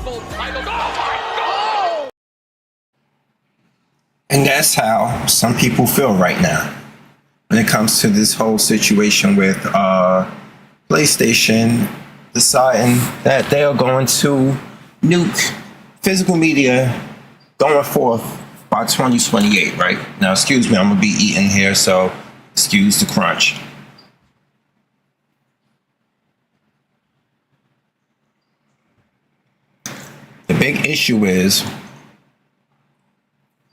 multiple titles. Oh my God! And that's how some people feel right now when it comes to this whole situation with PlayStation deciding that they are going to nuke physical media going forth by 2028, right? Now, excuse me, I'm gonna be eating here, so excuse the crunch. The big issue is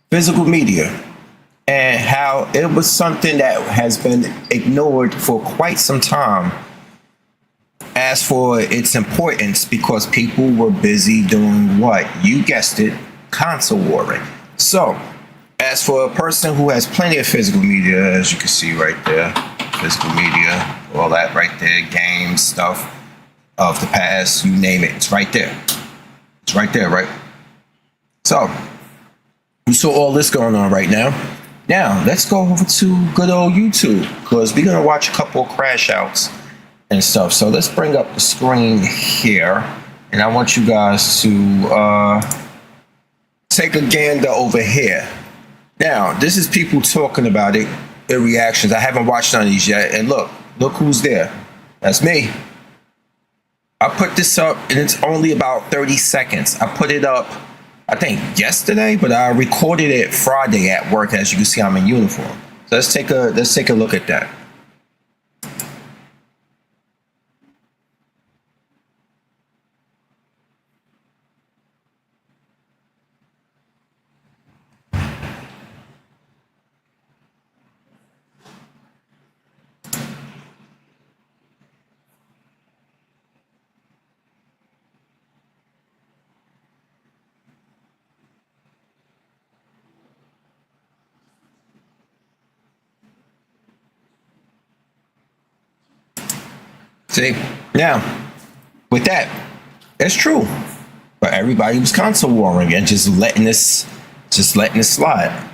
physical media and how it was something that has been ignored for quite some time as for its importance because people were busy doing what? You guessed it, console warring. So, as for a person who has plenty of physical media, as you can see right there, physical media, all that right there, games, stuff of the past, you name it, it's right there. It's right there, right? So, you saw all this going on right now. Now, let's go over to good old YouTube because we're going to watch a couple of crash outs and stuff. So let's bring up the screen here. And I want you guys to take a gander over here. Now, this is people talking about it in reactions. I haven't watched none of these yet. And look who's there. That's me. I put this up and it's only about 30 seconds. I put it up, I think yesterday, but I recorded it Friday at work. As you can see, I'm in uniform. So let's take a look at that. See, now with that, it's true. But everybody was console warring and just letting this slide.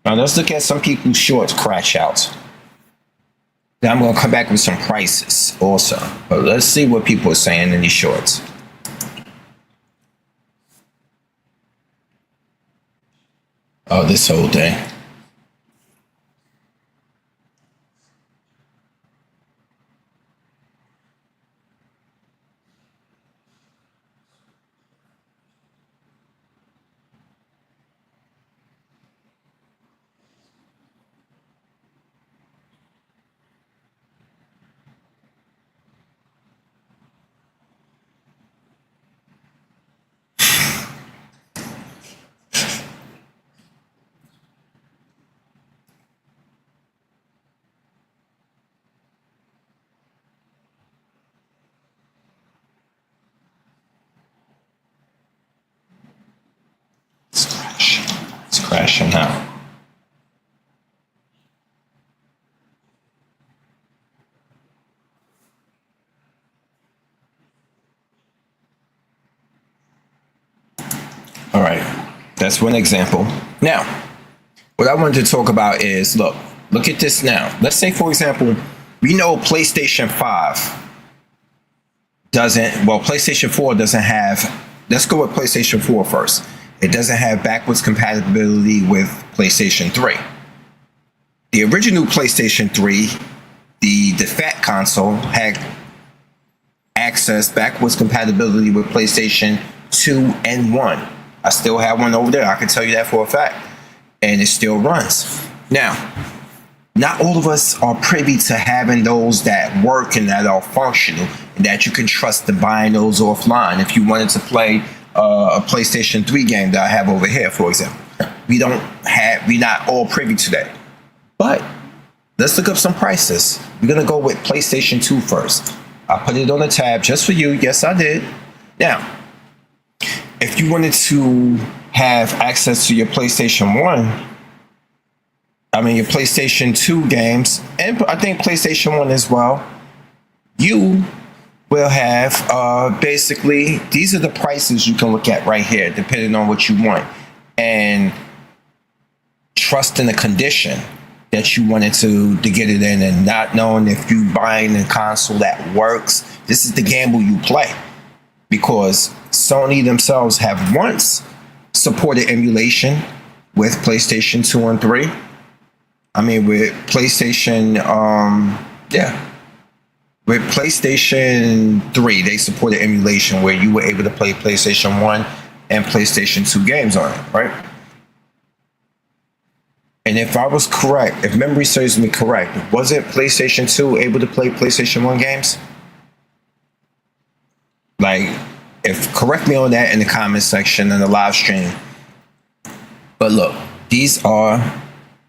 Now let's look at some people's shorts crash outs. Then I'm gonna come back with some prices also. But let's see what people are saying in these shorts. Oh, this whole thing. It's crashing now. All right, that's one example. Now, what I wanted to talk about is, look at this now. Let's say, for example, we know PlayStation 5 PlayStation 4 doesn't have, let's go with PlayStation 4 first. It doesn't have backwards compatibility with PlayStation 3. The original PlayStation 3, the fat console, had access backwards compatibility with PlayStation 2 and 1. I still have one over there. I can tell you that for a fact. And it still runs. Now, not all of us are privy to having those that work and that are functional and that you can trust to buying those offline. If you wanted to play a PlayStation 3 game that I have over here, for example, we're not all privy to that. But let's look up some prices. We're going to go with PlayStation 2 first. I put it on the tab just for you. Yes, I did. Now, if you wanted to have access to your PlayStation 1, your PlayStation 2 games, and I think PlayStation 1 as well, you will have basically, these are the prices you can look at right here, depending on what you want. And trust in the condition that you wanted to get it in, and not knowing if you buying a console that works. This is the gamble you play. because Sony themselves have once supported emulation with PlayStation 2 and 3. I mean, with PlayStation, with PlayStation 3, they supported emulation where you were able to play PlayStation 1 and PlayStation 2 games on it, right? And if I was correct, if memory serves me correct, wasn't PlayStation 2 able to play PlayStation 1 games? Like, if correct me on that in the comment section in the live stream. But look, these are,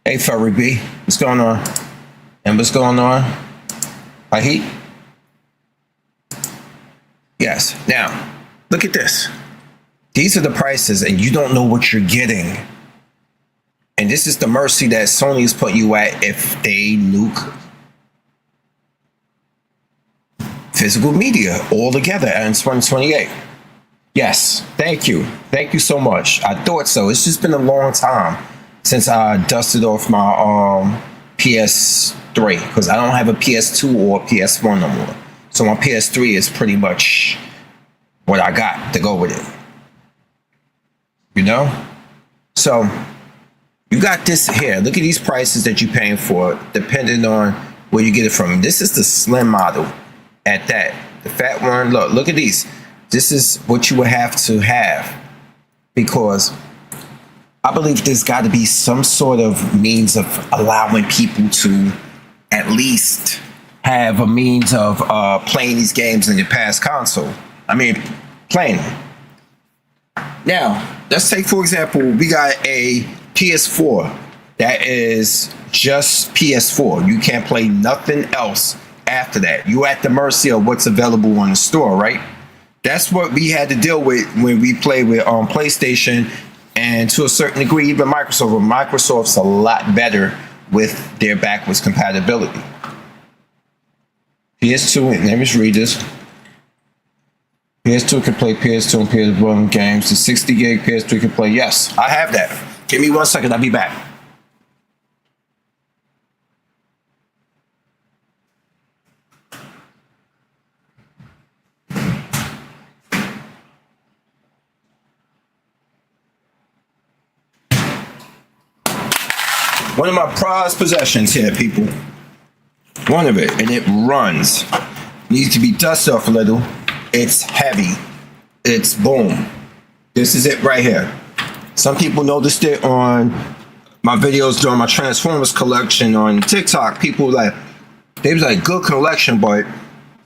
hey Furry B, what's going on? And what's going on? Heat? Yes. Now, look at this. These are the prices, and you don't know what you're getting. And this is the mercy that Sony is putting you at if they nuke physical media altogether in 2028. Yes, thank you. Thank you so much. I thought so. It's just been a long time since I dusted off my PS3 because I don't have a PS2 or PS1 no more. So my PS3 is pretty much what I got to go with it. You know? So you got this here. Look at these prices that you're paying for, depending on where you get it from. This is the slim model at that. The fat one, look at these. This is what you would have to have, because I believe there's got to be some sort of means of allowing people to at least have a means of playing these games in your past console. I mean, playing them. Now, let's take, for example, we got a PS4 that is just PS4. You can't play nothing else after that. You're at the mercy of what's available on the store, right? That's what we had to deal with when we played with PlayStation, and to a certain degree, even Microsoft. Microsoft's a lot better with their backwards compatibility. PS2, and let me just read this. PS2 can play PS2 and PS1 games. The 60 gig PS3 can play. Yes, I have that. Give me 1 second, I'll be back. One of my prized possessions here, people. One of it, and it runs. Needs to be dusted off a little. It's heavy. It's boom. This is it right here. Some people noticed it on my videos during my Transformers collection on TikTok. People they was like, good collection, but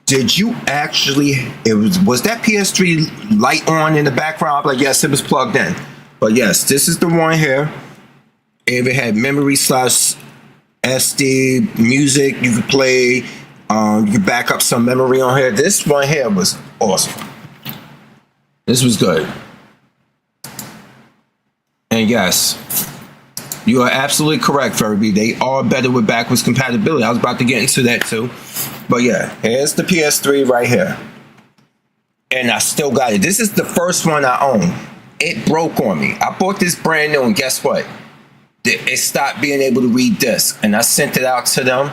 did you actually, was that PS3 light on in the background? I'm like, yes, it was plugged in. But yes, this is the one here. If it had memory / SD music, you could play, you could back up some memory on here. This one here was awesome. This was good. And yes, you are absolutely correct, Furby. They are better with backwards compatibility. I was about to get into that too. But yeah, here's the PS3 right here. And I still got it. This is the first one I own. It broke on me. I bought this brand new, and guess what? It stopped being able to read disc, and I sent it out to them,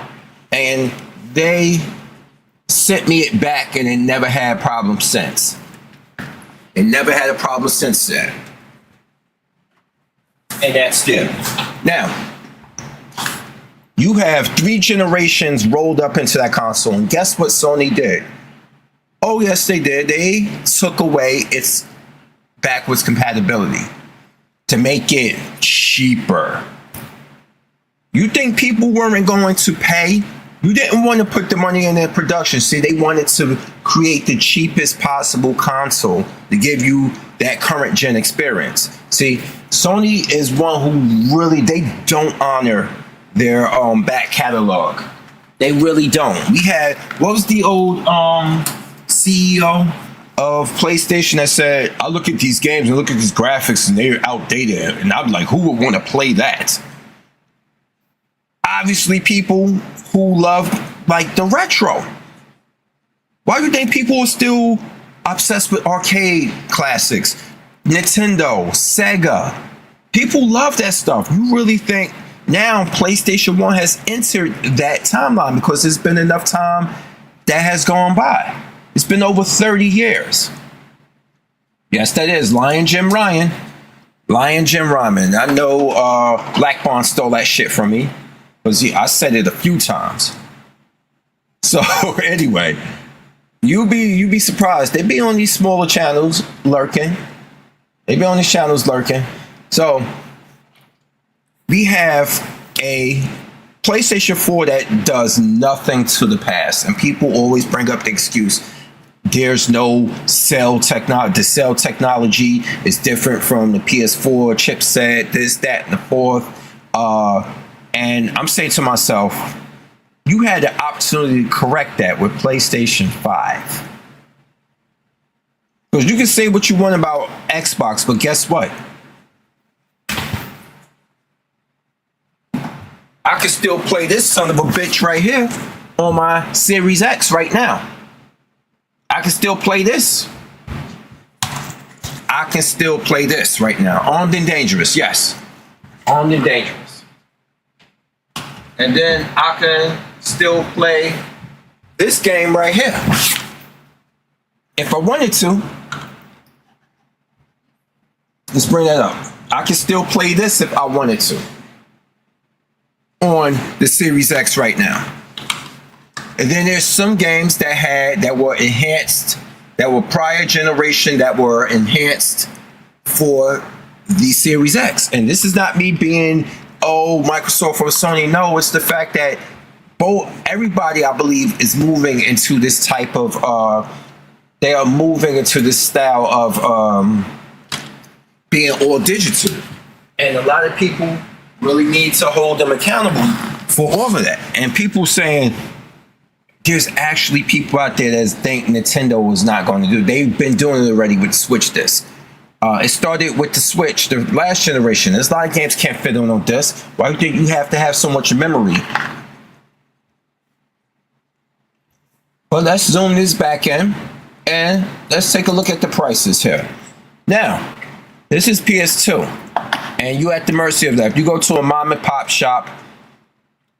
and they sent me it back, and it never had problems since. It never had a problem since then. And that's them. Now, you have 3 generations rolled up into that console, and guess what Sony did? Oh yes, they did. They took away its backwards compatibility to make it cheaper. You think people weren't going to pay? You didn't want to put the money in their production. See, they wanted to create the cheapest possible console to give you that current gen experience. See, Sony is one who really, they don't honor their back catalog. They really don't. We had, what was the old CEO of PlayStation that said, I look at these games and look at these graphics and they're outdated, and I'm like, who would want to play that? Obviously people who love like the retro. Why do you think people are still obsessed with arcade classics? Nintendo, Sega. People love that stuff. You really think now PlayStation 1 has entered that timeline because there's been enough time that has gone by. It's been over 30 years. Yes, that is Lion Jim Ryan. Lion Jim Ryan. I know Black Bond stole that shit from me because I said it a few times. So anyway, you be surprised. They be on these smaller channels lurking. They be on these channels lurking. So we have a PlayStation 4 that does nothing to the past, and people always bring up the excuse there's no cell technology. The cell technology is different from the PS4 chipset, this, that, and the fourth. And I'm saying to myself, you had the opportunity to correct that with PlayStation 5. Because you can say what you want about Xbox, but guess what? I can still play this son of a bitch right here on my Series X right now. I can still play this. I can still play this right now. Armed and Dangerous, yes. Armed and Dangerous. And then I can still play this game right here. If I wanted to, let's bring that up. I can still play this if I wanted to on the Series X right now. And then there's some games that were enhanced, that were prior generation, that were enhanced for the Series X. And this is not me being, Microsoft or Sony. No, it's the fact that everybody, I believe, is moving into this type of, they are moving into this style of being all digital. And a lot of people really need to hold them accountable for all of that. And people saying, there's actually people out there that think Nintendo is not going to do it. They've been doing it already with Switch disc. It started with the Switch, the last generation. There's a lot of games can't fit on disc. Why do you have to have so much memory? Well, let's zoom this back in and let's take a look at the prices here. Now, this is PS2, and you're at the mercy of that. If you go to a mom and pop shop,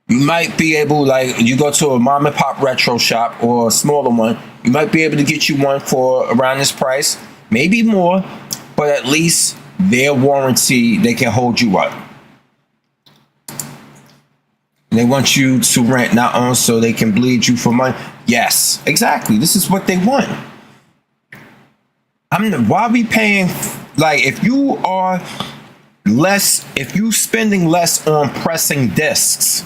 you might be able, you go to a mom and pop retro shop or a smaller one, you might be able to get you one for around this price, maybe more, but at least their warranty, they can hold you up. They want you to rent, not own, so they can bleed you for money. Yes, exactly. This is what they want. Why are we paying, if you spending less on pressing discs,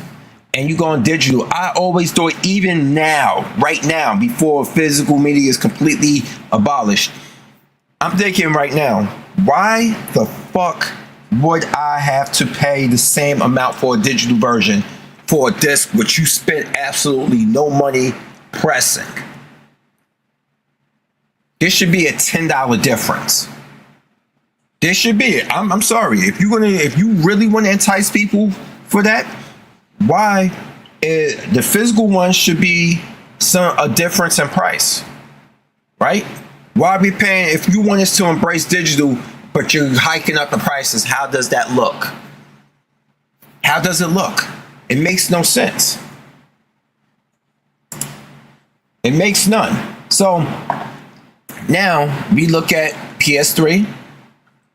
and you go on digital, I always do it even now, right now, before physical media is completely abolished. I'm thinking right now, why the fuck would I have to pay the same amount for a digital version for a disc which you spent absolutely no money pressing? There should be a $10 difference. There should be. I'm sorry. If you really want to entice people for that, why the physical one should be a difference in price, right? Why are we paying if you want us to embrace digital, but you're hiking up the prices? How does that look? How does it look? It makes no sense. It makes none. So now we look at PS3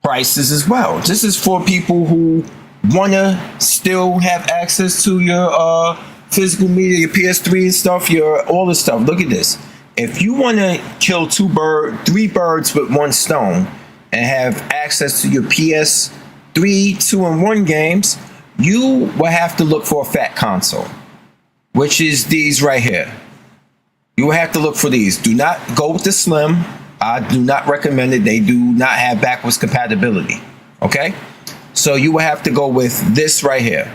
prices as well. This is for people who want to still have access to your physical media, your PS3 and stuff, all this stuff. Look at this. If you want to kill three birds with one stone and have access to your PS3 2-in-1 games, you will have to look for a fat console, which is these right here. You will have to look for these. Do not go with the slim. I do not recommend it. They do not have backwards compatibility. Okay? So you will have to go with this right here.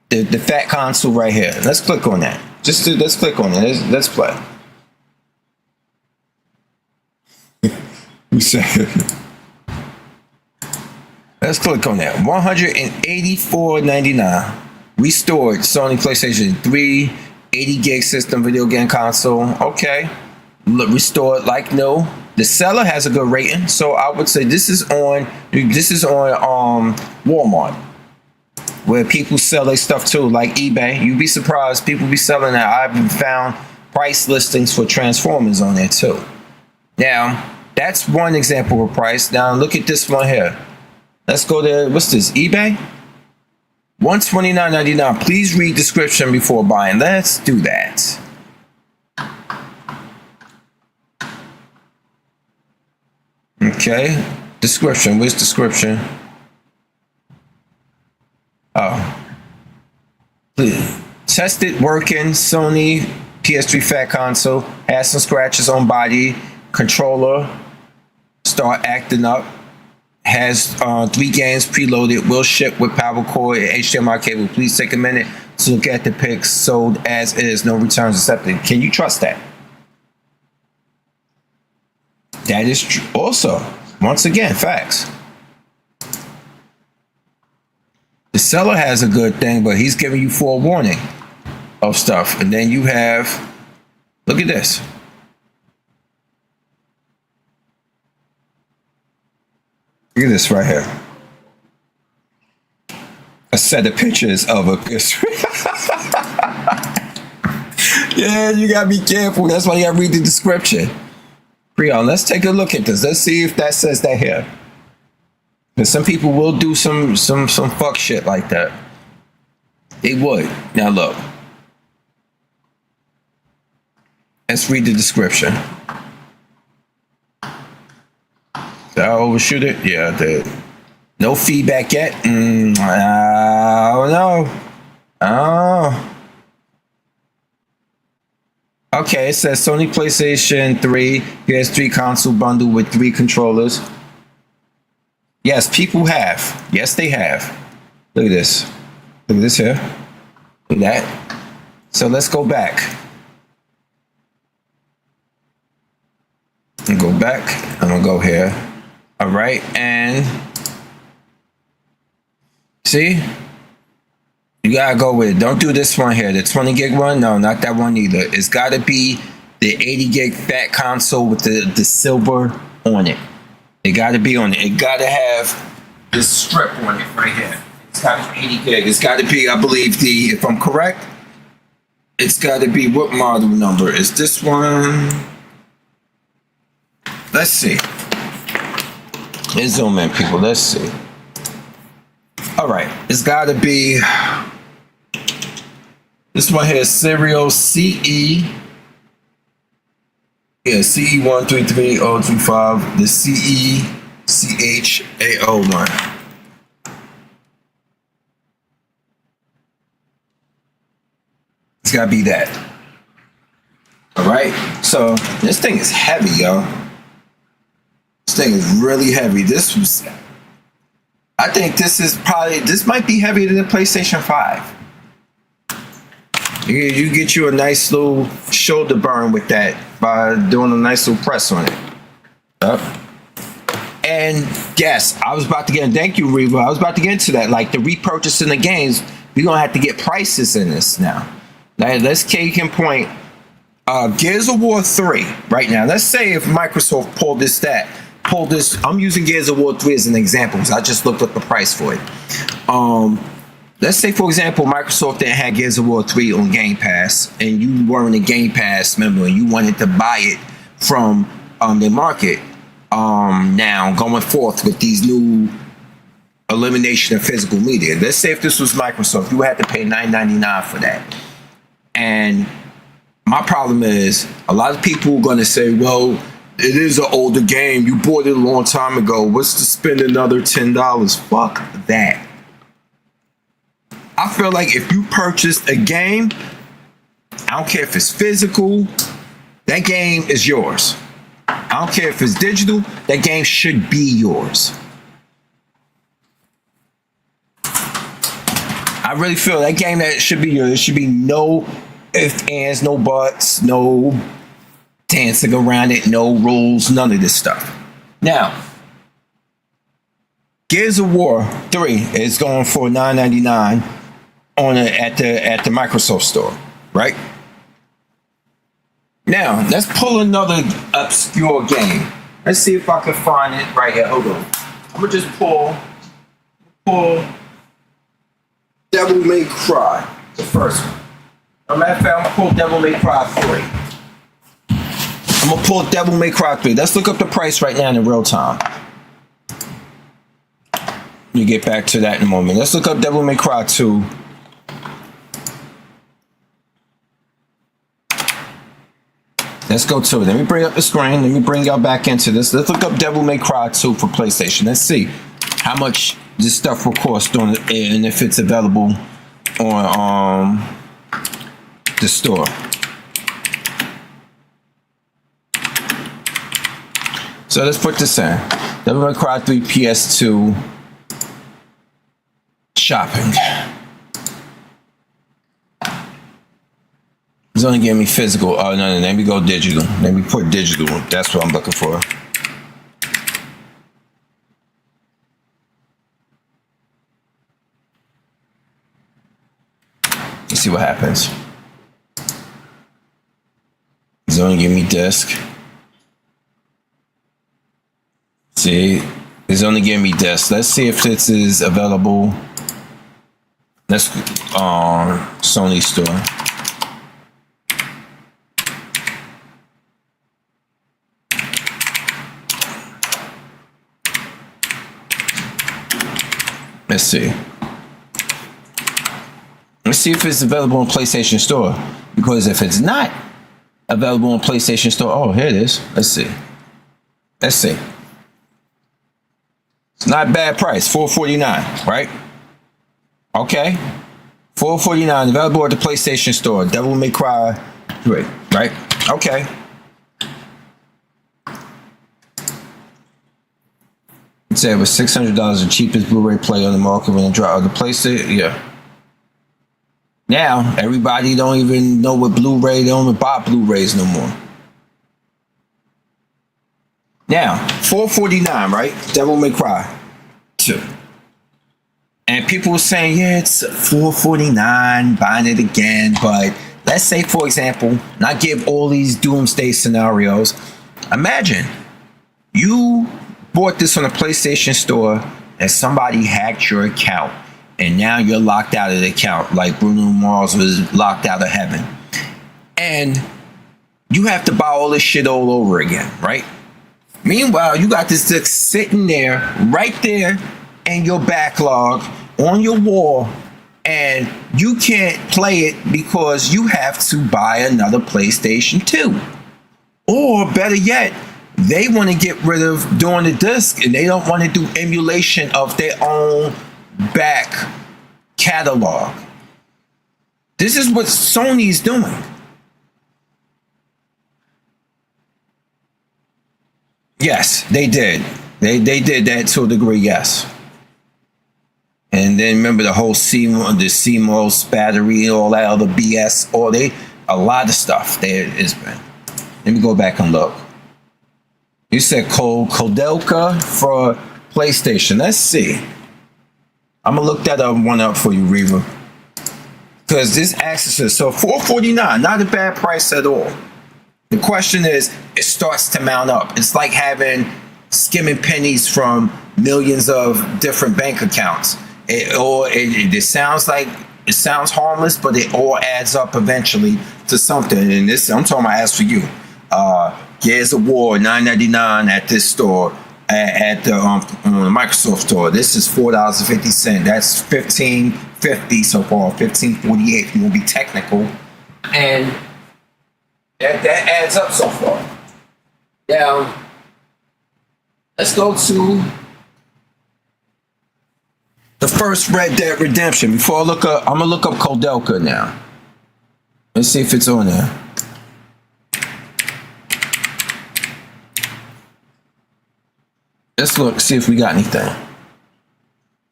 The fat console right here. Let's click on that. Let's click on it. Let's play. Let's click on that. $184.99. Restored Sony PlayStation 3 80 gig system video game console. Okay. Restored like new. The seller has a good rating, so I would say this is on Walmart, where people sell their stuff too, like eBay. You'd be surprised, people be selling that. I've found price listings for Transformers on there too. Now That's one example of price. Now look at this one here. Let's go to, what's this, eBay? $129.99. Please read description before buying. Let's do that. Okay, description. Where's description? Oh, please. Tested working. Sony PS3 Fat Console has some scratches on body. Controller start acting up. Has 3 games preloaded. Will ship with power cord and HDMI cable. Please take a minute to look at the pics. Sold as is. No returns accepted. Can you trust that? That is true. Also, once again, facts. The seller has a good thing, but he's giving you forewarning of stuff. And then you have, look at this. Look at this right here. A set of pictures of a PS3. Yeah, you gotta be careful. That's why you gotta read the description. Pre-on, let's take a look at this. Let's see if that says that here. Because some people will do some fuck shit like that. They would. Now look. Let's read the description. Did I overshoot it? Yeah, I did. No feedback yet? I don't know. Oh. Okay, it says Sony PlayStation 3 PS3 console bundle with 3 controllers. Yes, people have. Yes, they have. Look at this. Look at this here. Look at that. So let's go back. And go back. I'm gonna go here. All right, and see? You gotta go with it. Don't do this one here. The 20 gig one? No, not that one either. It's gotta be the 80 gig fat console with the silver on it. It gotta be on it. It gotta have this strip on it right here. It's gotta be 80 gig. It's gotta be, I believe, if I'm correct, it's gotta be, what model number? Is this one? Let's see. Let's zoom in, people. Let's see. All right. It's gotta be, this one here is serial CE. Yeah, CE133035. The CECHA01. It's gotta be that. All right. So this thing is heavy, yo. This thing is really heavy. I think this might be heavier than the PlayStation 5. You get you a nice little shoulder burn with that by doing a nice little press on it. Up. And yes, I was about to get, thank you, Reva. I was about to get into that. Like the repurchasing the games, we're gonna have to get prices in this now. Like, let's take in point Gears of War 3 right now. Let's say if Microsoft pulled this, I'm using Gears of War 3 as an example because I just looked up the price for it. Let's say, for example, Microsoft didn't have Gears of War 3 on Game Pass, and you weren't a Game Pass member, and you wanted to buy it from the market. Now, going forth with these new elimination of physical media. Let's say if this was Microsoft, you would have to pay $9.99 for that. And my problem is, a lot of people are going to say, well, it is an older game. You bought it a long time ago. What's to spend another $10? Fuck that. I feel like if you purchased a game, I don't care if it's physical, that game is yours. I don't care if it's digital, that game should be yours. I really feel that game that should be yours. There should be no ifs, ands, no buts, no dancing around it, no rules, none of this stuff. Now, Gears of War 3 is going for $9.99 on it at the Microsoft store, right? Now, let's pull another obscure game. Let's see if I can find it right here. Hold on. I'm gonna just pull Devil May Cry, the first one. Matter of fact, I'm gonna pull Devil May Cry 3. I'm gonna pull Devil May Cry 3. Let's look up the price right now in real time. You get back to that in a moment. Let's look up Devil May Cry 2. Let's go to it. Let me bring up the screen. Let me bring y'all back into this. Let's look up Devil May Cry 2 for PlayStation. Let's see how much this stuff will cost on it and if it's available on the store. So let's put this in. Devil May Cry 3 PS2 shopping. It's only giving me physical. Oh, no, let me go digital. Let me put digital. That's what I'm looking for. Let's see what happens. It's only giving me disc. See, it's only giving me disc. Let's see if this is available. Let's Sony store. Let's see. Let's see if it's available on PlayStation Store. Because if it's not available on PlayStation Store, oh, here it is. Let's see. Let's see. It's not a bad price. $449, right? Okay. $449 available at the PlayStation Store. Devil May Cry 3, right? Okay. It said it was $600, the cheapest Blu-ray player on the market when it dropped the PlayStation. Yeah. Now everybody don't even know what Blu-ray. They don't even buy Blu-rays no more. Now $449, right? Devil May Cry 2. And people were saying, yeah, it's $449, buying it again. But let's say, for example, not give all these doomsday scenarios. Imagine you bought this on a PlayStation Store and somebody hacked your account and now you're locked out of the account like Bruno Mars was locked out of heaven. And you have to buy all this shit all over again, right? Meanwhile, you got this disc sitting there, right there in your backlog, on your wall, and you can't play it because you have to buy another PlayStation 2. Or better yet, they want to get rid of doing the disc and they don't want to do emulation of their own back catalog. This is what Sony's doing. Yes, they did. They did that to a degree, yes. And then remember the whole CMOS battery, all that other BS, a lot of stuff there has been. Let me go back and look. You said Kodelka for PlayStation. Let's see. I'm gonna look that one up for you, Reva. Because this access, so $449, not a bad price at all. The question is, it starts to mount up. It's like skimming pennies from millions of different bank accounts. It sounds harmless, but it all adds up eventually to something. And this, I'm talking about as for you. Gears of War, $9.99 at this store, at the Microsoft store. This is $4.50. That's $15.50 so far. $15.48 if you want to be technical, and that adds up so far. Now, let's go to the first Red Dead Redemption. Before I look up, I'm gonna look up Kodelka now. Let's see if it's on there. Let's look, see if we got anything.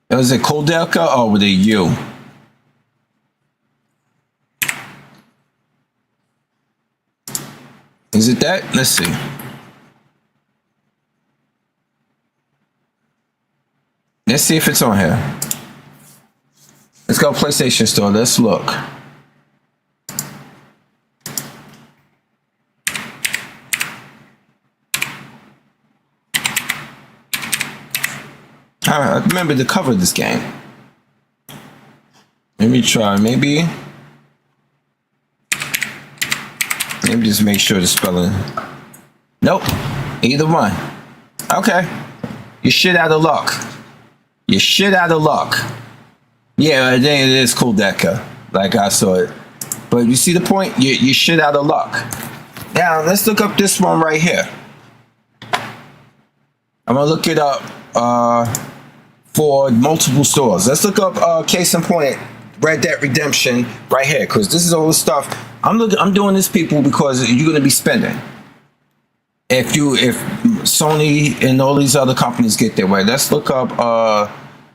Was it Kodelka or was it you? Is it that? Let's see. Let's see if it's on here. Let's go PlayStation Store. Let's look. I remember the cover of this game. Let me try. Maybe just make sure the spelling. Nope. Either one. Okay. You're shit out of luck. You're shit out of luck. Yeah, it is cool Deca. Like I saw it. But you see the point? You're shit out of luck. Now, let's look up this one right here. I'm going to look it up for multiple stores. Let's look up case in point, Red Dead Redemption right here. Because this is all the stuff. I'm doing this, people, because you're going to be spending. If Sony and all these other companies get their way. Let's look up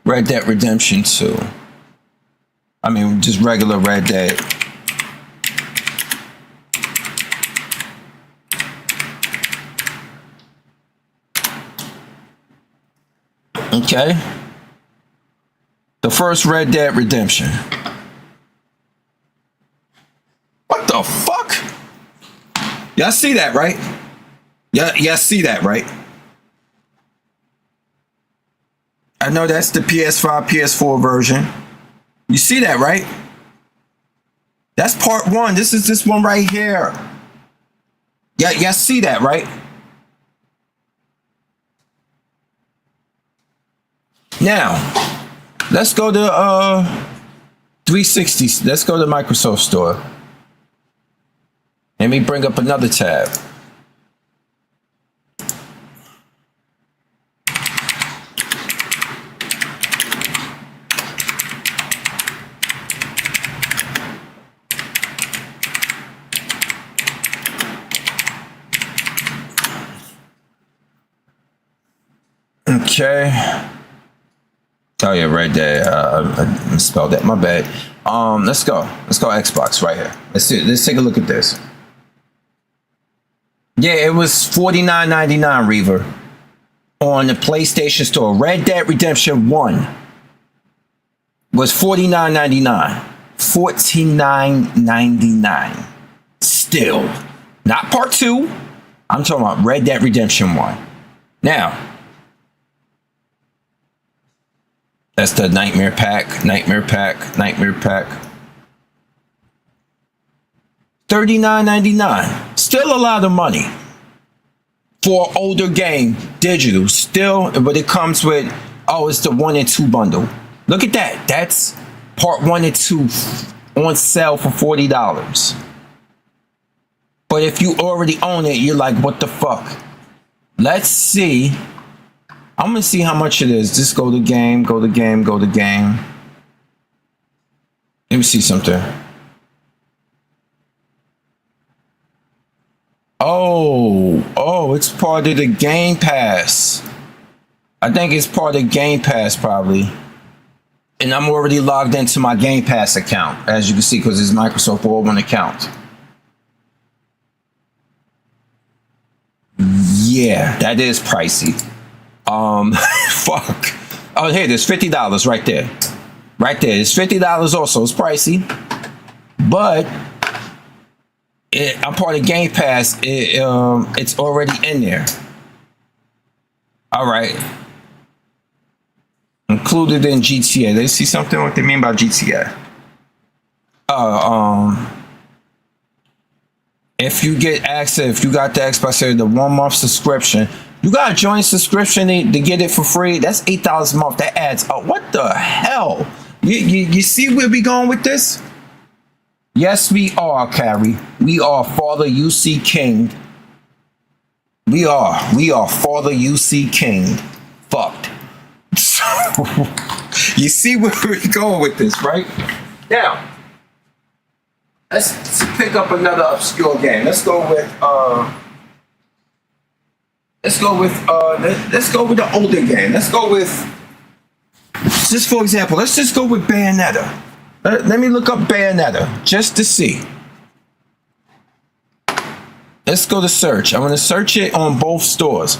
Red Dead Redemption 2. I mean, just regular Red Dead. Okay. The first Red Dead Redemption. What the fuck? Y'all see that, right? Y'all see that, right? I know that's the PS5, PS4 version. You see that, right? That's part one. This is this one right here. Y'all see that, right? Now, let's go to 360. Let's go to Microsoft Store. Let me bring up another tab. Okay. Oh yeah, right there. I spelled that. My bad. Let's go. Let's go Xbox right here. Let's see. Let's take a look at this. Yeah, it was $49.99, Reaver, on the PlayStation Store. Red Dead Redemption 1 was $49.99. $49.99. Still, not part 2. I'm talking about Red Dead Redemption 1. Now, that's the Nightmare Pack, Nightmare Pack, Nightmare Pack. $39.99. Still a lot of money for an older game, digital. Still, but it comes with, oh, it's the 1 and 2 bundle. Look at that. That's part 1 and 2 on sale for $40. But if you already own it, you're like, what the fuck? Let's see. I'm gonna see how much it is. Just go to game, go to game, go to game. Let me see something. Oh, it's part of the Game Pass. I think it's part of Game Pass probably. And I'm already logged into my Game Pass account, as you can see, because it's Microsoft All One account. Yeah, that is pricey. Fuck. Oh, here, there's $50 right there. Right there. It's $50 also. It's pricey. But I'm part of Game Pass. It's already in there. All right. Included in GTA. Let's see something what they mean by GTA. If you get access, if you got the Xbox, the 1 month subscription, you got a joint subscription to get it for free. That's $8 a month. That adds up. What the hell? You see where we going with this? Yes, we are, Carrie. We are Father UC King. We are Father UC King. Fucked. So, you see where we're going with this, right? Now, let's pick up another obscure game. Let's go with the older game. Let's go with, just for example, let's just go with Bayonetta. Let me look up Bayonetta just to see. Let's go to search. I'm going to search it on both stores.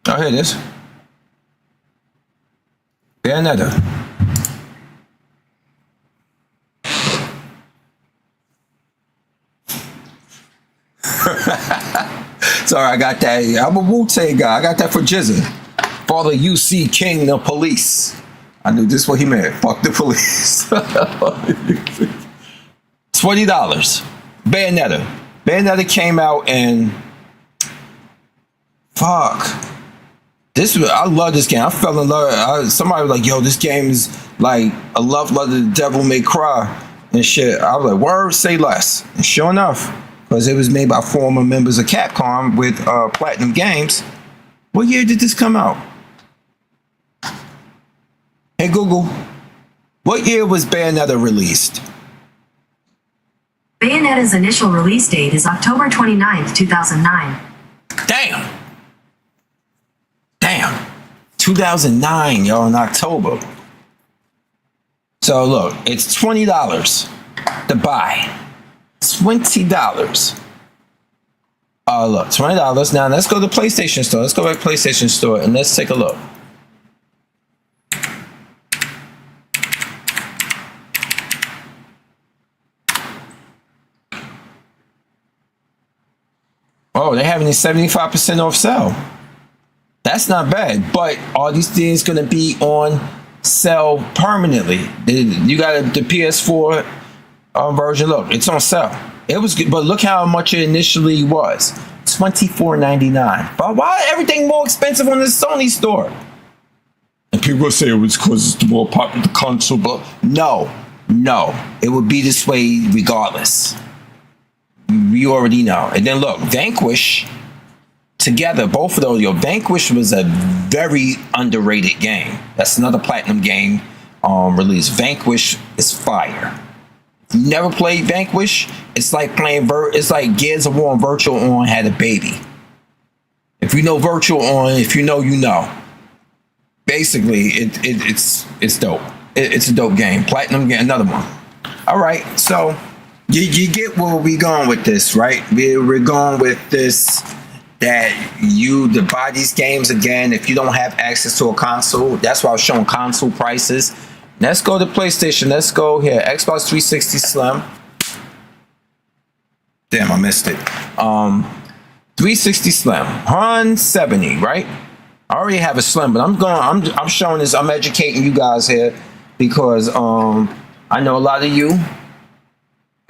Oh, here it is. Bayonetta. Sorry, I got that. I'm a Wu-Tang guy. I got that for Jizzin. Father UC King the police. I knew this is what he meant. Fuck the police. $20. Bayonetta. Bayonetta came out and fuck. I love this game. I fell in love. Somebody was like, yo, this game is like a love letter to the Devil May Cry and shit. I was like, word, say less. And sure enough, because it was made by former members of Capcom with Platinum Games. What year did this come out? Hey Google, what year was Bayonetta released? Bayonetta's initial release date is October 29th, 2009. Damn. 2009, y'all, in October. So look, it's $20 to buy. $20. Look, $20. Now let's go to the PlayStation Store. Let's go back to PlayStation Store and let's take a look. Oh, they're having a 75% off sale. That's not bad, but are these things going to be on sale permanently? You got the PS4 version. Look, it's on sale. It was good, but look how much it initially was. $24.99. But why everything more expensive on the Sony store? And people say it was because it's the more popular console, but no, it would be this way regardless. You already know. And then look, Vanquish. Together, both of those, Vanquish was a very underrated game. That's another Platinum game release. Vanquish is fire. If you never played Vanquish, it's like playing it's like Gears of War and Virtual On had a baby. If you know Virtual On, if you know, you know. Basically, it's dope. It's a dope game. Platinum game, another one. All right, so you get where we going with this, right? We're going with this. That to buy these games again, if you don't have access to a console, that's why I was showing console prices. Let's go to PlayStation. Let's go here. Xbox 360 Slim. Damn, I missed it. 360 Slim, 170, right? I already have a Slim, but I'm showing this. I'm educating you guys here because I know a lot of you.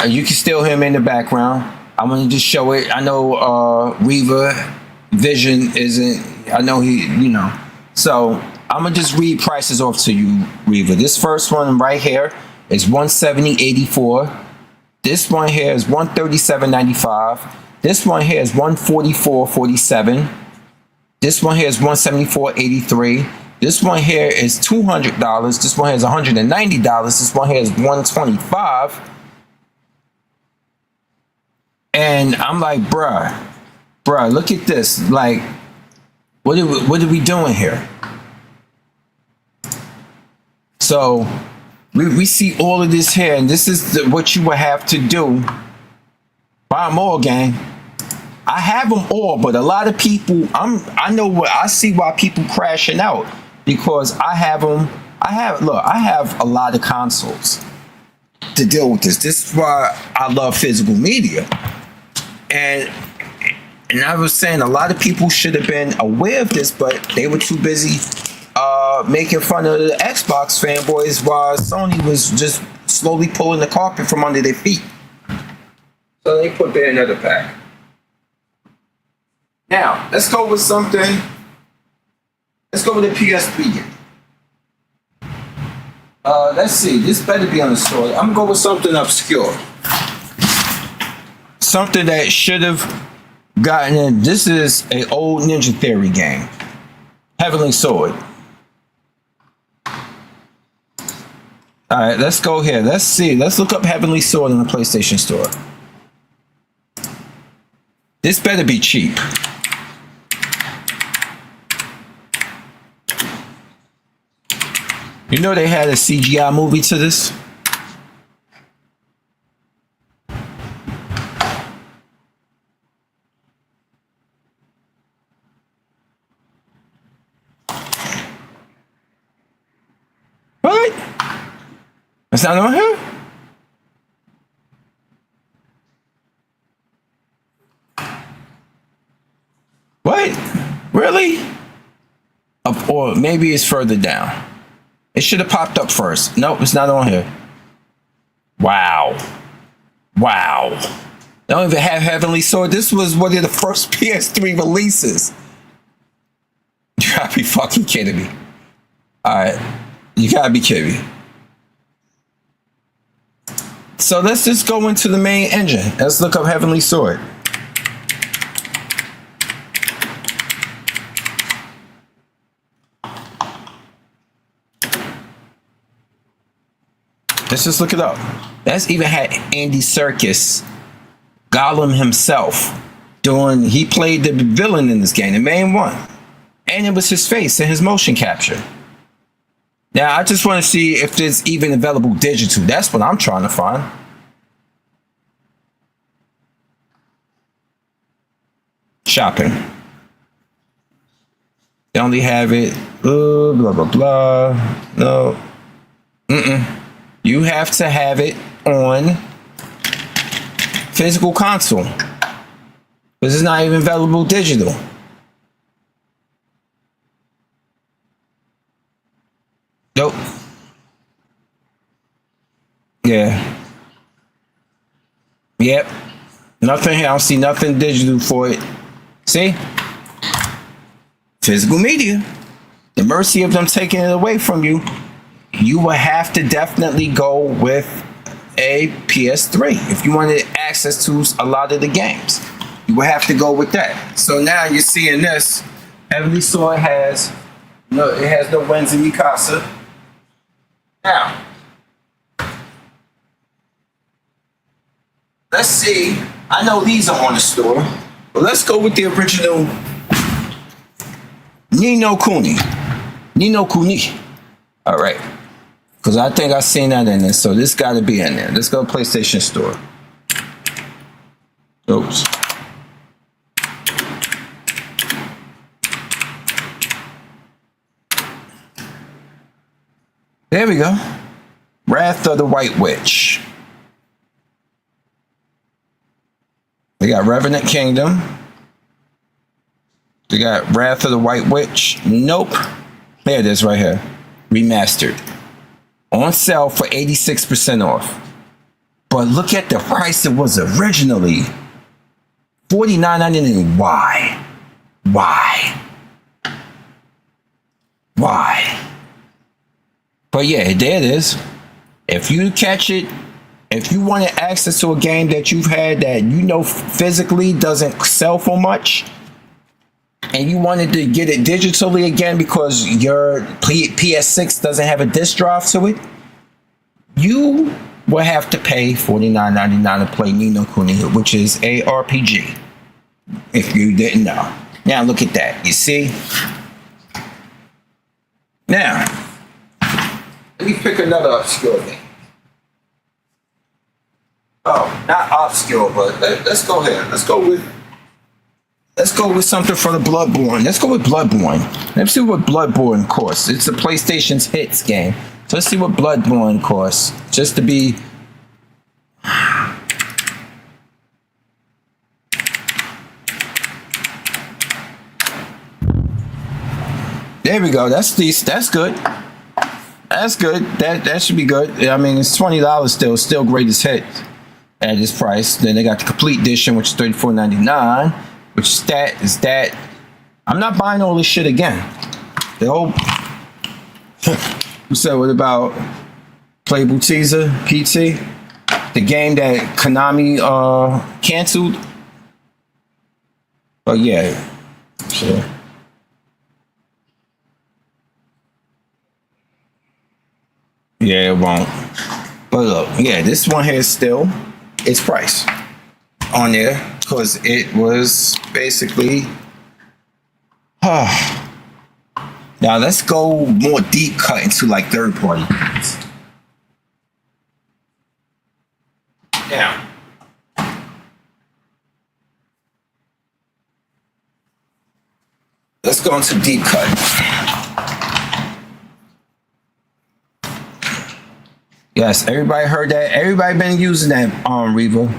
You can still hear me in the background. I'm gonna just show it. I know Reva Vision isn't. I know he, So I'm gonna just read prices off to you, Reva. This first one right here is $170.84. This one here is $137.95. This one here is $144.47. This one here is $174.83. This one here is $200. This one here is $190. This one here is $125. And I'm like, bruh, look at this. Like, what are we doing here? So we see all of this here, and this is what you would have to do. Buy them all, gang. I have them all, but a lot of people, I see why people crashing out because I have them. I have a lot of consoles to deal with this. This is why I love physical media. And I was saying a lot of people should have been aware of this, but they were too busy making fun of the Xbox fanboys while Sony was just slowly pulling the carpet from under their feet. So they put there another pack. Now, let's go with something. Let's go with the PSP game. Let's see. This better be on the store. I'm gonna go with something obscure. Something that should have gotten in. This is an old Ninja Theory game. Heavenly Sword. Alright, let's go here. Let's see. Let's look up Heavenly Sword in the PlayStation Store. This better be cheap. You know they had a CGI movie to this? What? That's not on here? What? Really? Or maybe it's further down. It should have popped up first. Nope, it's not on here. Wow. Wow. They don't even have Heavenly Sword. This was one of the first PS3 releases. You gotta be fucking kidding me. Alright. You gotta be kidding me. So let's just go into the main engine. Let's look up Heavenly Sword. Let's just look it up. That's even had Andy Serkis, Gollum himself, doing. He played the villain in this game, the main one, and it was his face and his motion capture. Now I just want to see if it's even available digital. That's what I'm trying to find. Shopping. They only have it. Blah blah blah. No. You have to have it on physical console. This is not even available digital. Nope. Yeah. Yep. Nothing here. I don't see nothing digital for it. See? Physical media. The mercy of them taking it away from you. You will have to definitely go with a PS3 if you wanted access to a lot of the games. You will have to go with that. So now you're seeing this. Heavenly Sword has no, it has no Wenz and Mikasa. Now, let's see. I know these are on the store, but let's go with the original Ni no Kuni. Ni no Kuni. All right. Because I think I've seen that in there. So this got to be in there. Let's go to PlayStation Store. Oops. There we go. Wrath of the White Witch. They got Revenant Kingdom. They got Wrath of the White Witch. Nope. There it is right here. Remastered. On sale for 86% off. But look at the price it was originally. $49.99. Why? Why? Why? But yeah, there it is. If you catch it, if you wanted access to a game that you've had that you know physically doesn't sell for much, and you wanted to get it digitally again because your PS6 doesn't have a disc drive to it, you will have to pay $49.99 to play Ni no Kuni, which is a RPG. If you didn't know. Now look at that. You see? Now, let me pick another obscure game. Oh, not obscure, but let's go here. Let's go with something for the Bloodborne. Let's go with Bloodborne. Let's see what Bloodborne costs. It's a PlayStation's hits game. So let's see what Bloodborne costs. Just to be... There we go. That's decent. That's good. That's good. That should be good. I mean, it's $20 still greatest hit at this price. Then they got the complete edition, which is $34.99. Which is that. I'm not buying all this shit again. The whole. You said what about Playable Teaser PT? The game that Konami canceled. Oh yeah. Sure. Yeah, it won't. But look, yeah, this one here is still its price on there because it was basically. Now let's go more deep cut into like third party games. Now, let's go into deep cut. Yes, everybody heard that. Everybody been using that Reva.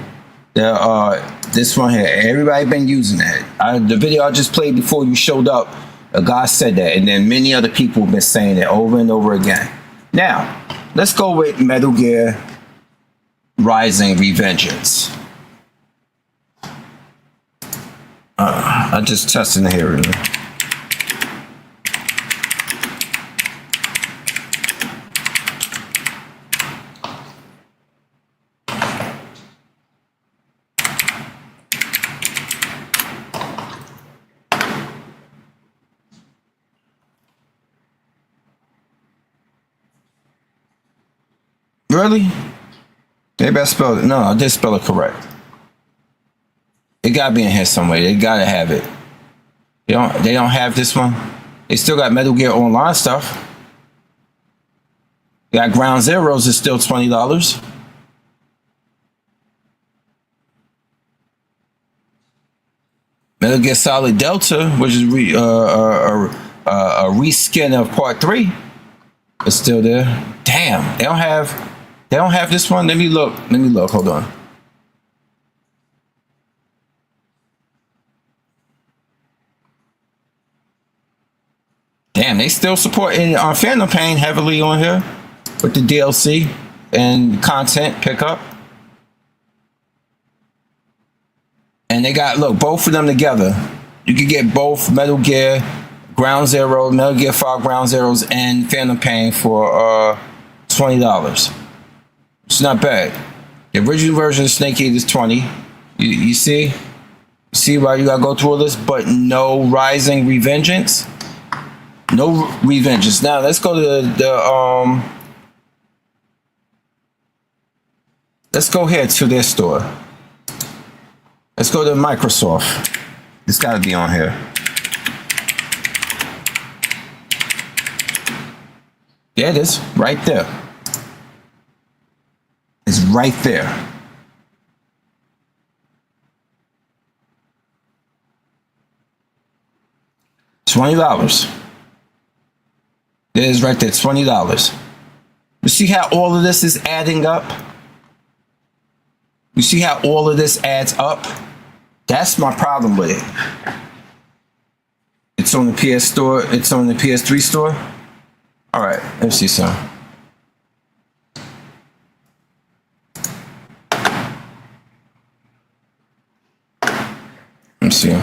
This one here. Everybody been using that. The video I just played before you showed up, a guy said that, and then many other people have been saying it over and over again. Now, let's go with Metal Gear Rising Revengeance. I just testing it here. Really? Maybe I spelled it. No, I did spell it correct. It gotta be in here somewhere. They gotta have it. They don't have this one. They still got Metal Gear Online stuff. They got Ground Zeroes is still $20. Metal Gear Solid Delta, which is a reskin of Part 3, is still there. Damn, they don't have this one. Let me look. Hold on. Damn, they still supporting Phantom Pain heavily on here with the DLC and content pickup. And they got, look, both of them together. You can get both Metal Gear Ground Zero, Metal Gear 5 Ground Zeroes, and Phantom Pain for $20. It's not bad. The original version of Snake Eater is $20. You see? See why you gotta go through all this? But no Rising Revengeance. No Revengeance. Now let's go to let's go here to their store. Let's go to Microsoft. It's gotta be on here. Yeah, it is. Right there. It's right there. $20. It is right there, $20. You see how all of this is adding up? You see how all of this adds up? That's my problem with it. It's on the PS store. It's on the PS3 store. All right, let's see some. Let's see.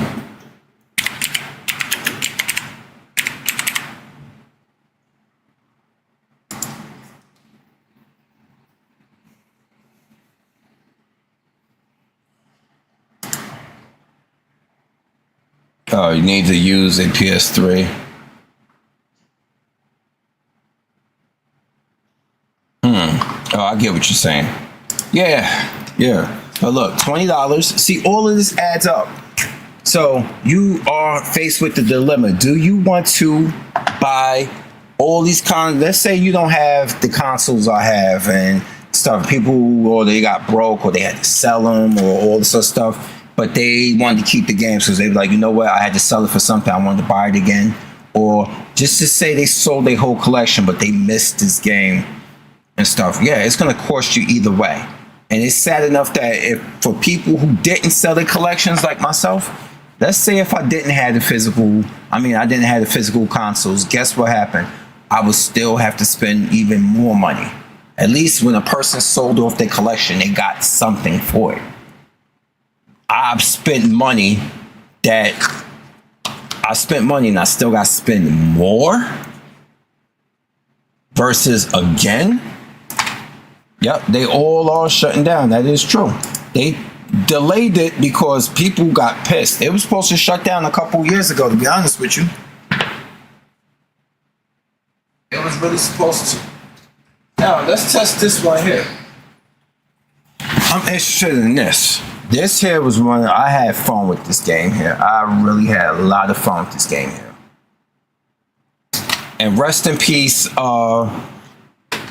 Oh, you need to use a PS3. Oh, I get what you're saying. Yeah. But look, $20. See, all of this adds up. So you are faced with the dilemma. Do you want to buy all these let's say you don't have the consoles I have and stuff. People, or they got broke, or they had to sell them, or all this other stuff. But they wanted to keep the games because they were like, you know what, I had to sell it for something. I wanted to buy it again. Or just to say they sold their whole collection, but they missed this game and stuff. Yeah, it's going to cost you either way. And it's sad enough that if for people who didn't sell their collections like myself, let's say if I didn't have the physical, I didn't have the physical consoles, guess what happened? I would still have to spend even more money. At least when a person sold off their collection, they got something for it. I've spent money and I still got to spend more versus again. Yep, they all are shutting down. That is true. They delayed it because people got pissed. It was supposed to shut down a couple years ago, to be honest with you. It was really supposed to. Now, let's test this one here. I'm interested in this. This here was one I had fun with this game here. I really had a lot of fun with this game here. And rest in peace,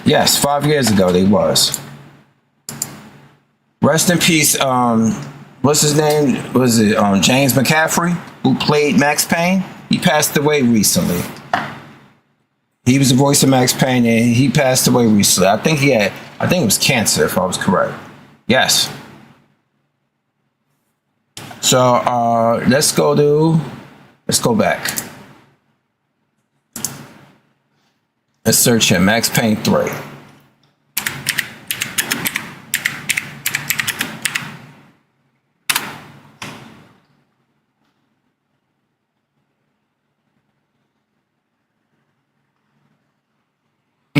yes, 5 years ago they was. Rest in peace, what's his name? Was it James McCaffrey, who played Max Payne? He passed away recently. He was the voice of Max Payne, and he passed away recently. I think it was cancer, if I was correct. Yes. So let's go back. Let's search him. Max Payne 3.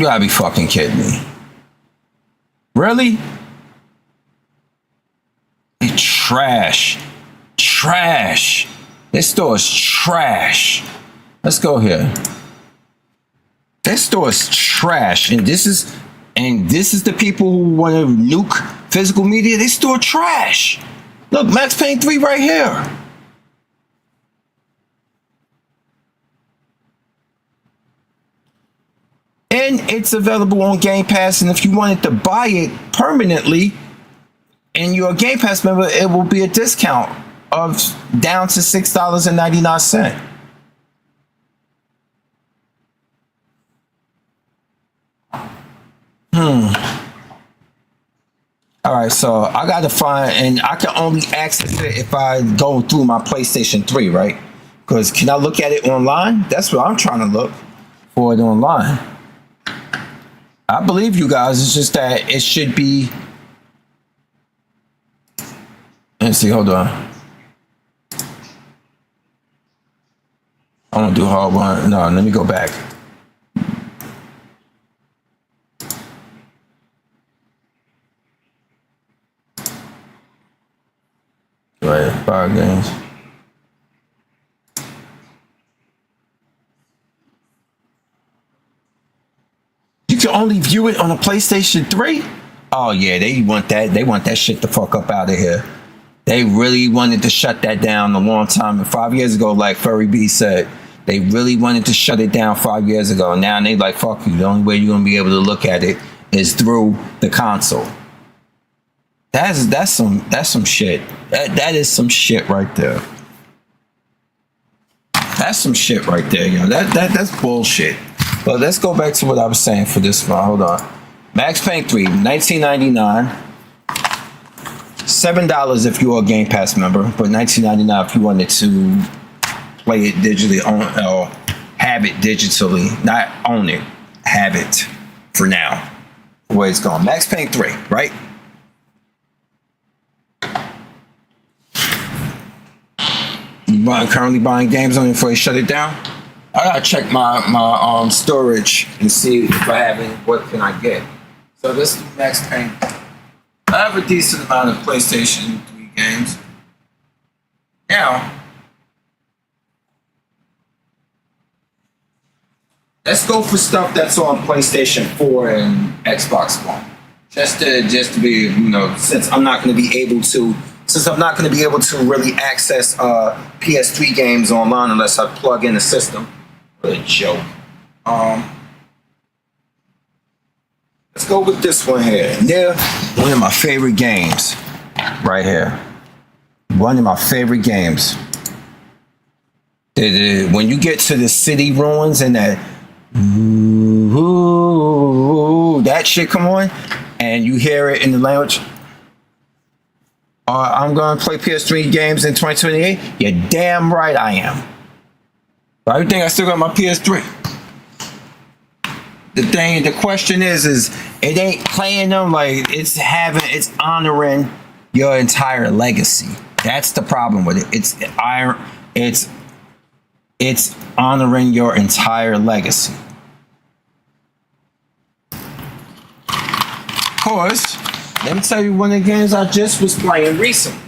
You gotta be fucking kidding me. Really? It's trash. Trash. This store is trash. Let's go here. This store is trash. And this is the people who want to nuke physical media. This store trash. Look, Max Payne 3 right here. And it's available on Game Pass. And if you wanted to buy it permanently and you're a Game Pass member, it will be a discount of down to $6.99. All right, so I got to find, and I can only access it if I go through my PlayStation 3, right? Because can I look at it online? That's what I'm trying to look for, it online. I believe you guys. It's just that it should be. Let's see. Hold on. I want to do hard one. No, let me go back. Right, 5 games. You can only view it on a PlayStation 3? Oh yeah, they want that. They want that shit the fuck up out of here. They really wanted to shut that down a long time. 5 years ago, like Furry B said, they really wanted to shut it down 5 years ago. Now they like, fuck you. The only way you're gonna be able to look at it is through the console. That's some shit. That is some shit right there. That's some shit right there, yo. That's bullshit. But let's go back to what I was saying for this one. Hold on. Max Payne 3, $19.99. $7 if you're a Game Pass member, but $19.99 if you wanted to play it digitally or have it digitally. Not own it, have it for now. The way it's going. Max Payne 3, right? Currently buying games on it before they shut it down. I gotta check my storage and see if I have any. What can I get? So this is Max Payne. I have a decent amount of PlayStation 3 games. Now, let's go for stuff that's on PlayStation 4 and Xbox One. Just to be, since I'm not going to be able to really access PS3 games online unless I plug in the system. What a joke. Let's go with this one here. Yeah, one of my favorite games right here. One of my favorite games. When you get to the city ruins and that shit come on and you hear it in the language. I'm going to play PS3 games in 2028? You're damn right I am. But I think I still got my PS3. The question is it ain't playing them like it's honoring your entire legacy. That's the problem with it. It's honoring your entire legacy. Of course, let me tell you one of the games I just was playing recently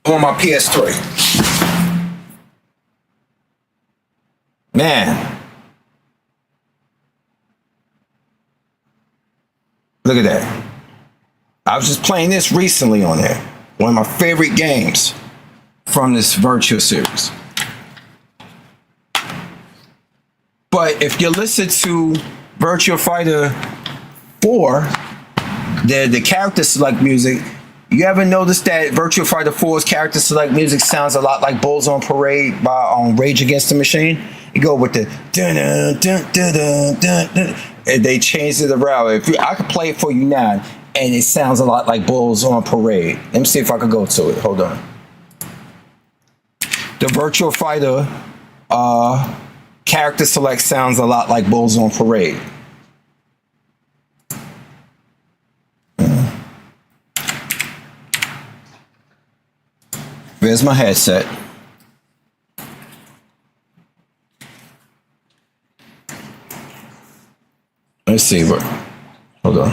on my PS3. Man, look at that. I was just playing this recently on there. One of my favorite games from this Virtua series. But if you listen to Virtua Fighter 4, the character select music, you ever noticed that Virtua Fighter 4's character select music sounds a lot like Bulls on Parade by Rage Against the Machine? You go with the dun dun dun dun dun dun, and they changed it around. I could play it for you now, and it sounds a lot like Bulls on Parade. Let me see if I can go to it. Hold on. The Virtua Fighter character select sounds a lot like Bulls on Parade. Where's my headset? Let's see what. Hold on.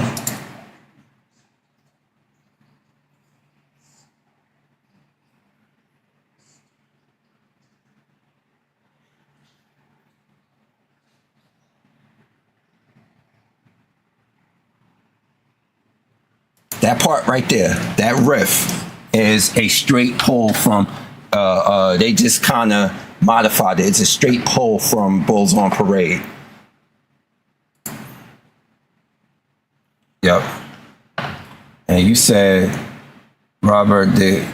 That part right there, that riff is a straight pull from they just kind of modified it. It's a straight pull from Bulls on Parade. Yep. And you said, Robert, the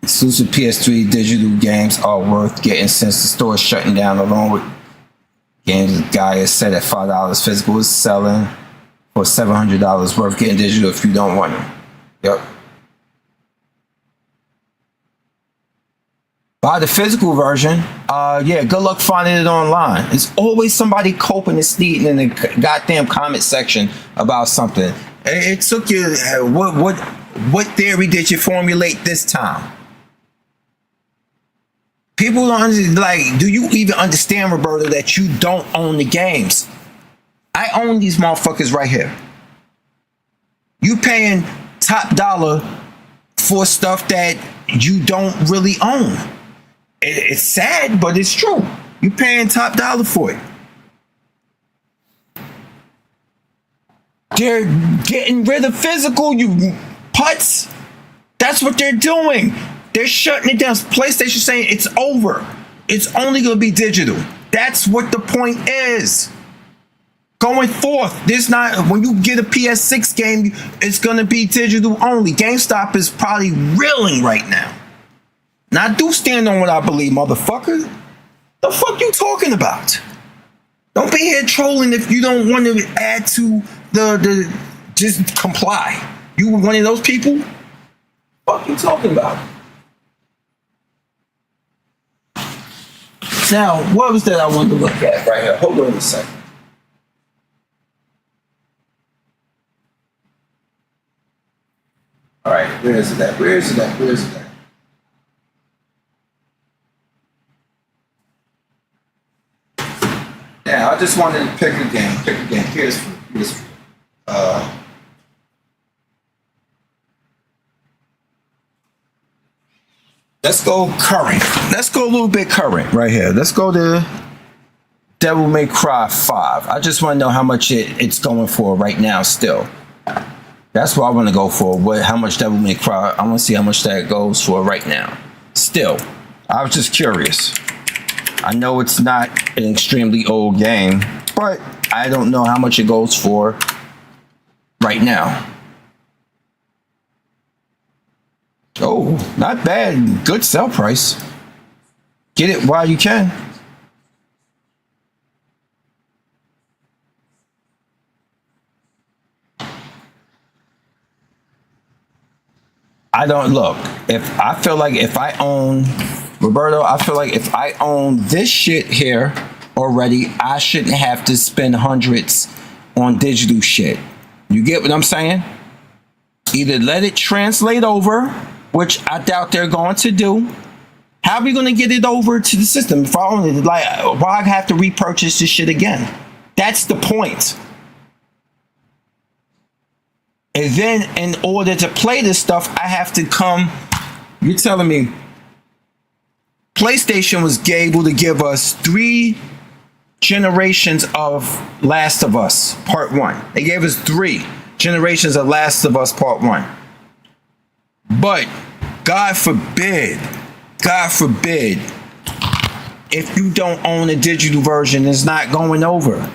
exclusive PS3 digital games are worth getting since the store is shutting down, along with games the guy has said at $5. Physical is selling for $700 worth getting digital if you don't want them. Yep. Buy the physical version. Yeah, good luck finding it online. It's always somebody coping and sneaking in the goddamn comment section about something. It took you. What theory did you formulate this time? People don't like. Do you even understand, Roberto, that you don't own the games? I own these motherfuckers right here. You paying top dollar for stuff that you don't really own. It's sad, but it's true. You paying top dollar for it. They're getting rid of physical, you putts. That's what they're doing. They're shutting it down. PlayStation saying it's over. It's only going to be digital. That's what the point is. Going forth, there's not, when you get a PS6 game, it's going to be digital only. GameStop is probably reeling right now. Now, I do stand on what I believe, motherfucker. The fuck you talking about? Don't be here trolling if you don't want to add to the just comply. You one of those people? Fuck you talking about? Now, what was that I wanted to look at right here? Hold on a second. All right, where is it at? Where is it at? Where is it at? Yeah, I just wanted to pick a game. Pick a game. Here's let's go current. Let's go a little bit current right here. Let's go to Devil May Cry 5. I just want to know how much it's going for right now still. That's what I want to go for. How much Devil May Cry? I want to see how much that goes for right now. Still, I was just curious. I know it's not an extremely old game, but I don't know how much it goes for right now. Oh, not bad. Good sell price. Get it while you can. I don't look. If I feel like if I own Roberto, I feel like if I own this shit here already, I shouldn't have to spend hundreds on digital shit. You get what I'm saying? Either let it translate over, which I doubt they're going to do. How are we going to get it over to the system if I own it? Like, why I have to repurchase this shit again? That's the point. And then in order to play this stuff, I have to come. You're telling me PlayStation was able to give us 3 generations of Last of Us Part 1. They gave us 3 generations of Last of Us Part 1. But God forbid, if you don't own a digital version, it's not going over.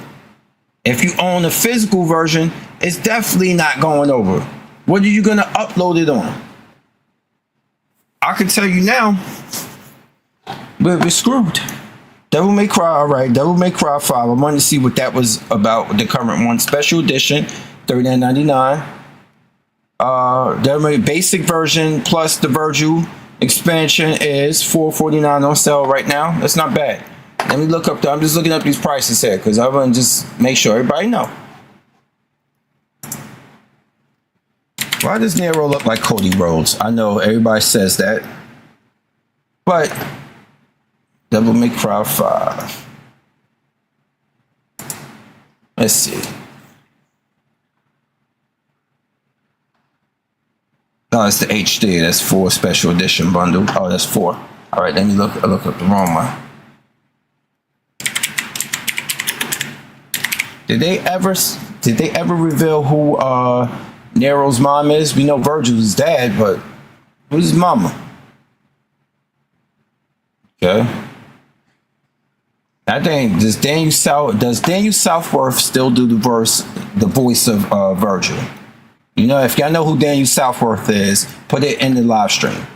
If you own a physical version, it's definitely not going over. What are you going to upload it on? I can tell you now, we're screwed. Devil May Cry, all right. Devil May Cry 5. I wanted to see what that was about. The current one, special edition, $39.99. Devil May basic version plus the Virgil expansion is $4.49 on sale right now. That's not bad. Let me look up. I'm just looking up these prices here because I want to just make sure everybody know. Why does Nero look like Cody Rhodes? I know everybody says that, but Devil May Cry 5. Let's see. No, it's the HD. That's 4 special edition bundle. Oh, that's 4. All right, let me look up the wrong one. Did they ever reveal who Nero's mom is? We know Virgil's dad, but who's his mama? Okay. I think does Daniel Southworth still do the voice of Virgil? You know, if y'all know who Daniel Southworth is, put it in the live stream.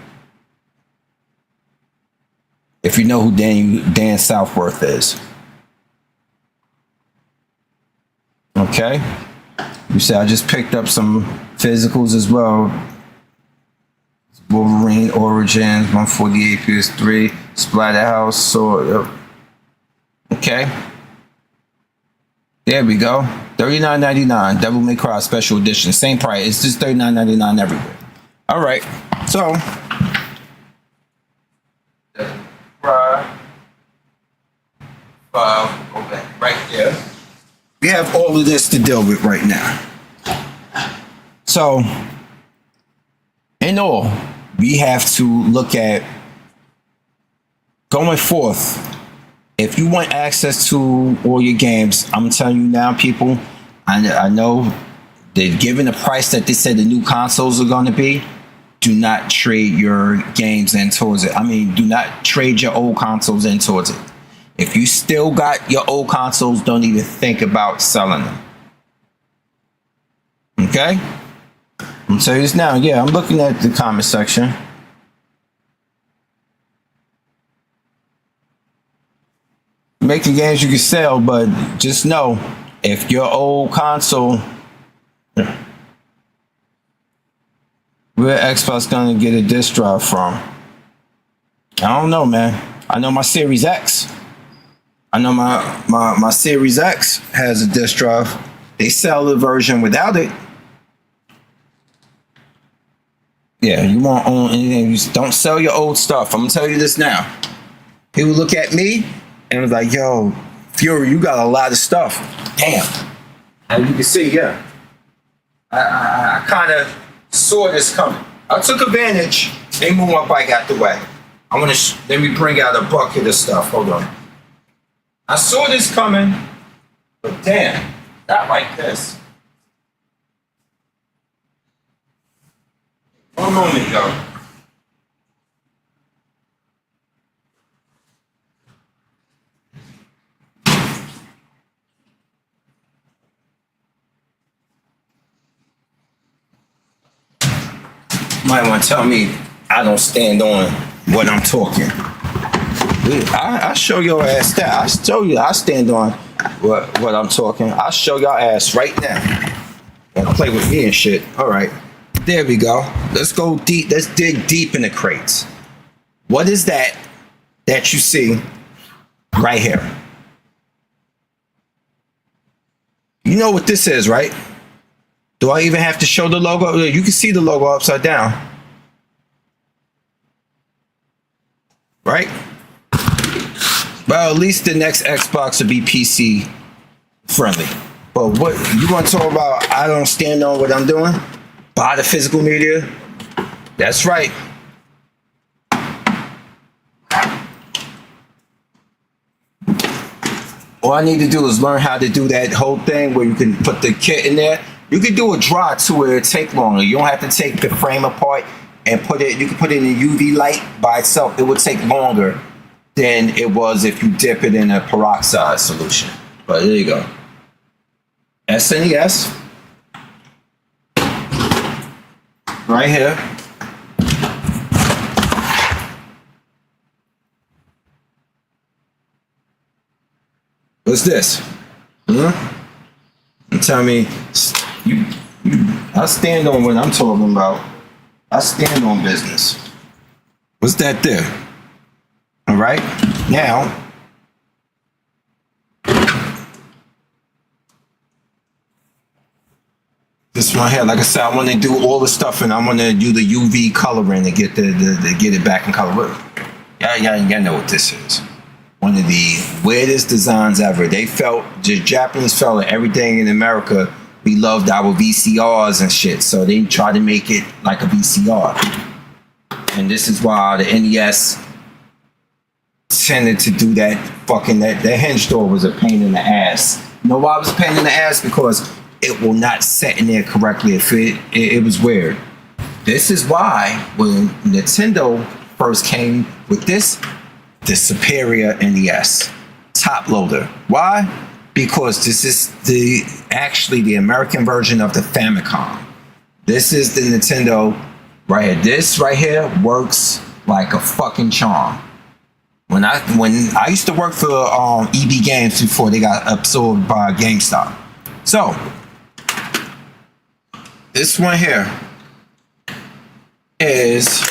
If you know who Dan Southworth is. Okay. You see, I just picked up some physicals as well. Wolverine Origins, 148 PS3, Splatterhouse, Sword. Okay. There we go. $39.99. Devil May Cry Special Edition. Same price. It's just $39.99 everywhere. All right. So. Devil May Cry. 5. Go back right there. We have all of this to deal with right now. So, in all, we have to look at going forth. If you want access to all your games, I'm telling you now, people, I know they're given the price that they said the new consoles are going to be. Do not trade your games in towards it. I mean, do not trade your old consoles in towards it. If you still got your old consoles, don't even think about selling them. Okay? I'm telling you this now. Yeah, I'm looking at the comment section. Making games you can sell, but just know if your old console, where Xbox gonna get a disc drive from? I don't know, man. I know my Series X. I know my Series X has a disc drive. They sell the version without it. Yeah, you won't own anything. You just don't sell your old stuff. I'm gonna tell you this now. People look at me and was like, yo, Fury, you got a lot of stuff. Damn. And you can see, yeah. I kind of saw this coming. I took advantage. They moved my bike out the way. I want to let me bring out a bucket of stuff. Hold on. I saw this coming, but damn, not like this. One moment ago. Might want to tell me I don't stand on what I'm talking. I show your ass that. I show you I stand on what I'm talking. I'll show your ass right now. Don't play with me and shit. All right. There we go. Let's go deep. Let's dig deep in the crates. What is that you see right here? You know what this is, right? Do I even have to show the logo? You can see the logo upside down. Right? Well, at least the next Xbox will be PC friendly. But what you want to talk about, I don't stand on what I'm doing? Buy the physical media? That's right. All I need to do is learn how to do that whole thing where you can put the kit in there. You can do a draw to where it take longer. You don't have to take the frame apart and put it. You can put it in UV light by itself. It would take longer than it was if you dip it in a peroxide solution. But there you go. SNES. Right here. What's this? And tell me, I stand on what I'm talking about. I stand on business. What's that there? All right. Now, this one here, like I said, I want to do all the stuff, and I want to do the UV coloring to get get it back in color. Y'all know what this is. One of the weirdest designs ever. The Japanese felt that everything in America we loved our VCRs and shit. So they tried to make it like a VCR. And this is why the NES tended to do that fucking, that hinge door was a pain in the ass. You know why it was a pain in the ass? Because it will not set in there correctly. If it was weird. This is why when Nintendo first came with this, the superior NES top loader. Why? Because this is actually the American version of the Famicom. This is the Nintendo right here. This right here works like a fucking charm. When I used to work for EB Games before they got absorbed by GameStop. So this one here is,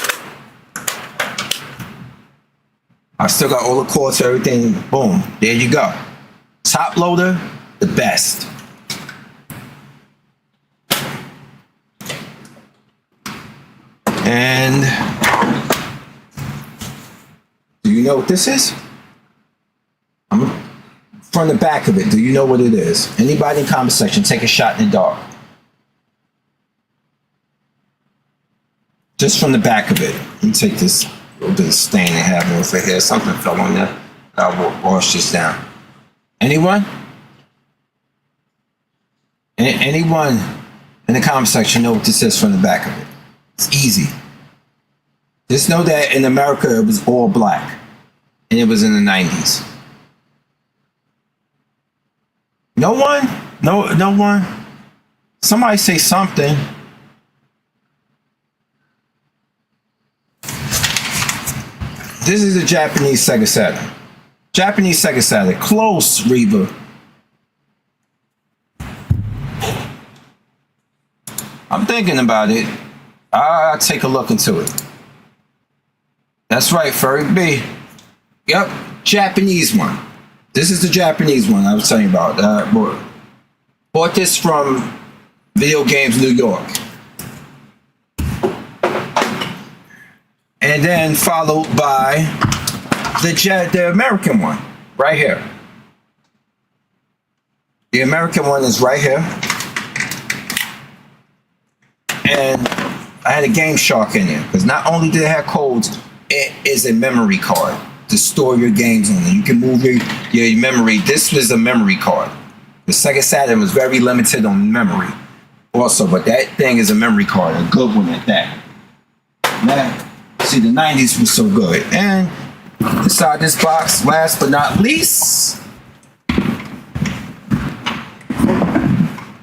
I still got all the cords, everything. Boom, there you go. Top loader, the best. And do you know what this is? From the back of it, do you know what it is? Anybody in the comment section, take a shot in the dark. Just from the back of it. Let me take this little bit of stain they have over here. Something fell on there. I'll wash this down. Anyone? Anyone in the comment section know what this is from the back of it? It's easy. Just know that in America it was all black. And it was in the 90s. No one? No one? Somebody say something. This is a Japanese Sega Saturn. Japanese Sega Saturn. Close, Reba. I'm thinking about it. I'll take a look into it. That's right, Furry B. Yep, Japanese one. This is the Japanese one I was telling you about. Bought this from Videogames, New York. And then followed by the American one, right here. The American one is right here. And I had a Game Shark in there, because not only did it have codes, it is a memory card to store your games on. You can move your memory. This was a memory card. The Sega Saturn was very limited on memory also, but that thing is a memory card, a good one at that. Man. See, the 90s was so good. And inside this box, last but not least,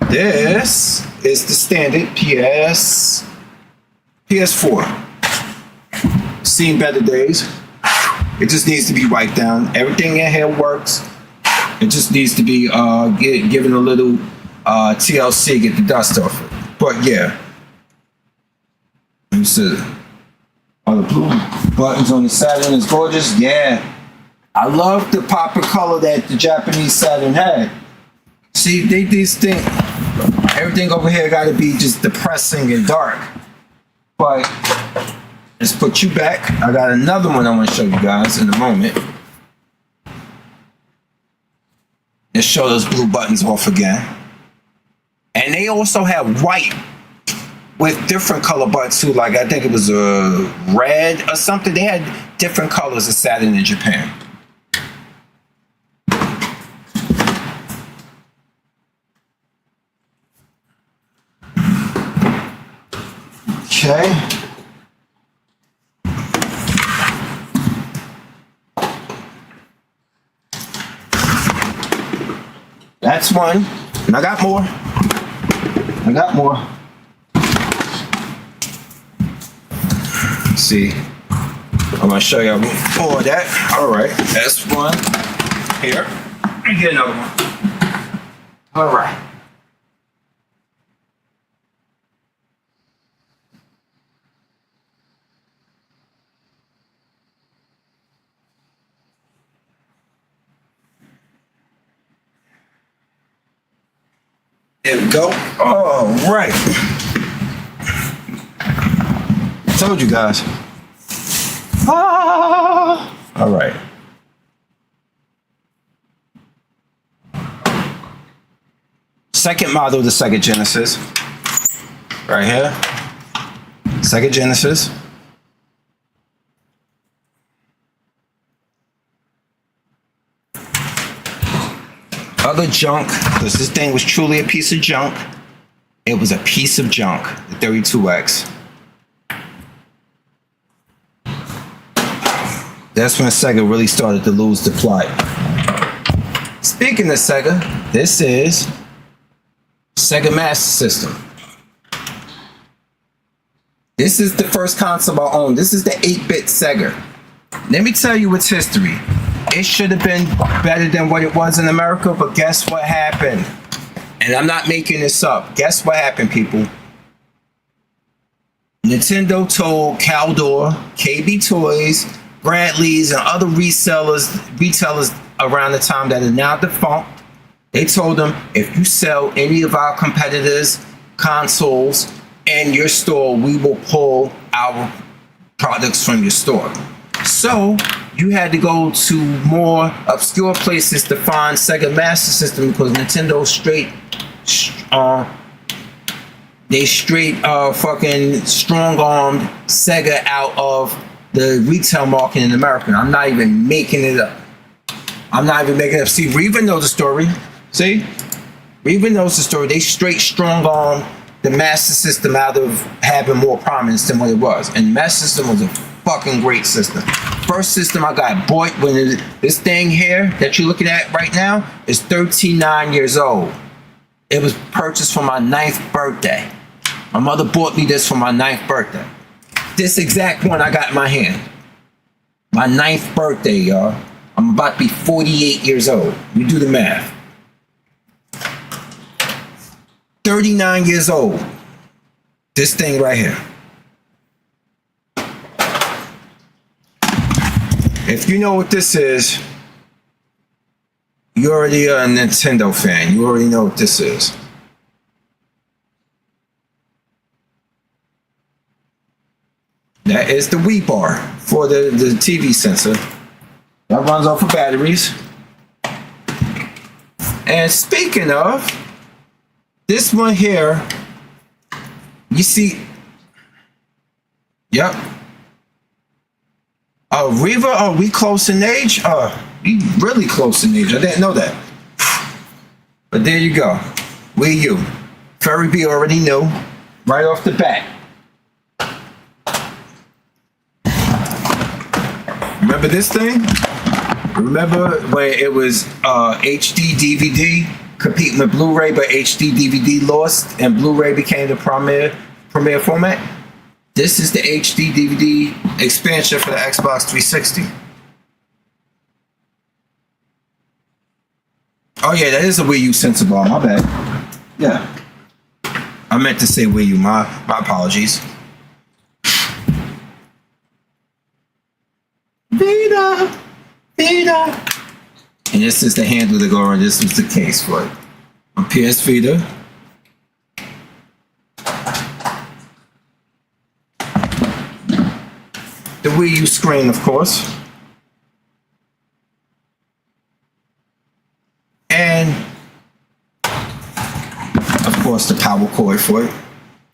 this is the standard PS4. Seen better days. It just needs to be wiped down. Everything in here works. It just needs to be given a little TLC, get the dust off it. But yeah. Let me see. All the blue buttons on the Saturn is gorgeous. Yeah. I love the pop of color that the Japanese Saturn had. See, these things, everything over here got to be just depressing and dark. But let's put you back. I got another one I want to show you guys in a moment. Let's show those blue buttons off again. And they also have white with different color buttons too, like I think it was a red or something. They had different colors of Saturn in Japan. Okay. That's one. And I got more. I got more. See, I'm gonna show you more of that. All right, that's one here. Let me get another one. All right. There we go. All right. Told you guys. All right. second model of the Sega Genesis. Right here. Sega Genesis. Other junk, because this thing was truly a piece of junk. It was a piece of junk, the 32X. That's when Sega really started to lose the plot. Speaking of Sega, this is Sega Master System. This is the first console I owned. This is the 8-bit Sega. Let me tell you its history. It should have been better than what it was in America, but guess what happened? And I'm not making this up. Guess what happened, people? Nintendo told Caldor, KB Toys, Bradley's, and other retailers around the time that are now defunct. They told them, if you sell any of our competitors' consoles in your store, we will pull our products from your store. So you had to go to more obscure places to find Sega Master System because Nintendo fucking strong-armed Sega out of the retail market in America. I'm not even making it up. See, Reva knows the story. See? Reva knows the story. They straight strong-armed the Master System out of having more prominence than what it was. And the Master System was a fucking great system. First system I got bought when this thing here that you're looking at right now is 39 years old. It was purchased for my 9th birthday. My mother bought me this for my 9th birthday. This exact one I got in my hand. My 9th birthday, y'all. I'm about to be 48 years old. You do the math. 39 years old. This thing right here. If you know what this is, you're already a Nintendo fan. You already know what this is. That is the Wii bar for the TV sensor. That runs off of batteries. And speaking of, this one here, you see, yep. Reva, are we close in age? We really close in age. I didn't know that. But there you go. Wii U. Ferry B already knew right off the bat. Remember this thing? Remember when it was HD DVD competing with Blu-ray, but HD DVD lost and Blu-ray became the premier format? This is the HD DVD expansion for the Xbox 360. Oh yeah, that is a Wii U sensor bar, my bad. Yeah. I meant to say Wii U, my apologies. Vita! And this is the handle to go around. This was the case for it. On PS Vita. The Wii U screen, of course. And, of course, the power cord for it.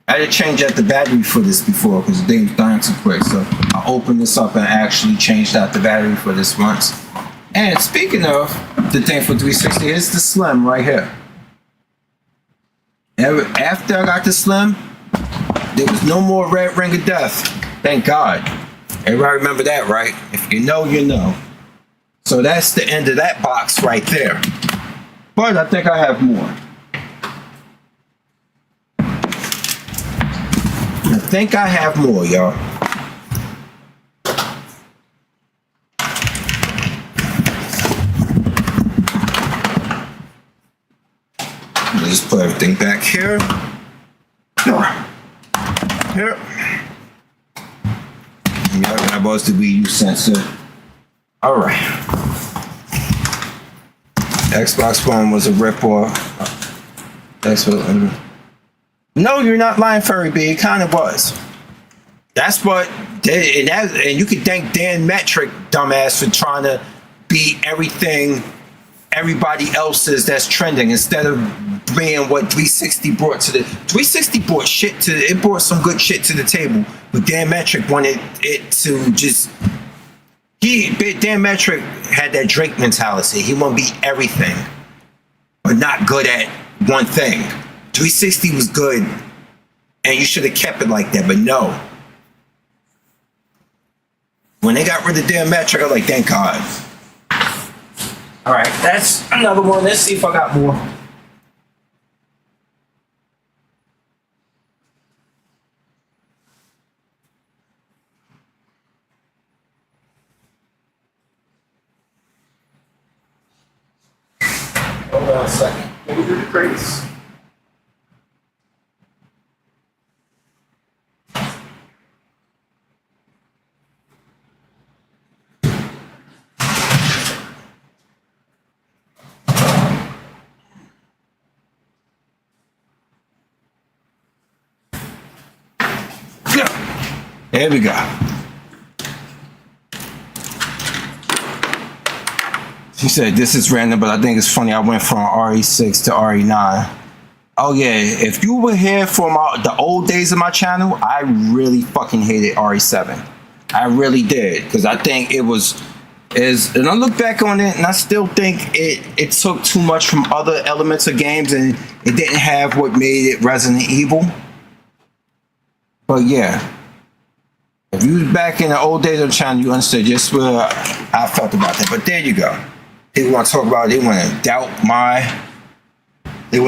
I had to change out the battery for this before because the thing was dying too quick. So I opened this up and actually changed out the battery for this once. And speaking of the thing for 360, here's the Slim right here. After I got the Slim, there was no more red ring of death. Thank God. Everybody remember that, right? If you know, you know. So that's the end of that box right there. But I think I have more. I think I have more, y'all. Let's just put everything back here. Here. Yep, and I bought the Wii U sensor. Alright. Xbox One was a ripoff. That's what. No, you're not lying, Furry B. It kind of was. That's what. And you could thank Dan Metric, dumbass, for trying to beat everything everybody else is that's trending instead of bringing what 360 brought to the 360 brought shit to it brought some good shit to the table, but Dan Metric wanted it to just Dan Metric had that Drake mentality. He want to be everything, but not good at one thing. 360 was good, and you should have kept it like that, but no. When they got rid of Dan Metric, I was like, thank God. All right, that's another one. Let's see if I got more. Hold on a second. Let me do the crates. There we go. She said, this is random, but I think it's funny. I went from RE6 to RE9. Oh, yeah. If you were here for the old days of my channel, I really fucking hated RE7. I really did. Because I think and I look back on it, and I still think it took too much from other elements of games, and it didn't have what made it Resident Evil. But, yeah. If you was back in the old days of the channel, you understood just what I felt about that. But there you go. People want to talk about it. They want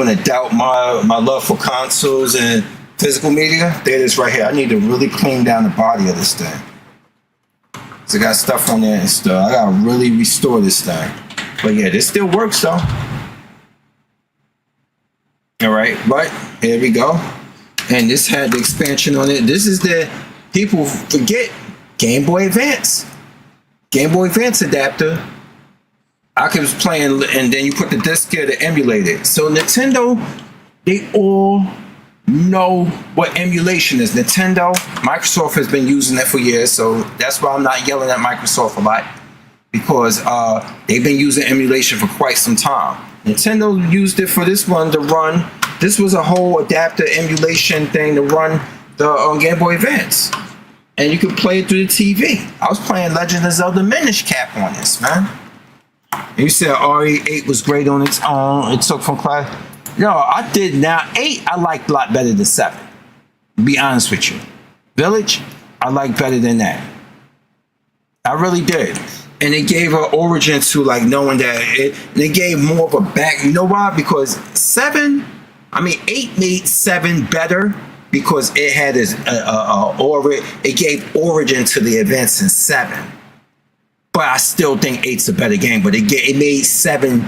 to doubt my love for consoles and physical media. There it is right here. I need to really clean down the body of this thing. So I got stuff on there and stuff. I gotta really restore this thing. But yeah, this still works though. All right, but here we go. And this had the expansion on it. This is the people forget Game Boy Advance. Game Boy Advance adapter. I was playing, and then you put the disc here to emulate it. So Nintendo, they all know what emulation is. Nintendo, Microsoft has been using it for years, so that's why I'm not yelling at Microsoft a lot, because they've been using emulation for quite some time. Nintendo used it for this one to run. This was a whole adapter emulation thing to run the Game Boy Advance, and you could play it through the TV. I was playing Legend of Zelda Minish Cap on this, man. And you said RE8 was great on its own. It took from class. No, I did. Now 8 I liked a lot better than 7. To be honest with you, Village I liked better than that. I really did. And it gave an origin to like knowing that it gave more of a back. You know why? Because 8 made 7 better. Because it had it gave origin to the events in 7, but I still think 8's a better game. But it made 7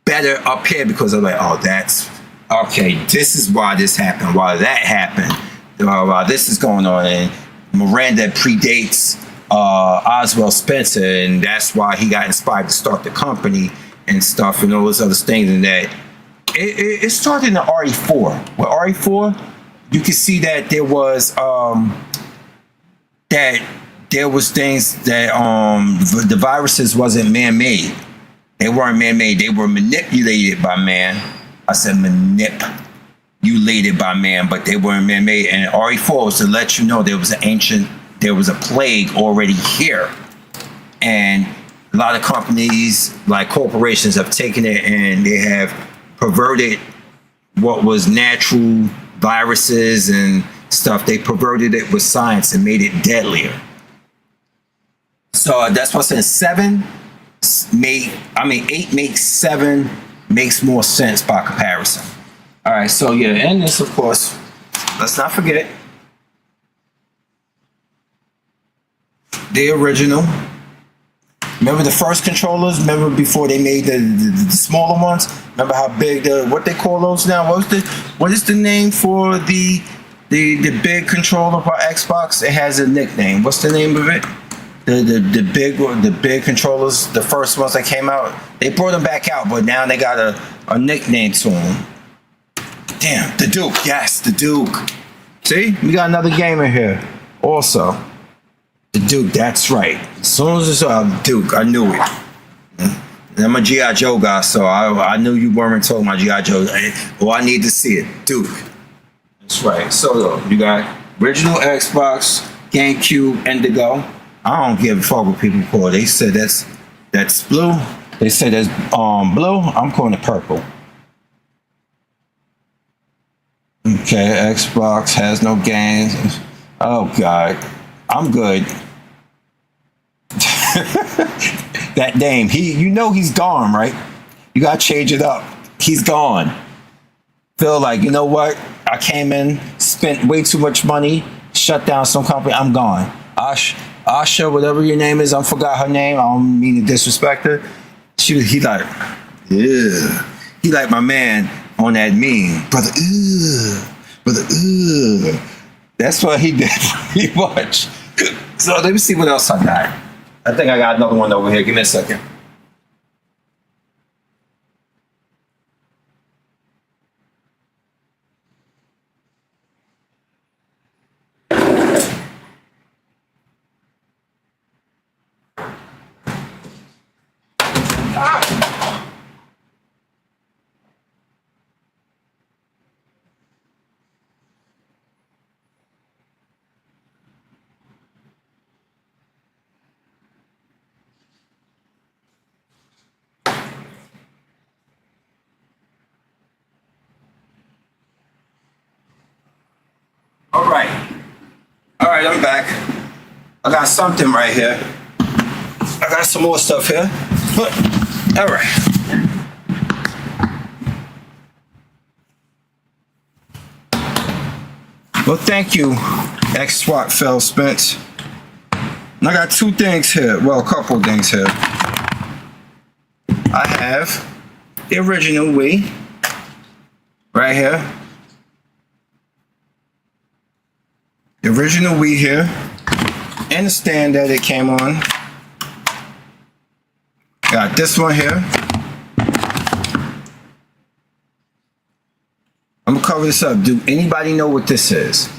better up here because I'm like, oh, that's okay. This is why this happened. Why that happened. Why this is going on. And Miranda predates Oswald Spencer, and that's why he got inspired to start the company and stuff and all those other things. And that it started in the RE4. With RE4. You can see that there was things that the viruses wasn't man-made. They weren't man-made. They were manipulated by man. I said manipulated by man, but they weren't man-made. And RE4 was to let you know there was a plague already here, and a lot of companies, like corporations, have taken it and they have perverted what was natural. Viruses and stuff, they perverted it with science and made it deadlier. So that's why I said 8 makes 7 makes more sense by comparison. All right, so yeah, and this, of course, let's not forget the original. Remember the first controllers? Remember before they made the smaller ones? Remember how big what they call those now? What is the name for the big controller for Xbox? It has a nickname. What's the name of it? The big controllers, the first ones that came out. They brought them back out, but now they got a nickname to them. Damn, the Duke. Yes, the Duke. See, we got another game in here. Also. The Duke, that's right. As soon as it's Duke, I knew it. And I'm a G.I. Joe guy, so I knew you weren't talking about G.I. Joe. Well, I need to see it. Dude. That's right. So, you got original Xbox, GameCube, Indigo. I don't give a fuck what people call it. They said that's blue. They said that's blue. I'm calling it purple. Okay, Xbox has no games. Oh, God. I'm good. That name, he's gone, right? You gotta change it up. He's gone. Feel like, you know what? I came in, spent way too much money, shut down some company. I'm gone. Asha, whatever your name is, I forgot her name. I don't mean to disrespect her. He like, yeah. He like my man on that meme, brother. That's what he did pretty much. So let me see what else I got. I think I got another one over here. Give me a second. All right, I'm back. I got something right here. I got some more stuff here. All right. Well, thank you, X-Swat Fell Spence. And I got two things here. Well, a couple of things here. I have the original Wii right here. The original Wii here, and the stand that it came on. Got this one here. I'm gonna cover this up. Do anybody know what this is?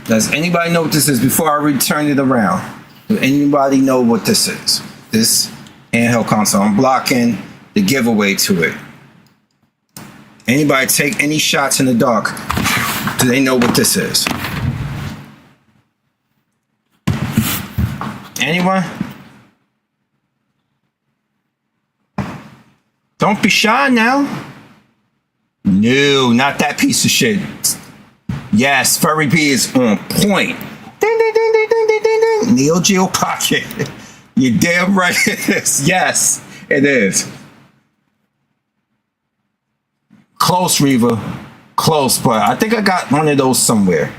Does anybody know what this is before I return it around? Do anybody know what this is? This handheld console. I'm blocking the giveaway to it. Anybody take any shots in the dark? Do they know what this is? Anyone? Don't be shy now. No, not that piece of shit. Yes, Furry B is on point. Ding, ding, ding, ding, ding, ding, ding, ding. Neo Geo Pocket. You're damn right it is. Yes, it is. Close, Reva. Close, but I think I got one of those somewhere.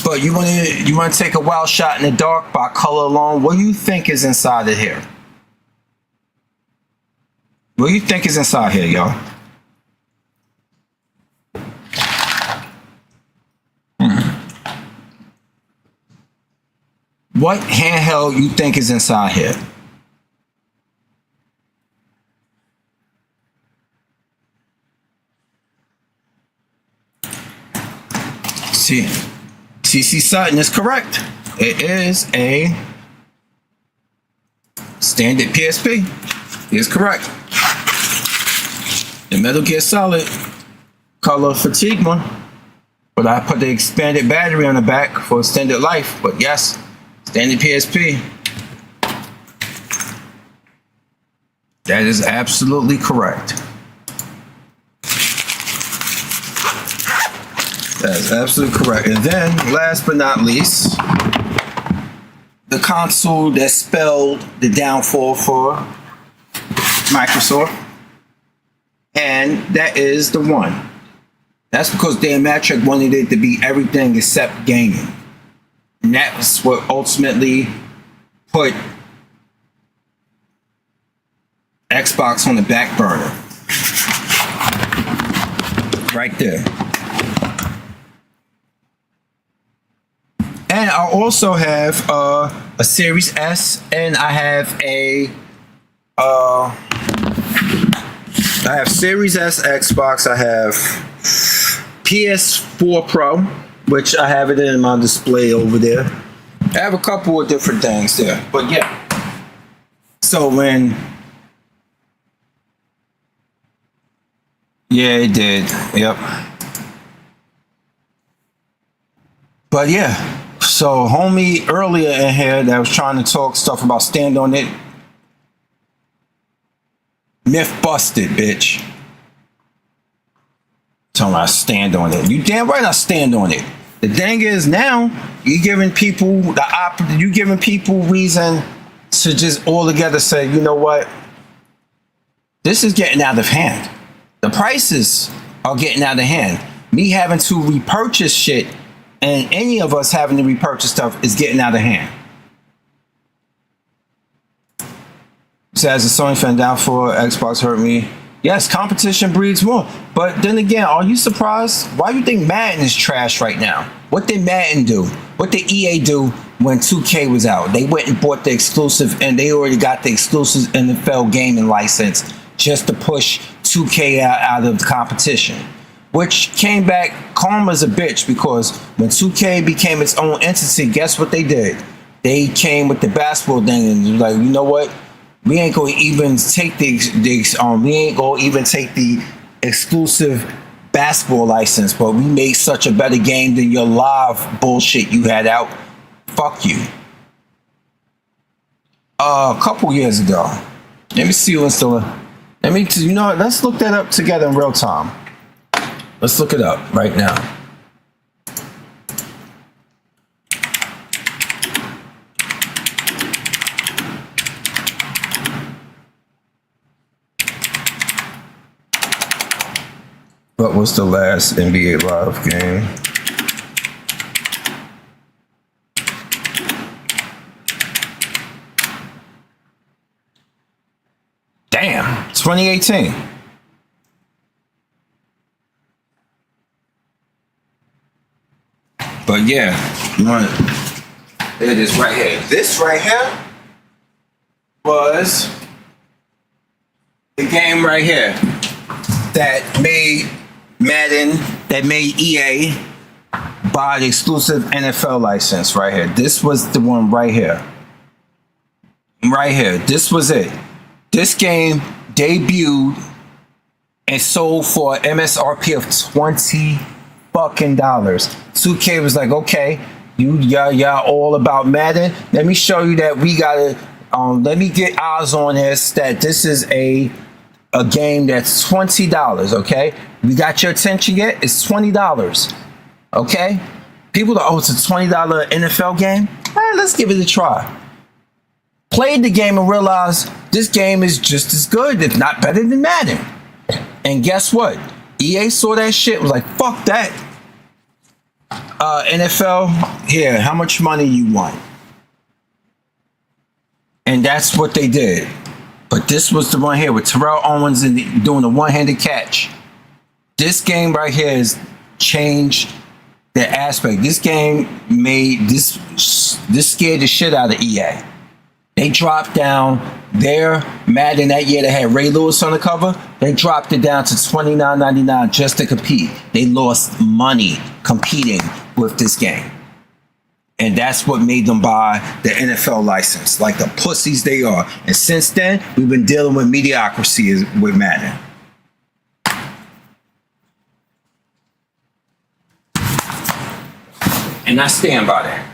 But you want to take a wild shot in the dark by color alone. What do you think is inside of here? What do you think is inside here, y'all? What handheld you think is inside here? CC Sutton is correct. It is a standard PSP. He is correct. The Metal Gear Solid color fatigue one, but I put the expanded battery on the back for extended life. But yes, standard PSP. That is absolutely correct. That's absolutely correct. And then, last but not least, the console that spelled the downfall for Microsoft. And that is the one. That's because Dan Matrick wanted it to be everything except gaming. And that's what ultimately put Xbox on the back burner. Right there. And I also have a Series S, and I have Series S Xbox. I have PS4 Pro, which I have it in my display over there. I have a couple of different things there, but yeah. So when, yeah, it did. Yep. But yeah, so homie earlier in here that was trying to talk stuff about stand on it. Myth busted, bitch. Talking about stand on it. You damn right I stand on it. The thing is now you're giving people you giving people reason to just all together say, you know what? This is getting out of hand. The prices are getting out of hand. Me having to repurchase shit and any of us having to repurchase stuff is getting out of hand. So as a Sony fan, down for Xbox hurt me. Yes, competition breeds more. But then again, are you surprised? Why do you think Madden is trash right now? What did Madden do? What did EA do when 2K was out? They went and bought the exclusive, and they already got the exclusive NFL gaming license just to push 2K out of the competition. Which came back calm as a bitch, because when 2K became its own entity, guess what they did? They came with the basketball thing and was like, you know what? We ain't gonna even take the exclusive basketball license, but we made such a better game than your live bullshit you had out. Fuck you. A couple years ago. Let me see what's still. Let's look that up together in real time. Let's look it up right now. What was the last NBA Live game? Damn, 2018. But yeah, it is right here. This right here was the game right here that made Madden, that made EA buy the exclusive NFL license right here. This was the one right here. Right here. This was it. This game debuted and sold for MSRP of $20 fucking dollars. 2K was like, okay, y'all all about Madden. Let me show you that we gotta let me get eyes on this, that this is a game that's $20, okay? We got your attention yet? It's $20, okay? People are, it's a $20 NFL game? Let's give it a try. Played the game and realized this game is just as good, if not better than Madden. And guess what? EA saw that shit, was like, fuck that. NFL, here, how much money you want? And that's what they did. But this was the one here with Terrell Owens and doing a one-handed catch. This game right here has changed the aspect. This game made this scared the shit out of EA. They dropped down their Madden that year that had Ray Lewis on the cover. They dropped it down to $29.99 just to compete. They lost money competing with this game. And that's what made them buy the NFL license, like the pussies they are. And since then, we've been dealing with mediocrity with Madden. And I stand by that.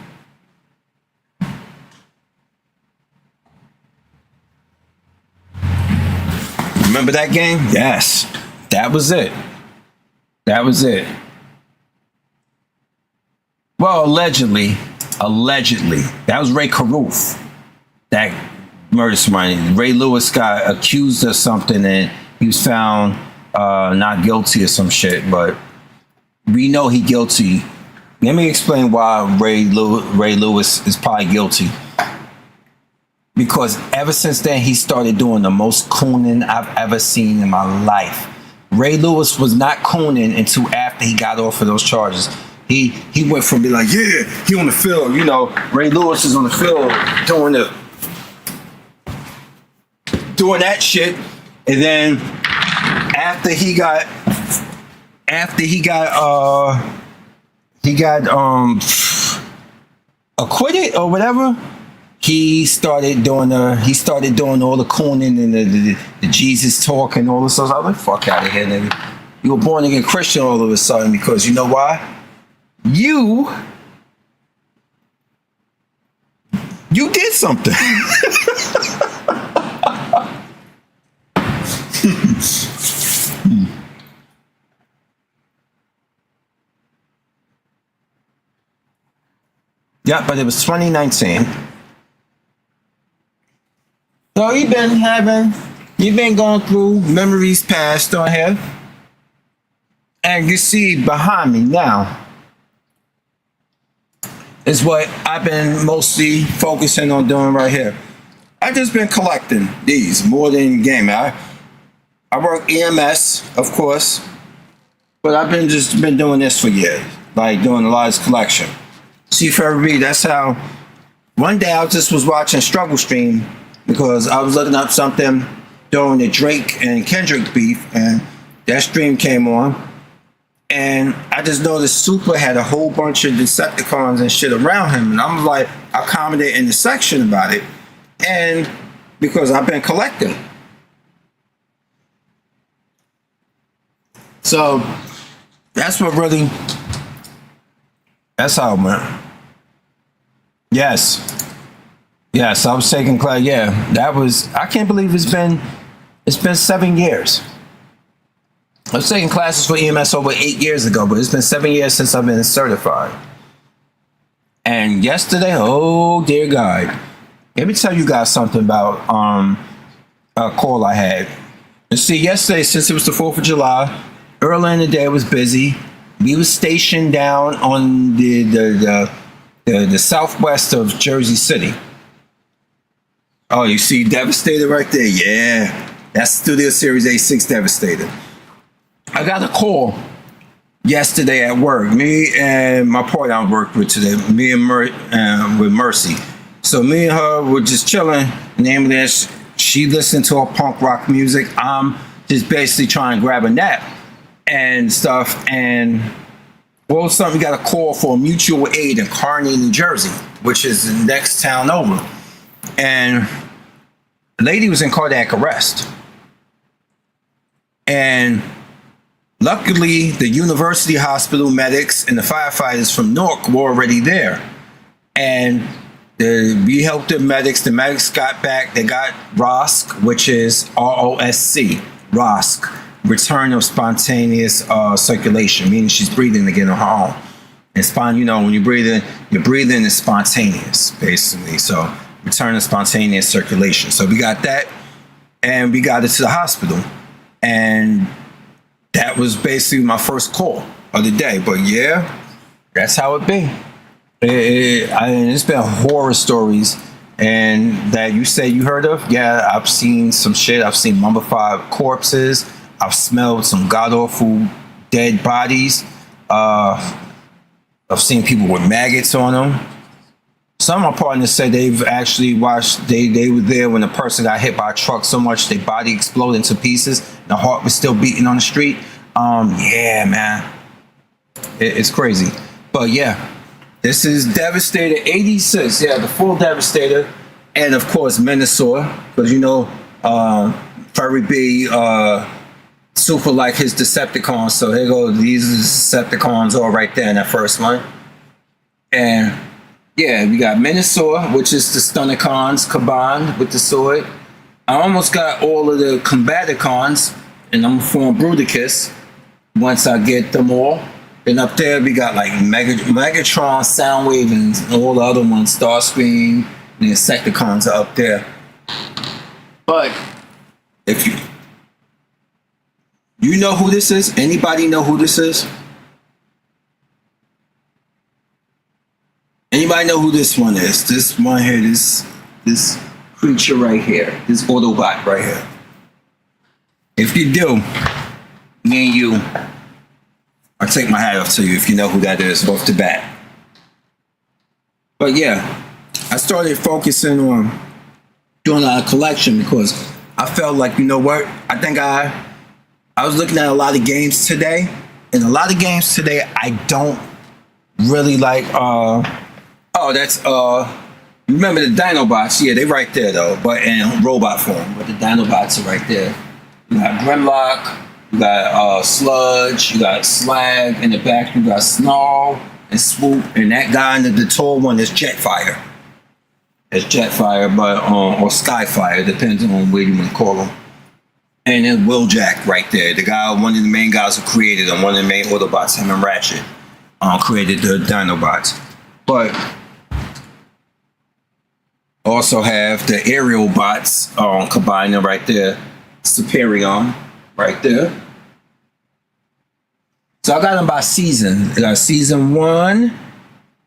Remember that game? Yes. That was it. That was it. Well, allegedly, that was Ray Caruth that murdered somebody. Ray Lewis got accused of something and he was found not guilty of some shit, but we know he guilty. Let me explain why Ray Lewis is probably guilty. Because ever since then, he started doing the most cooning I've ever seen in my life. Ray Lewis was not cooning until after he got off of those charges. He went from being like, yeah, he on the field, you know, Ray Lewis is on the field doing that shit. And then after he got acquitted or whatever, he started doing all the cooning and the Jesus talk and all this stuff. I was like, fuck out of here, nigga. You were born again Christian all of a sudden because you know why? You did something. Yeah, but it was 2019. So you've been going through memories past on here. And you see behind me now is what I've been mostly focusing on doing right here. I've just been collecting these more than gaming. I work EMS, of course, but I've been doing this for years, like doing a large collection. See, for everybody, that's how. One day I just was watching Struggle Stream because I was looking up something during the Drake and Kendrick beef, and that stream came on, and I just noticed Super had a whole bunch of Decepticons and shit around him, and I'm like, I commented in the section about it, and because I've been collecting. So that's how it went. Yes, I was taking class. Yeah, I can't believe it's been 7 years. I was taking classes for EMS over 8 years ago, but it's been 7 years since I've been certified. And yesterday, oh dear God, let me tell you guys something about a call I had. And see, yesterday, since it was the 4th of July, early in the day it was busy. We was stationed down on the southwest of Jersey City. Oh, you see Devastator right there? Yeah, that's Studio Series A6 Devastator. I got a call yesterday at work. Me and my partner I worked with today, me and with Mercy. So me and her were just chilling. The name of this, she listened to her punk rock music. I'm just basically trying to grab a nap and stuff. And all of a sudden we got a call for mutual aid in Kearney, New Jersey, which is the next town over. And the lady was in cardiac arrest. And luckily, the university hospital medics and the firefighters from Newark were already there. And we helped the medics. The medics got back. They got ROSC, which is ROSC, ROSC, return of spontaneous circulation, meaning she's breathing again on her own. And when you're breathing is spontaneous, basically. So return of spontaneous circulation. So we got that, and we got it to the hospital. And that was basically my first call of the day. But yeah, that's how it be. It's been horror stories, and that you say you heard of. Yeah, I've seen some shit. I've seen mummified corpses. I've smelled some god awful dead bodies. I've seen people with maggots on them. Some of my partners said they've actually watched. They were there when a person got hit by a truck so much their body exploded into pieces. The heart was still beating on the street. Yeah, man, it's crazy. But yeah, this is Devastator 86. Yeah, the full Devastator, and of course Minosaur, because Furry B super like his Decepticons. So here go these Decepticons all right there in that first one. And yeah, we got Minosaur, which is the Stunnicons combined with the sword. I almost got all of the Combaticons, and I'm form Bruticus once I get them all. Then up there we got like Megatron, Soundwave, and all the other ones, Starscream, and the Insecticons are up there. But if you know who this is, anybody know who this is? Anybody know who this one is? This one here, this creature right here, this Autobot right here. If you do, me and you, I'll take my hat off to you if you know who that is off the bat. But yeah, I started focusing on doing a collection because I felt like, you know what? I think I was looking at a lot of games today, and a lot of games today I don't really like. Oh, that's you remember the Dinobots? Yeah, they right there though, but in robot form. But the Dinobots are right there. You got Grimlock, you got Sludge, you got Slag in the back, you got Snarl and Swoop, and that guy in the tall one is Jetfire. It's Jetfire, but or Skyfire, depending on where you want to call him. And then Wheeljack right there, the guy, one of the main guys who created them, one of the main Autobots, him and Ratchet, created the Dinobots. But also have the aerial bots combining right there, Superion right there. So I got them by season. I got season 1.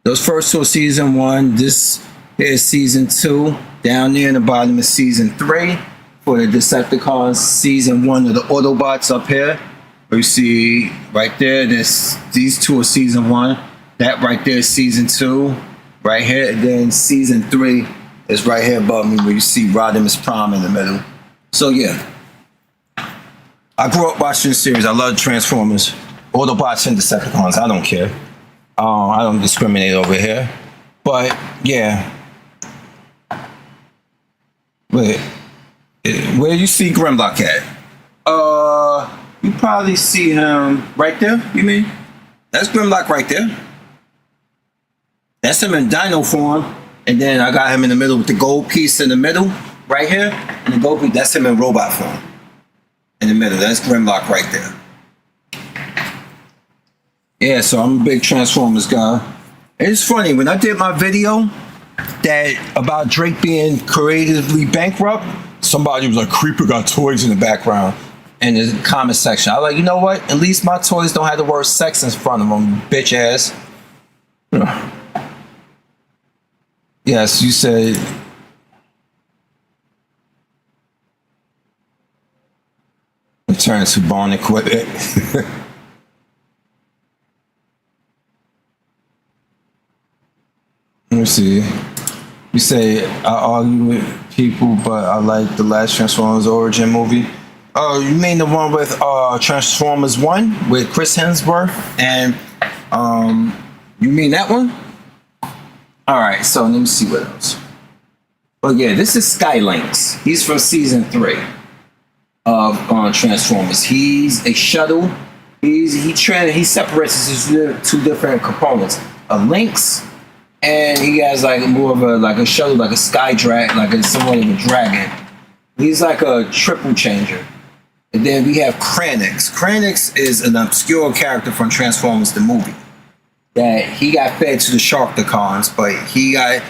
Those first 2 are season 1. This is season 2. Down there in the bottom is season 3 for the Decepticons. Season 1 of the Autobots up here. You see right there, these 2 are season 1. That right there is season 2. Right here. And then season 3 is right here above me where you see Rodimus Prime in the middle. So yeah. I grew up watching this series. I love Transformers. Autobots and Decepticons. I don't care. I don't discriminate over here. But yeah. Wait. Where you see Grimlock at? You probably see him right there, you mean? That's Grimlock right there. That's him in dino form. And then I got him in the middle with the gold piece in the middle, right here. And the gold piece, that's him in robot form. In the middle, that's Grimlock right there. Yeah, so I'm a big Transformers guy. It's funny, when I did my video about Drake being creatively bankrupt, somebody was like, Creeper got toys in the background in the comment section. I was like, you know what? At least my toys don't have the word sex in front of them, bitch ass. Yes, you said. Return to barn equipment. Let me see. You say I argue with people, but I like the last Transformers origin movie. Oh, you mean the one with Transformers 1 with Chris Hemsworth? And you mean that one? Alright, so let me see what else. But yeah, this is Skylynx. He's from season 3 of Transformers. He's a shuttle. He separates into 2 different components. A Lynx, and he has like more of a shuttle, like a sky drag, like somewhat of a dragon. He's like a triple changer. And then we have Kranix. Kranix is an obscure character from Transformers the movie. That he got fed to the Sharkticons, but he got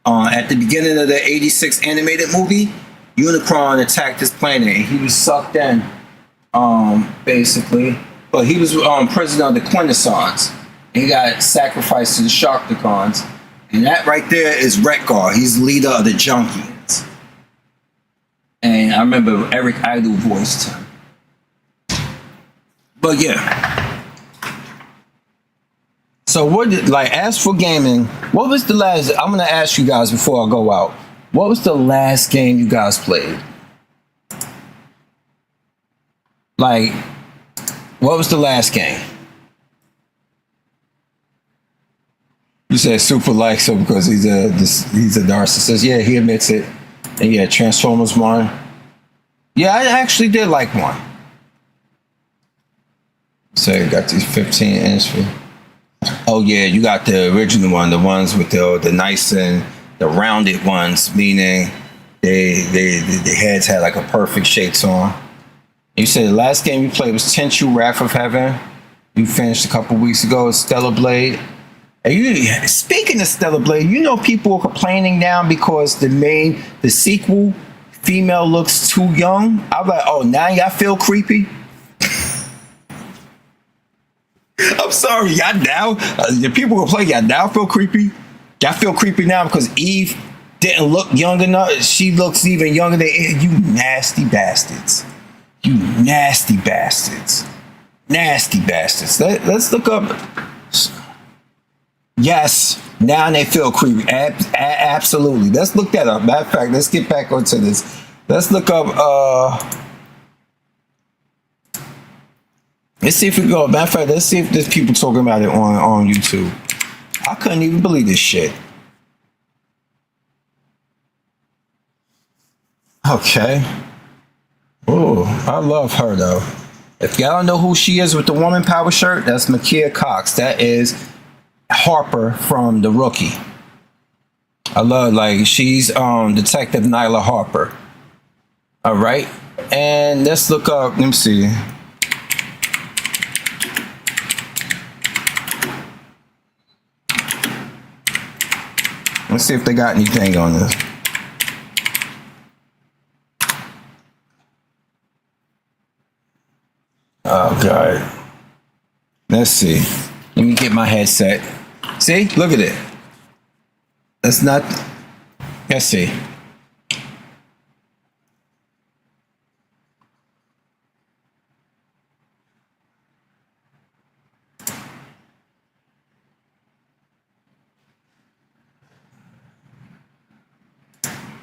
at the beginning of the '86 animated movie, Unicron attacked his planet and he was sucked in, basically. But he was prisoner of the Quintessons. And he got sacrificed to the Sharkticons. And that right there is Wreck-Gar. He's the leader of the Junkians. And I remember Eric Idle voiced him. But yeah. So as for gaming, what was the last, I'm going to ask you guys before I go out, what was the last game you guys played? Like, what was the last game? You said Super likes him because he's a narcissist. Yeah, he admits it. And yeah, Transformers 1. Yeah, I actually did like 1. So you got these 15-inch. Oh yeah, you got the original one, the ones with the nice and the rounded ones, meaning the heads had like a perfect shape to them. You said the last game you played was Tenchu Wrath of Heaven. You finished a couple weeks ago. Stellar Blade. And speaking of Stellar Blade, you know people are complaining now because the sequel female looks too young. I'm like, oh, now y'all feel creepy? I'm sorry, y'all now, the people who play, y'all now feel creepy? Y'all feel creepy now because Eve didn't look young enough? She looks even younger than you nasty bastards. You nasty bastards. Nasty bastards. Let's look up. Yes, now they feel creepy. Absolutely. Let's look that up. Matter of fact, let's get back onto this. Let's look up. Let's see if we go. Matter of fact, let's see if there's people talking about it on YouTube. I couldn't even believe this shit. Okay. Oh, I love her though. If y'all don't know who she is with the woman power shirt, that's Makia Cox. That is Harper from The Rookie. I love like she's Detective Nyla Harper. All right. And let's look up, let me see. Let's see if they got anything on this. Oh God. Let's see. Let me get my headset. See? Look at it. That's not. Let's see.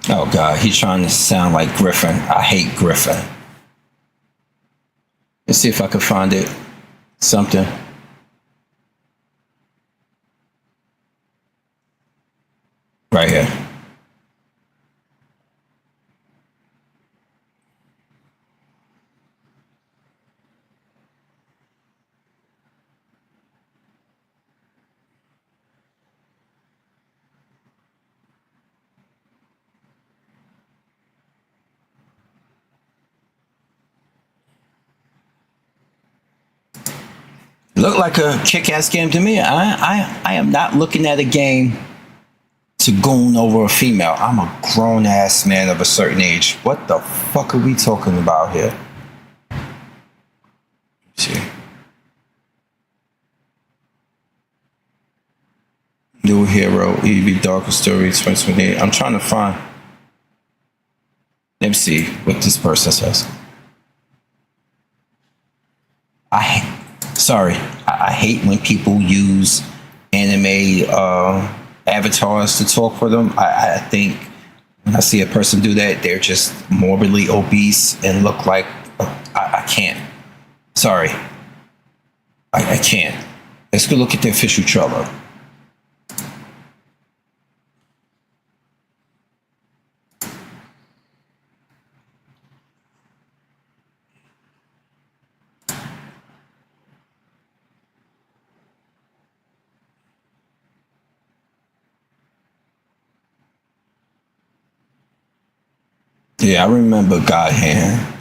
Oh God, he's trying to sound like Griffin. I hate Griffin. Let's see if I can find it. Something. Right here. Looked like a kick-ass game to me. I am not looking at a game to goon over a female. I'm a grown-ass man of a certain age. What the fuck are we talking about here? Let's see. New hero, EV Darker Story 2028. I'm trying to find. Let me see what this person says. I hate when people use anime avatars to talk for them. I think when I see a person do that, they're just morbidly obese and look like I can't. Sorry, I can't. Let's go look at the official trailer. Yeah, I remember God Hand.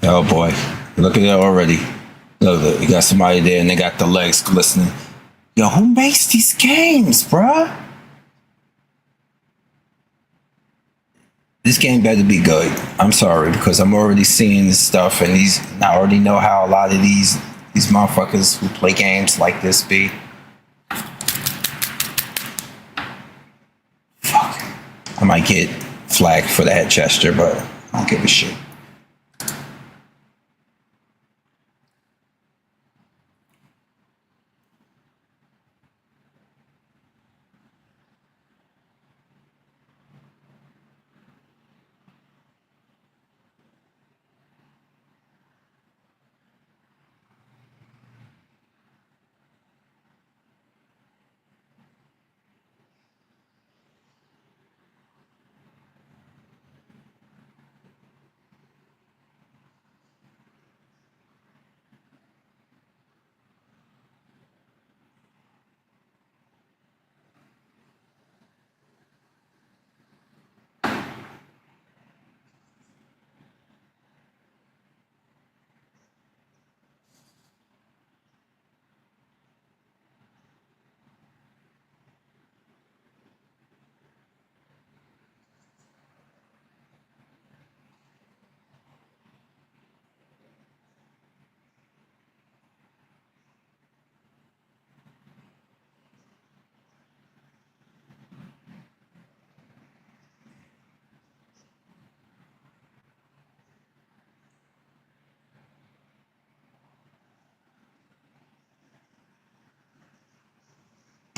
Oh boy, look at it already. Look, you got somebody there and they got the legs glistening. Yo, who makes these games, bruh? This game better be good. I'm sorry because I'm already seeing this stuff and I already know how a lot of these motherfuckers who play games like this be. Fuck. I might get flagged for that gesture, but I don't give a shit.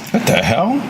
What the hell?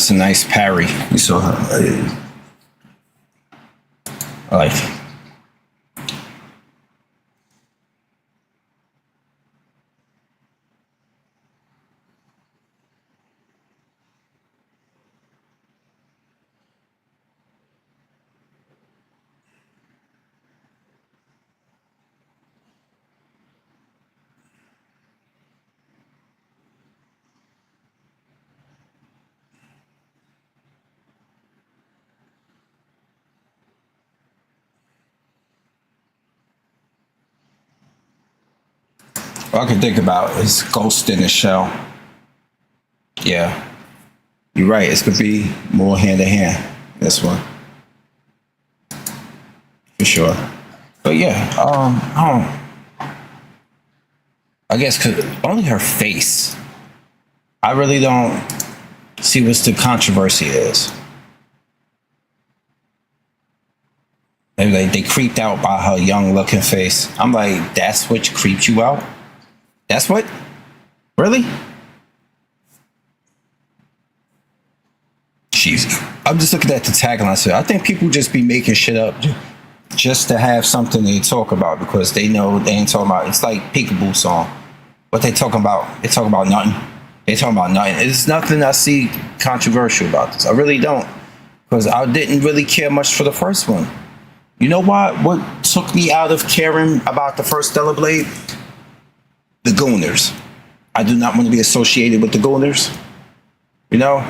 That's a nice parry. You saw her. I like it. All I can think about is Ghost in the Shell. Yeah, you're right. It's gonna be more hand to hand. This one, for sure. But yeah, I guess cause only her face. I really don't see what the controversy is. Maybe they creeped out by her young looking face. I'm like, that's what creeped you out? That's what? Really? Jeez. I'm just looking at the tagline. So I think people just be making shit up just to have something to talk about because they know they ain't talking about. It's like Peekaboo song. What they talking about? They talking about nothing. They talking about nothing. There's nothing I see controversial about this. I really don't. Because I didn't really care much for the first one. You know what? What took me out of caring about the first Stellar Blade? The Gooners. I do not want to be associated with the Gooners. You know?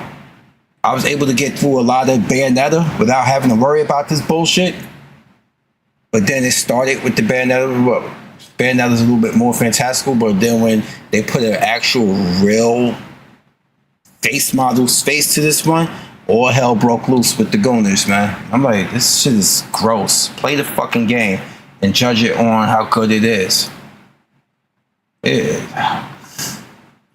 I was able to get through a lot of Bayonetta without having to worry about this bullshit. But then it started with the Bayonetta. Well, Bayonetta's a little bit more fantastical, but then when they put an actual real face model's face to this one, all hell broke loose with the Gooners, man. I'm like, this shit is gross. Play the fucking game and judge it on how good it is. It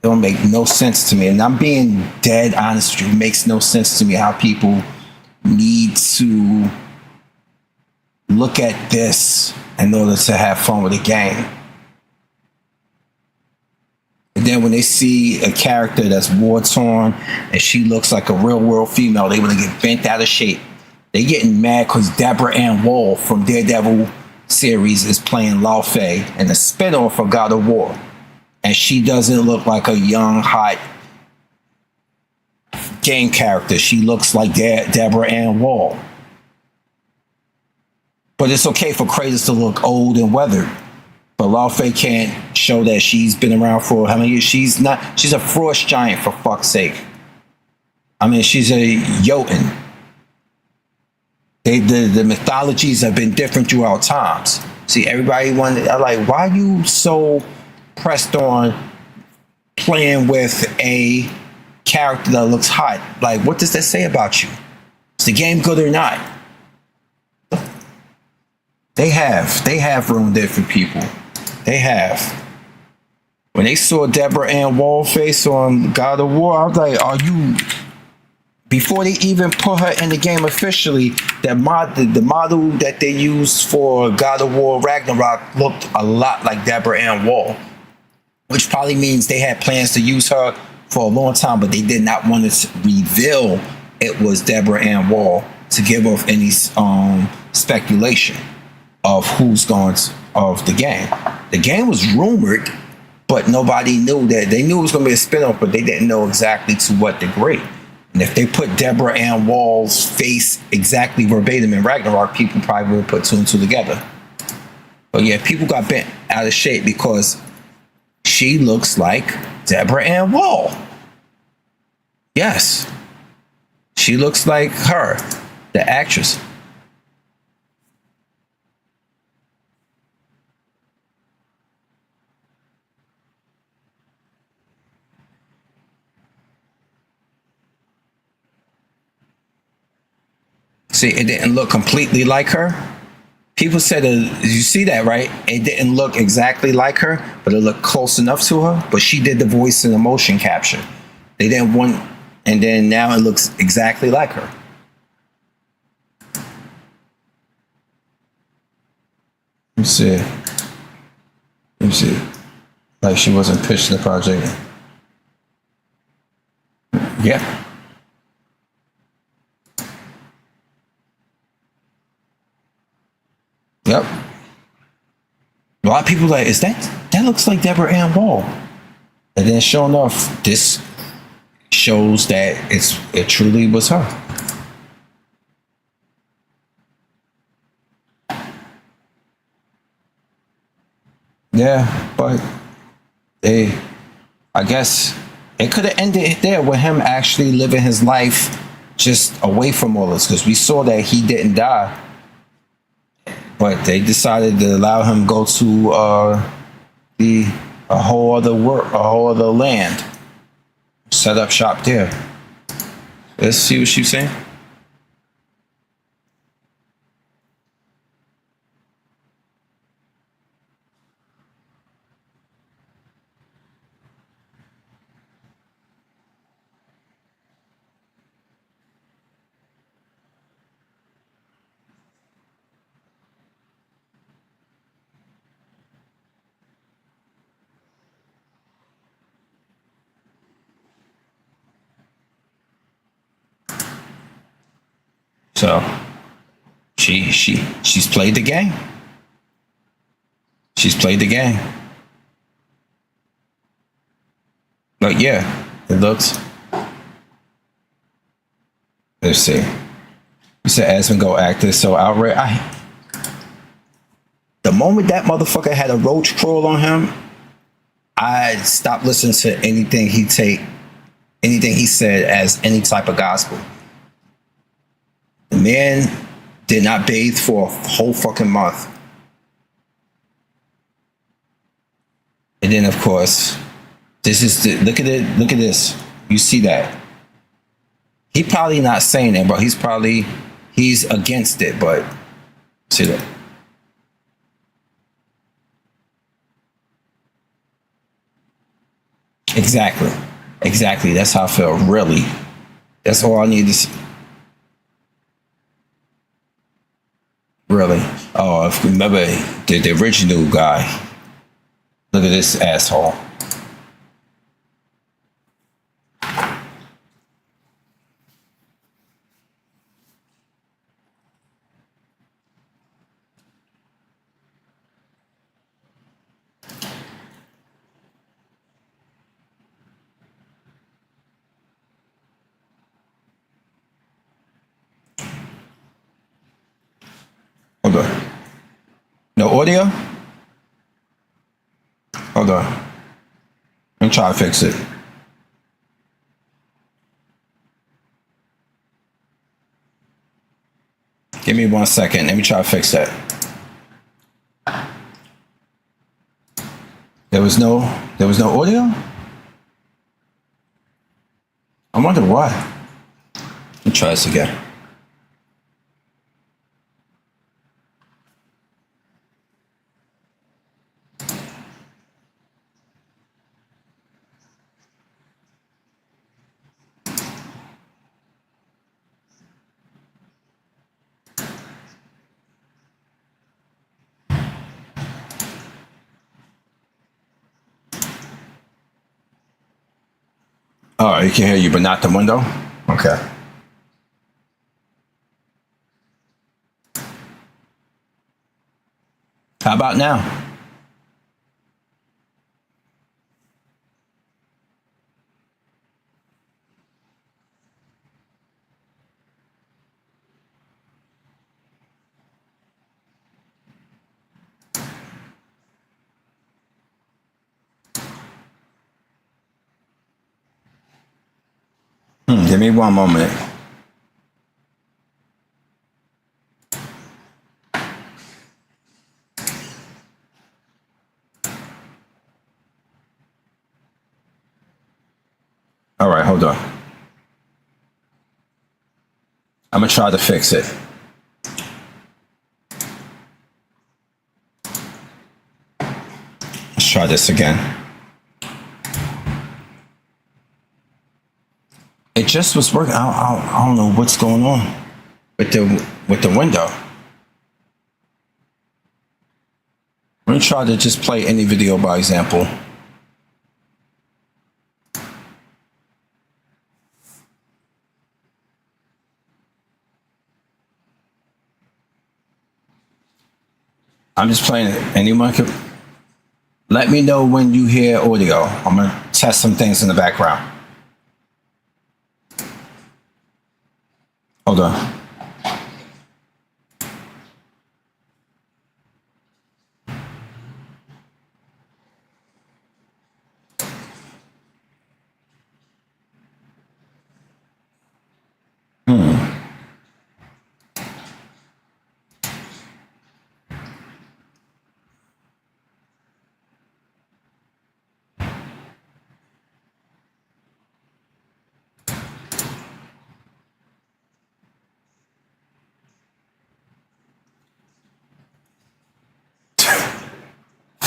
don't make no sense to me. And I'm being dead honest with you. It makes no sense to me how people need to look at this in order to have fun with the game. And then when they see a character that's war-torn and she looks like a real-world female, they want to get bent out of shape. They getting mad because Deborah Ann Woll from Daredevil series is playing Lao Fei in a spin-off for God of War. And she doesn't look like a young, hot game character. She looks like Deborah Ann Woll. But it's okay for Kratos to look old and weathered. But Lao Fei can't show that she's been around for how many years? She's a frost giant, for fuck's sake. I mean, she's a Jotun. The mythologies have been different throughout times. See, everybody wanted, I'm like, why are you so pressed on playing with a character that looks hot? Like, what does that say about you? Is the game good or not? They have ruined it for people. They have. When they saw Deborah Ann Woll face on God of War, I was like, are you... Before they even put her in the game officially, the model that they used for God of War Ragnarok looked a lot like Deborah Ann Woll, which probably means they had plans to use her for a long time, but they did not want to reveal it was Deborah Ann Woll to give off any speculation of who's going to, of the game. The game was rumored, but nobody knew that. They knew it was going to be a spin-off, but they didn't know exactly to what degree. And if they put Deborah Ann Woll's face exactly verbatim in Ragnarok, people probably would put two and two together. But yeah, people got bent out of shape because she looks like Deborah Ann Woll. Yes. She looks like her, the actress. See, it didn't look completely like her. People said, you see that, right? It didn't look exactly like her, but it looked close enough to her. But she did the voice and the motion capture. They didn't want, and then now it looks exactly like her. Let me see. Let me see. Like she wasn't pitched the project. Yeah. Yep. A lot of people like, is that looks like Deborah Ann Wall. And then sure enough, this shows that it truly was her. Yeah, but I guess it could have ended there with him actually living his life just away from all this, because we saw that he didn't die, but they decided to allow him go to a whole other land, set up shop there. Let's see what she's saying. So she's played the game. She's played the game. But yeah, it looks. Let's see. You said Asmongold actor so outright. The moment that motherfucker had a roach crawl on him, I stopped listening to anything he said as any type of gospel. The man did not bathe for a whole fucking month. And then of course, this is look at it, look at this. You see that. He probably not saying it, but he's against it, but see that. Exactly. That's how I feel, really. That's all I need to see. Really. Oh, if you remember the original guy. Look at this asshole. Hold on. No audio? Hold on. Let me try to fix it. Give me 1 second. Let me try to fix that. There was no audio? I wonder why. Let me try this again. Oh, you can hear you, but not the window? Okay. How about now? Give me 1 moment. All right, hold on. I'm gonna try to fix it. Let's try this again. It just was working. I don't know what's going on with the window. Let me try to just play any video by example. I'm just playing it. Anyone can let me know when you hear audio. I'm gonna test some things in the background. Hold on.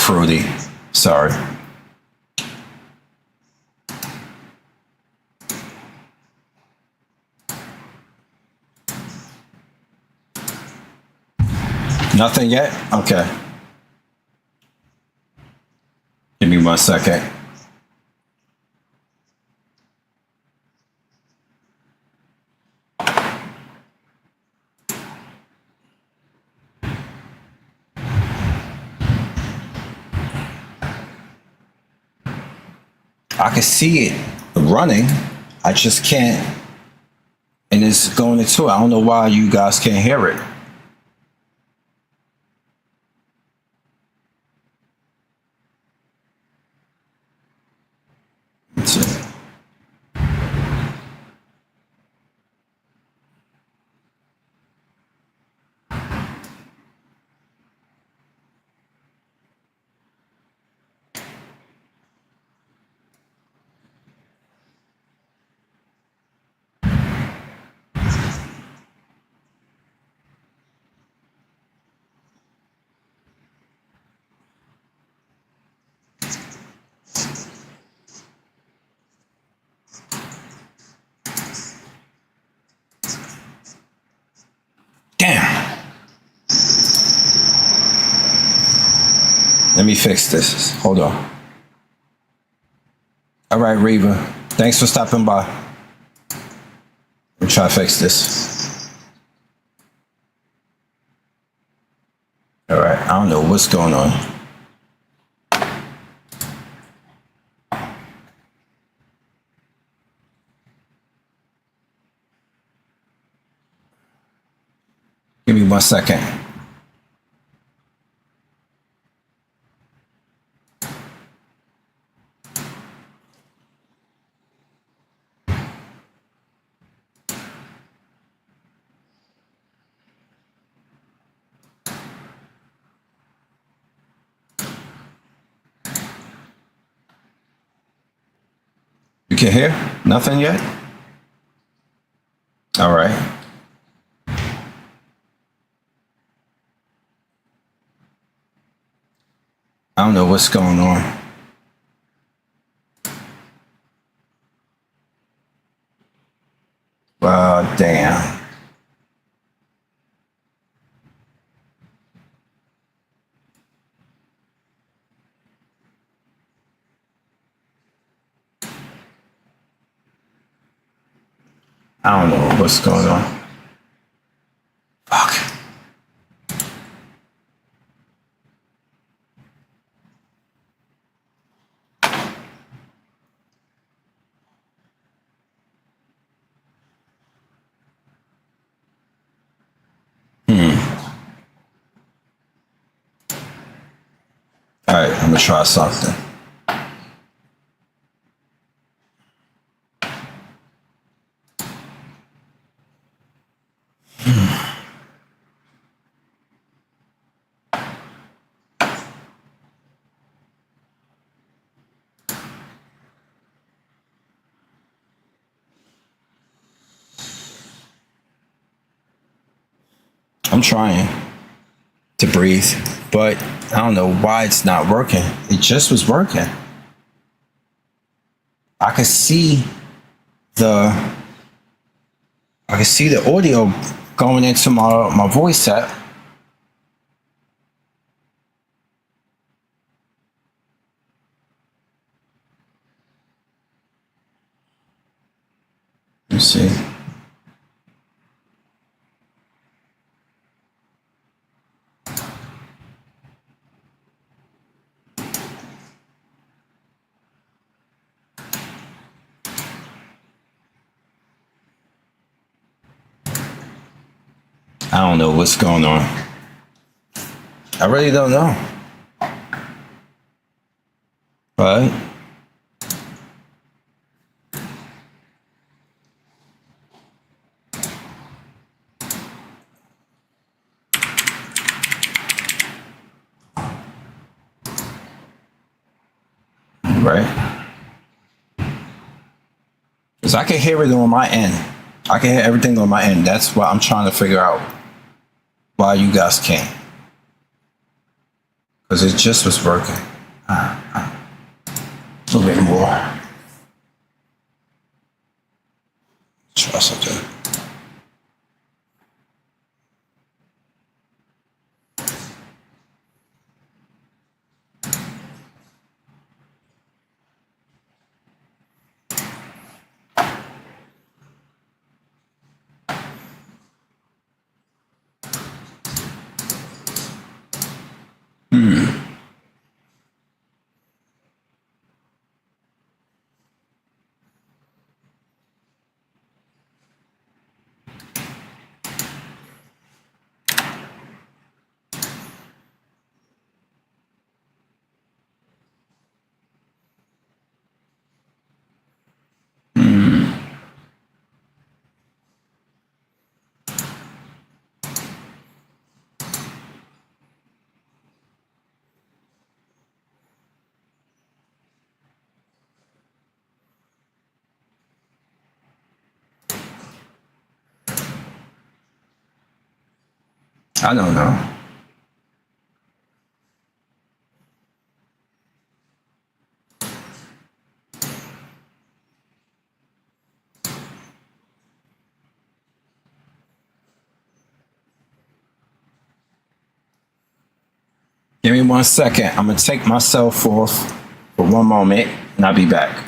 Fruity. Sorry. Nothing yet? Okay. Give me 1 second. I can see it running. I just can't. And it's going into it. I don't know why you guys can't hear it. That's it. Damn. Let me fix this. Hold on. All right, Reva. Thanks for stopping by. Let me try to fix this. All right. I don't know what's going on. Give me 1 second. You can hear? Nothing yet? All right. I don't know what's going on. Damn. I don't know what's going on. Fuck. All right, I'm gonna try something. I'm trying to breathe, but I don't know why it's not working. It just was working. I could see the audio going into my voice set. Let's see. I don't know what's going on. I really don't know. But right? Because I can hear it on my end. I can hear everything on my end. That's what I'm trying to figure out. Why you guys can't. Because it just was working. A little bit more. Try something. I don't know. Give me 1 second. I'm going to take myself off for 1 moment and I'll be back.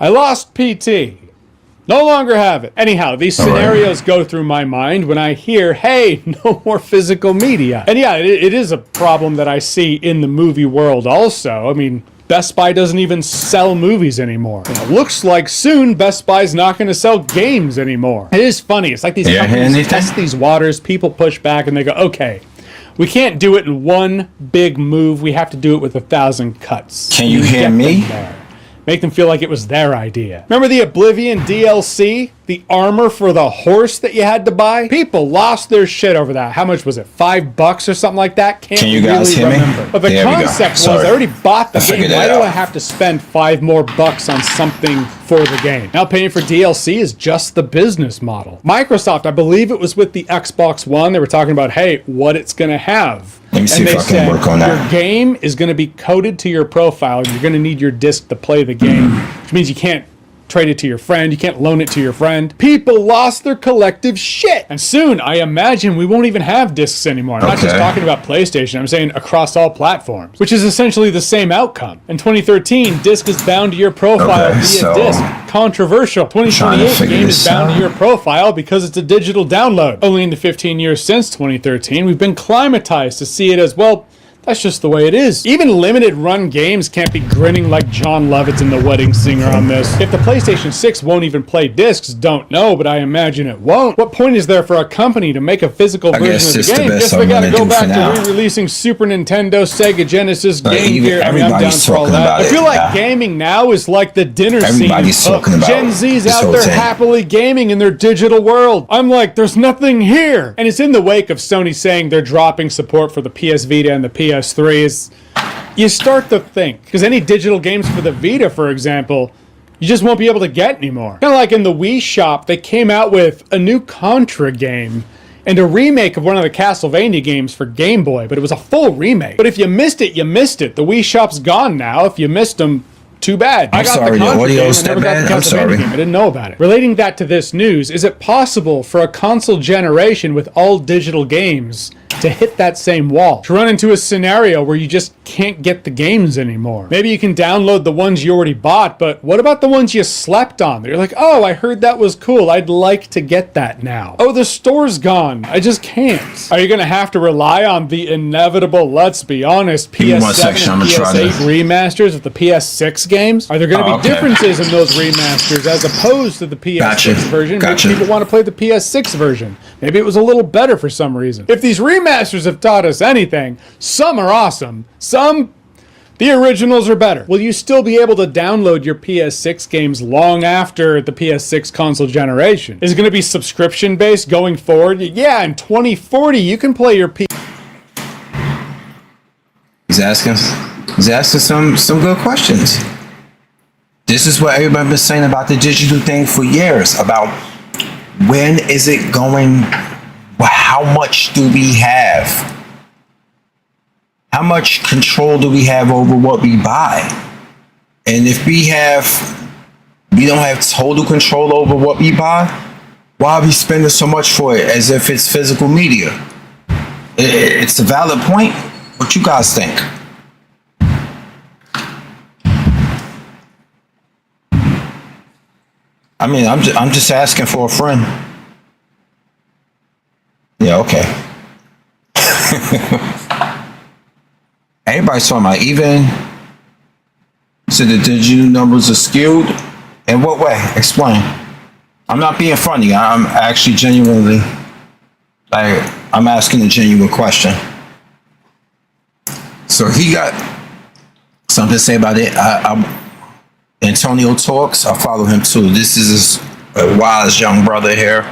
I lost PT. No longer have it. Anyhow, these scenarios go through my mind when I hear, hey, no more physical media. And yeah, it is a problem that I see in the movie world also. I mean, Best Buy doesn't even sell movies anymore. And it looks like soon Best Buy's not going to sell games anymore. It is funny. It's like these companies test these waters, people push back, and they go, okay, we can't do it in one big move. We have to do it with 1,000 cuts. Can you hear me? Make them feel like it was their idea. Remember the Oblivion DLC? The armor for the horse that you had to buy? People lost their shit over that. How much was it? $5 or something like that? Can you guys really remember? But the concept was, I already bought the game. Why do I have to spend $5 more on something for the game? Now paying for DLC is just the business model. Microsoft, I believe it was with the Xbox One, they were talking about, hey, what it's gonna have. Let me see if I can work on that. Your game is going to be coded to your profile, and you're going to need your disc to play the game, which means you can't trade it to your friend, you can't loan it to your friend. People lost their collective shit. And soon, I imagine we won't even have discs anymore. I'm not just talking about PlayStation, I'm saying across all platforms, which is essentially the same outcome. In 2013, disc is bound to your profile via disc. Controversial. 2028, game is bound to your profile because it's a digital download. Only in the 15 years since 2013, we've been climatized to see it as, well, that's just the way it is. Even limited run games can't be grinning like John Lovitz in The Wedding Singer on this. If the PlayStation 6 won't even play discs, don't know, but I imagine it won't. What point is there for a company to make a physical version of the game? Guess they gotta go back to re-releasing Super Nintendo, Sega Genesis, Game Gear. I mean, I'm down for all that. I feel like gaming now is like the dinner scene. Gen Z's out there happily gaming in their digital world. I'm like, there's nothing here. And it's in the wake of Sony saying they're dropping support for the PS Vita and the PS3. You start to think, because any digital games for the Vita, for example, you just won't be able to get anymore. Kind of like in the Wii shop, they came out with a new Contra game and a remake of one of the Castlevania games for Game Boy, but it was a full remake. But if you missed it, you missed it. The Wii shop's gone now. If you missed them, too bad. I got the Contra game, I never got the Castlevania game. I didn't know about it. Relating that to this news, is it possible for a console generation with all digital games to hit that same wall? To run into a scenario where you just can't get the games anymore? Maybe you can download the ones you already bought, but what about the ones you slept on? You're like, oh, I heard that was cool. I'd like to get that now. Oh, the store's gone. I just can't. Are you going to have to rely on the inevitable, let's be honest, PS7 and PS8 remasters of the PS6 games? Are there going to be differences in those remasters as opposed to the PS6 version? Maybe people want to play the PS6 version. Maybe it was a little better for some reason. If these remasters have taught us anything, some are awesome. Some, the originals are better. Will you still be able to download your PS6 games long after the PS6 console generation? Is it going to be subscription based going forward? Yeah, in 2040 you can play your He's asking some good questions. This is what everybody's been saying about the digital thing for years, about when is it going, how much do we have? How much control do we have over what we buy? And if we don't have total control over what we buy, why are we spending so much for it as if it's physical media? It's a valid point. What you guys think? I mean, I'm just asking for a friend. Yeah, okay. Everybody's talking about even. So the digital numbers are skewed. In what way? Explain. I'm not being funny. I'm actually genuinely, I'm asking a genuine question. So he got something to say about it. Antonio Talks, I follow him too. This is a wise young brother here.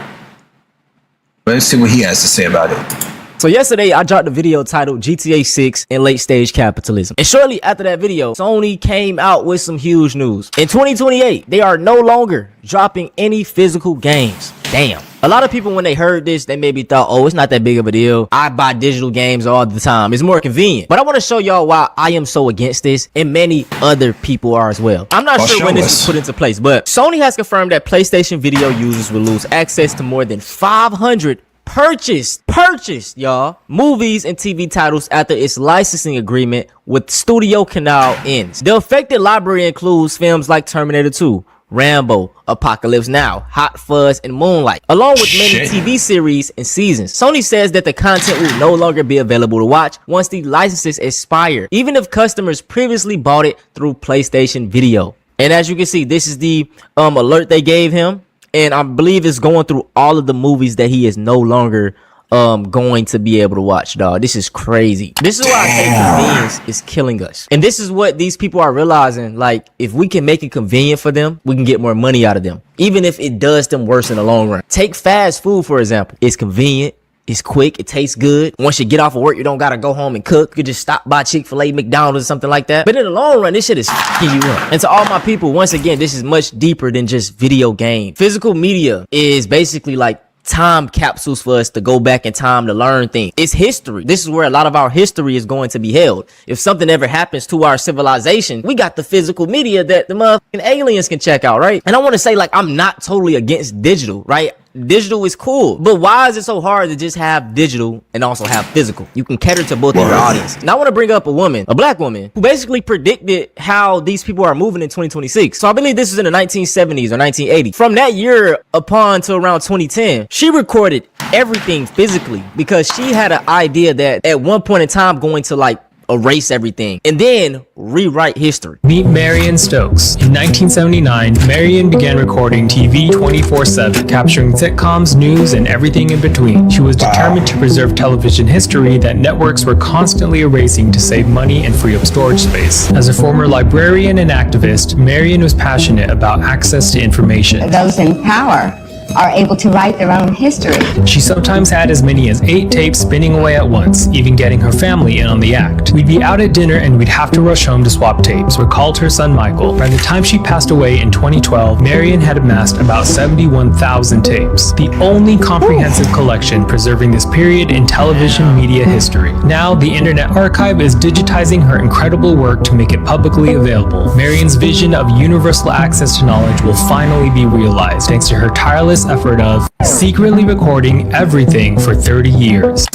Let's see what he has to say about it. So yesterday, I dropped a video titled GTA 6 and Late Stage Capitalism. And shortly after that video, Sony came out with some huge news. In 2028, they are no longer dropping any physical games. Damn. A lot of people, when they heard this, they maybe thought, oh, it's not that big of a deal. I buy digital games all the time. It's more convenient. But I want to show y'all why I am so against this, and many other people are as well. I'm not sure when this is put into place, but Sony has confirmed that PlayStation Video users will lose access to more than 500 purchased, y'all, movies and TV titles after its licensing agreement with Studio Canal ends. The affected library includes films like Terminator 2, Rambo, Apocalypse Now, Hot Fuzz, and Moonlight, along with many TV series and seasons. Sony says that the content will no longer be available to watch once the licenses expire, even if customers previously bought it through PlayStation Video. And as you can see, this is the alert they gave him, and I believe it's going through all of the movies that he is no longer going to be able to watch, dog. This is crazy. This is why I say convenience is killing us. And this is what these people are realizing. Like, if we can make it convenient for them, we can get more money out of them, even if it does them worse in the long run. Take fast food, for example. It's convenient. It's quick. It tastes good. Once you get off of work, you don't got to go home and cook. You can just stop by Chick-fil-A, McDonald's, or something like that. But in the long run, this shit is f***ing you up. And to all my people, once again, this is much deeper than just video game. Physical media is basically like time capsules for us to go back in time to learn things. It's history. This is where a lot of our history is going to be held. If something ever happens to our civilization, we got the physical media that the motherfucking aliens can check out, right? And I want to say, like, I'm not totally against digital, right? Digital is cool, but why is it so hard to just have digital and also have physical? You can cater to both of your audience. Now I want to bring up a woman, a black woman, who basically predicted how these people are moving in 2026. So I believe this was in the 1970s or 1980s. From that year upon to around 2010, she recorded everything physically because she had an idea that at one point in time going to like erase everything and then rewrite history. Meet Marion Stokes. In 1979, Marion began recording TV 24/7, capturing sitcoms, news, and everything in between. She was determined to preserve television history that networks were constantly erasing to save money and free up storage space. As a former librarian and activist, Marion was passionate about access to information. Those in power are able to write their own history. She sometimes had as many as 8 tapes spinning away at once, even getting her family in on the act. We'd be out at dinner and we'd have to rush home to swap tapes, recalled her son Michael. By the time she passed away in 2012, Marion had amassed about 71,000 tapes, the only comprehensive collection preserving this period in television media history. Now, the Internet Archive is digitizing her incredible work to make it publicly available. Marion's vision of universal access to knowledge will finally be realized thanks to her tireless effort of secretly recording everything for 30 years.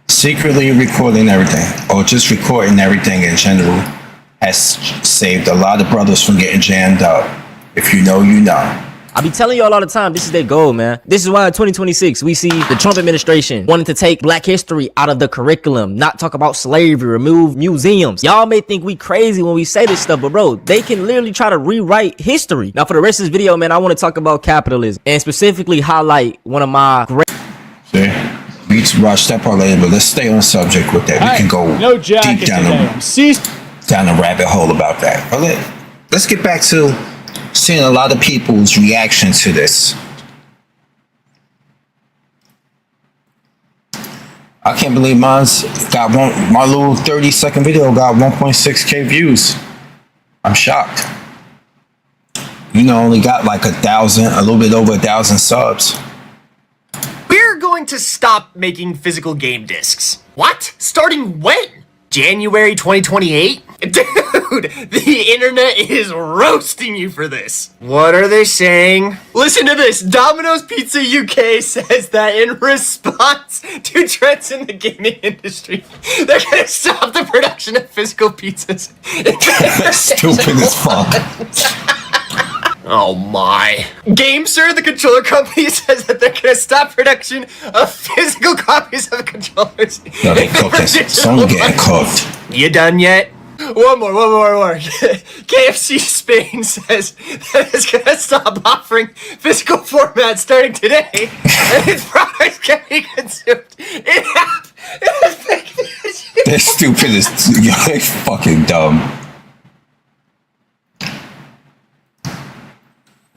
Secretly recording everything, or just recording everything in general, has saved a lot of brothers from getting jammed up. If you know, you know. I be telling y'all all the time, this is their goal, man. This is why in 2026, we see the Trump administration wanting to take black history out of the curriculum, not talk about slavery, remove museums. Y'all may think we crazy when we say this stuff, but bro, they can literally try to rewrite history. Now, for the rest of this video, man, I want to talk about capitalism and specifically highlight one of my great... See? We need to rush that part later, but let's stay on subject with that. We can go deep down the rabbit hole about that. But let's get back to seeing a lot of people's reaction to this. I can't believe mine's got my little 30-second video got 1.6K views. I'm shocked. You know, only got like 1,000, a little bit over 1,000 subs. We're going to stop making physical game discs. What? Starting when? January 2028? Dude, the internet is roasting you for this. What are they saying? Listen to this. Domino's Pizza UK says that in response to trends in the gaming industry, they're gonna stop the production of physical pizzas. That's stupid as fuck. Oh my. GameSir, the controller company, says that they're gonna stop production of physical copies of controllers. No, they cooked this. Sony getting cooked. You done yet? One more. KFC Spain says that it's gonna stop offering physical formats starting today, and its products can be consumed in app. They're stupid as they're fucking dumb.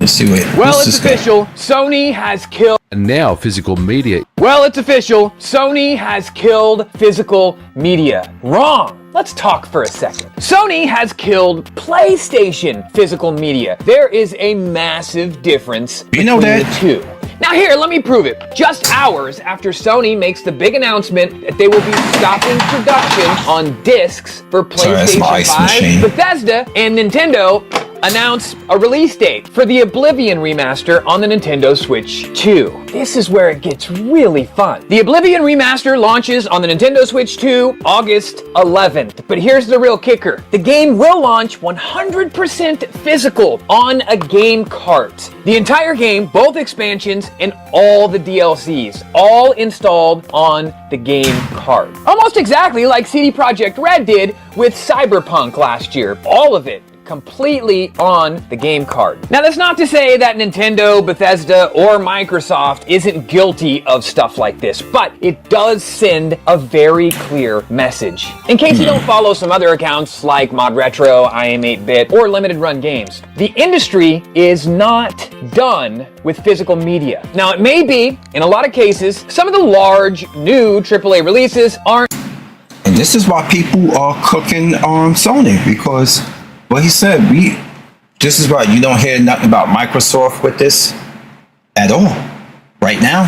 Let's see what. Well, it's official. Sony has killed. And now physical media. Well, it's official. Sony has killed physical media. Wrong. Let's talk for a second. Sony has killed PlayStation physical media. There is a massive difference between the two. Now here, let me prove it. Just hours after Sony makes the big announcement that they will be stopping production on discs for PlayStation 5, Bethesda, and Nintendo, announced a release date for the Oblivion remaster on the Nintendo Switch 2. This is where it gets really fun. The Oblivion remaster launches on the Nintendo Switch 2 August 11th. But here's the real kicker. The game will launch 100% physical on a game cart. The entire game, both expansions, and all the DLCs, all installed on the game cart. Almost exactly like CD Projekt Red did with Cyberpunk last year. All of it completely on the game cart. Now, that's not to say that Nintendo, Bethesda, or Microsoft isn't guilty of stuff like this, but it does send a very clear message. In case you don't follow some other accounts like Mod Retro, I Am 8-Bit, or Limited Run Games, the industry is not done with physical media. Now, it may be, in a lot of cases, some of the large, new AAA releases aren't. And this is why people are cooking on Sony, because what he said, this is why you don't hear nothing about Microsoft with this at all right now.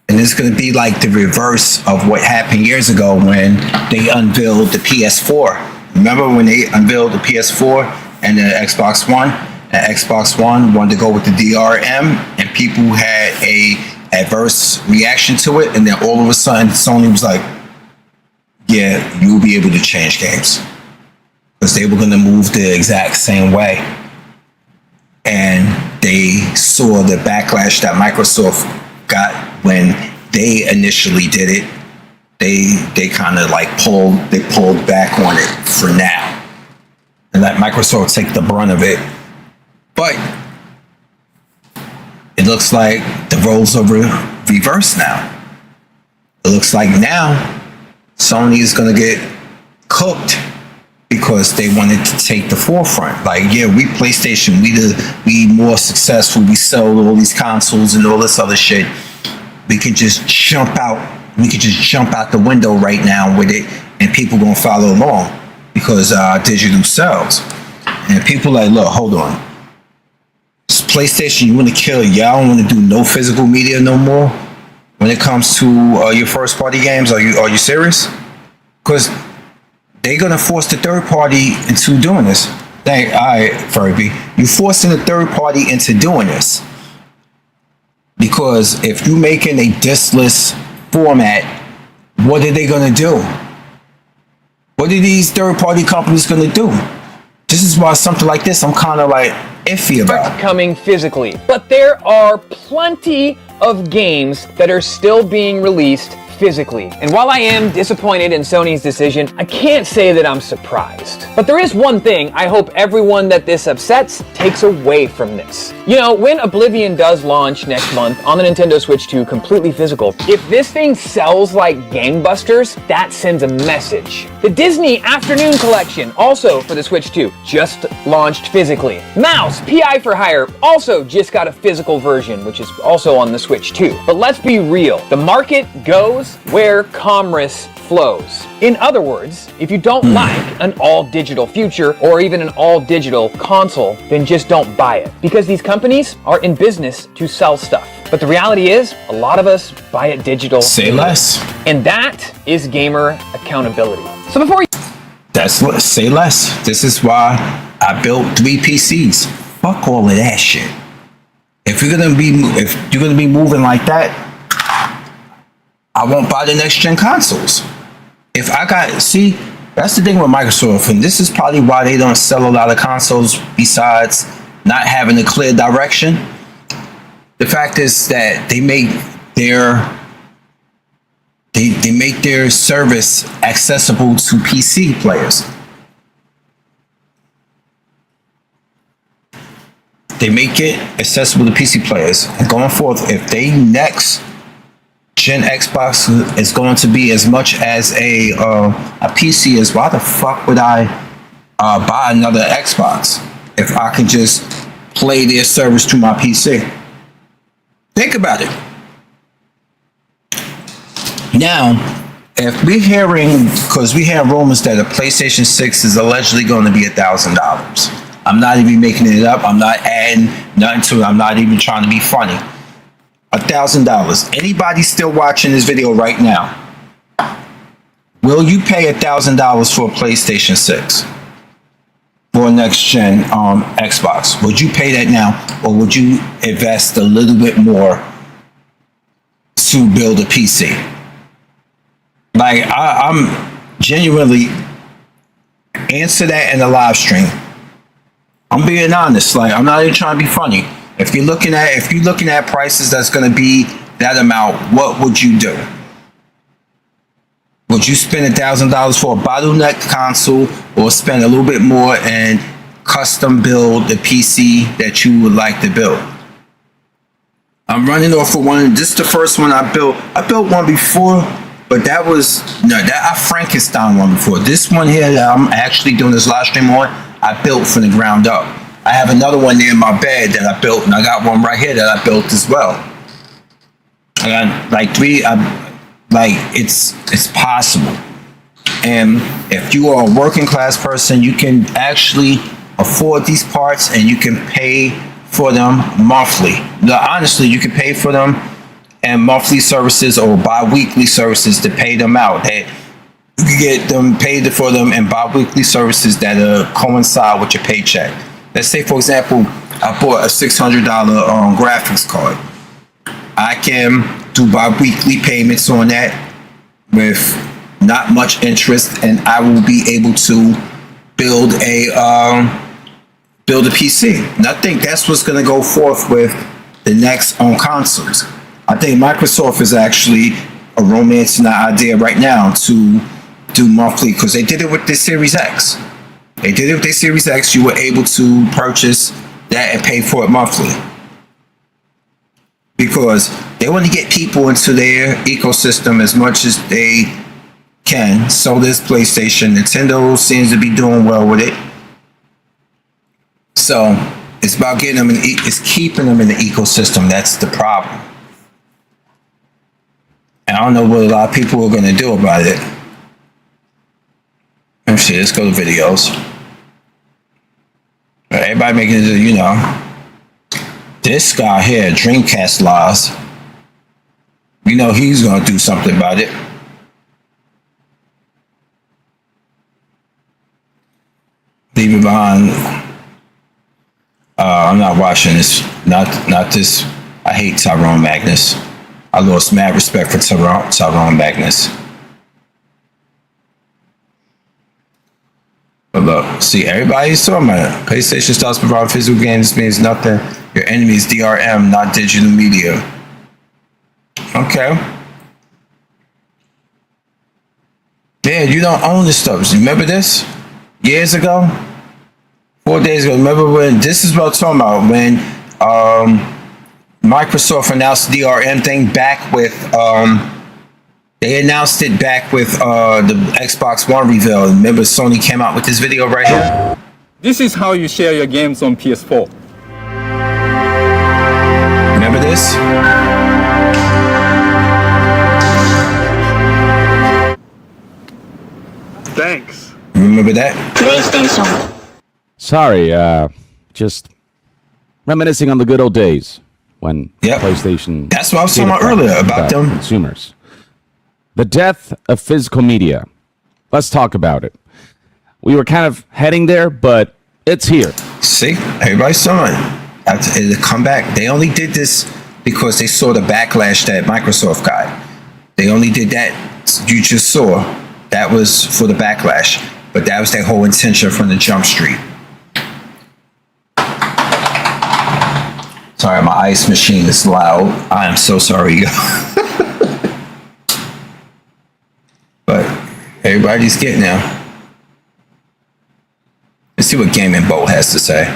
And it's going to be like the reverse of what happened years ago when they unveiled the PS4. Remember when they unveiled the PS4 and the Xbox One? And Xbox One wanted to go with the DRM, and people had a adverse reaction to it. And then all of a sudden, Sony was like, yeah, you'll be able to change games. Because they were going to move the exact same way. And they saw the backlash that Microsoft got when they initially did it. They kind of like pulled back on it for now. And let Microsoft take the brunt of it. But it looks like the roles are reversed now. It looks like now Sony is going to get cooked because they wanted to take the forefront. Like, yeah, we PlayStation, we more successful, we sell all these consoles and all this other shit. We could just jump out the window right now with it, and people gonna follow along because digital sells. And people like, look, hold on. This PlayStation, you want to kill? Y'all don't want to do no physical media no more when it comes to your first party games. Are you serious? Because they're gonna force the third party into doing this. All right, Furby, you forcing the third party into doing this because if you making a diskless format, what are they gonna do? What are these third party companies gonna do? This is why something like this I'm kind of like iffy about. Coming physically, but there are plenty of games that are still being released physically. And while I am disappointed in Sony's decision, I can't say that I'm surprised. But there is one thing I hope everyone that this upsets takes away from this. You know, when Oblivion does launch next month on the Nintendo Switch 2 completely physical, if this thing sells like gangbusters, that sends a message. The Disney Afternoon Collection, also for the Switch 2, just launched physically. Mouse, PI for Hire, also just got a physical version, which is also on the Switch 2. But let's be real, the market goes where commerce flows. In other words, if you don't like an all-digital future or even an all-digital console, then just don't buy it. Because these companies are in business to sell stuff. But the reality is, a lot of us buy it digital. Say less. And that is gamer accountability. So before you... Say less. This is why I built 3 PCs. Fuck all of that shit. If you're gonna be moving like that, I won't buy the next gen consoles. If I got, see, that's the thing with Microsoft, and this is probably why they don't sell a lot of consoles besides not having a clear direction. The fact is that they make their service accessible to PC players. They make it accessible to PC players. And going forth, if they next Gen Xbox is going to be as much as a PC as, why the fuck would I buy another Xbox if I can just play their service to my PC? Think about it. Now, if we're hearing, because we have rumors that a PlayStation 6 is allegedly going to be $1,000. I'm not even making it up. I'm not adding nothing to it. I'm not even trying to be funny. $1,000. Anybody still watching this video right now, will you pay $1,000 for a PlayStation 6? for next gen Xbox? Would you pay that now, or would you invest a little bit more to build a PC? Like, I'm genuinely answer that in the live stream. I'm being honest. Like, I'm not even trying to be funny. If you're looking at prices that's going to be that amount, what would you do? Would you spend $1,000 for a bottleneck console, or spend a little bit more and custom build the PC that you would like to build? I'm running off of one. This is the first one I built. I built one before, but that I Frankenstein one before. This one here that I'm actually doing this live stream on, I built from the ground up. I have another one there in my bed that I built, and I got one right here that I built as well. I got like three. It's possible. And if you are a working class person, you can actually afford these parts, and you can pay for them monthly. Now, honestly, you can pay for them and monthly services or bi-weekly services to pay them out. You can get them paid for them in bi-weekly services that coincide with your paycheck. Let's say, for example, I bought a $600 graphics card. I can do bi-weekly payments on that with not much interest, and I will be able to build a PC. And I think that's what's going to go forth with the next on consoles. I think Microsoft is actually romancing the idea right now to do monthly, because they did it with the Series X. They did it with the Series X. You were able to purchase that and pay for it monthly, because they want to get people into their ecosystem as much as they can. So this PlayStation, Nintendo seems to be doing well with it. So it's about getting them it's keeping them in the ecosystem. That's the problem. And I don't know what a lot of people are going to do about it. Let me see. Let's go to videos. Everybody making it, this guy here, Dreamcast Laws. He's going to do something about it. Leave it behind. I'm not watching this. Not this. I hate Tyrone Magnus. I lost mad respect for Tyrone Magnus. But look, see, everybody's talking about it. PlayStation starts providing physical games. This means nothing. Your enemy is DRM, not digital media. Okay. Yeah, you don't own this stuff. Remember this? Years ago? 4 days ago. Remember when, this is what I'm talking about, when Microsoft announced the DRM thing back with, they announced it back with the Xbox One reveal. Remember Sony came out with this video right here? This is how you share your games on PS4. Remember this? Thanks. Remember that? PlayStation. Sorry, just reminiscing on the good old days when PlayStation. That's what I was talking about earlier about them consumers. The death of physical media. Let's talk about it. We were kind of heading there, but it's here. See, everybody's saw it. It'll come back. They only did this because they saw the backlash that Microsoft got. They only did that. You just saw that was for the backlash, but that was their whole intention from the Jump Street. Sorry, my ice machine is loud. I am so sorry. But everybody's getting there. Let's see what Gaming Bolt has to say.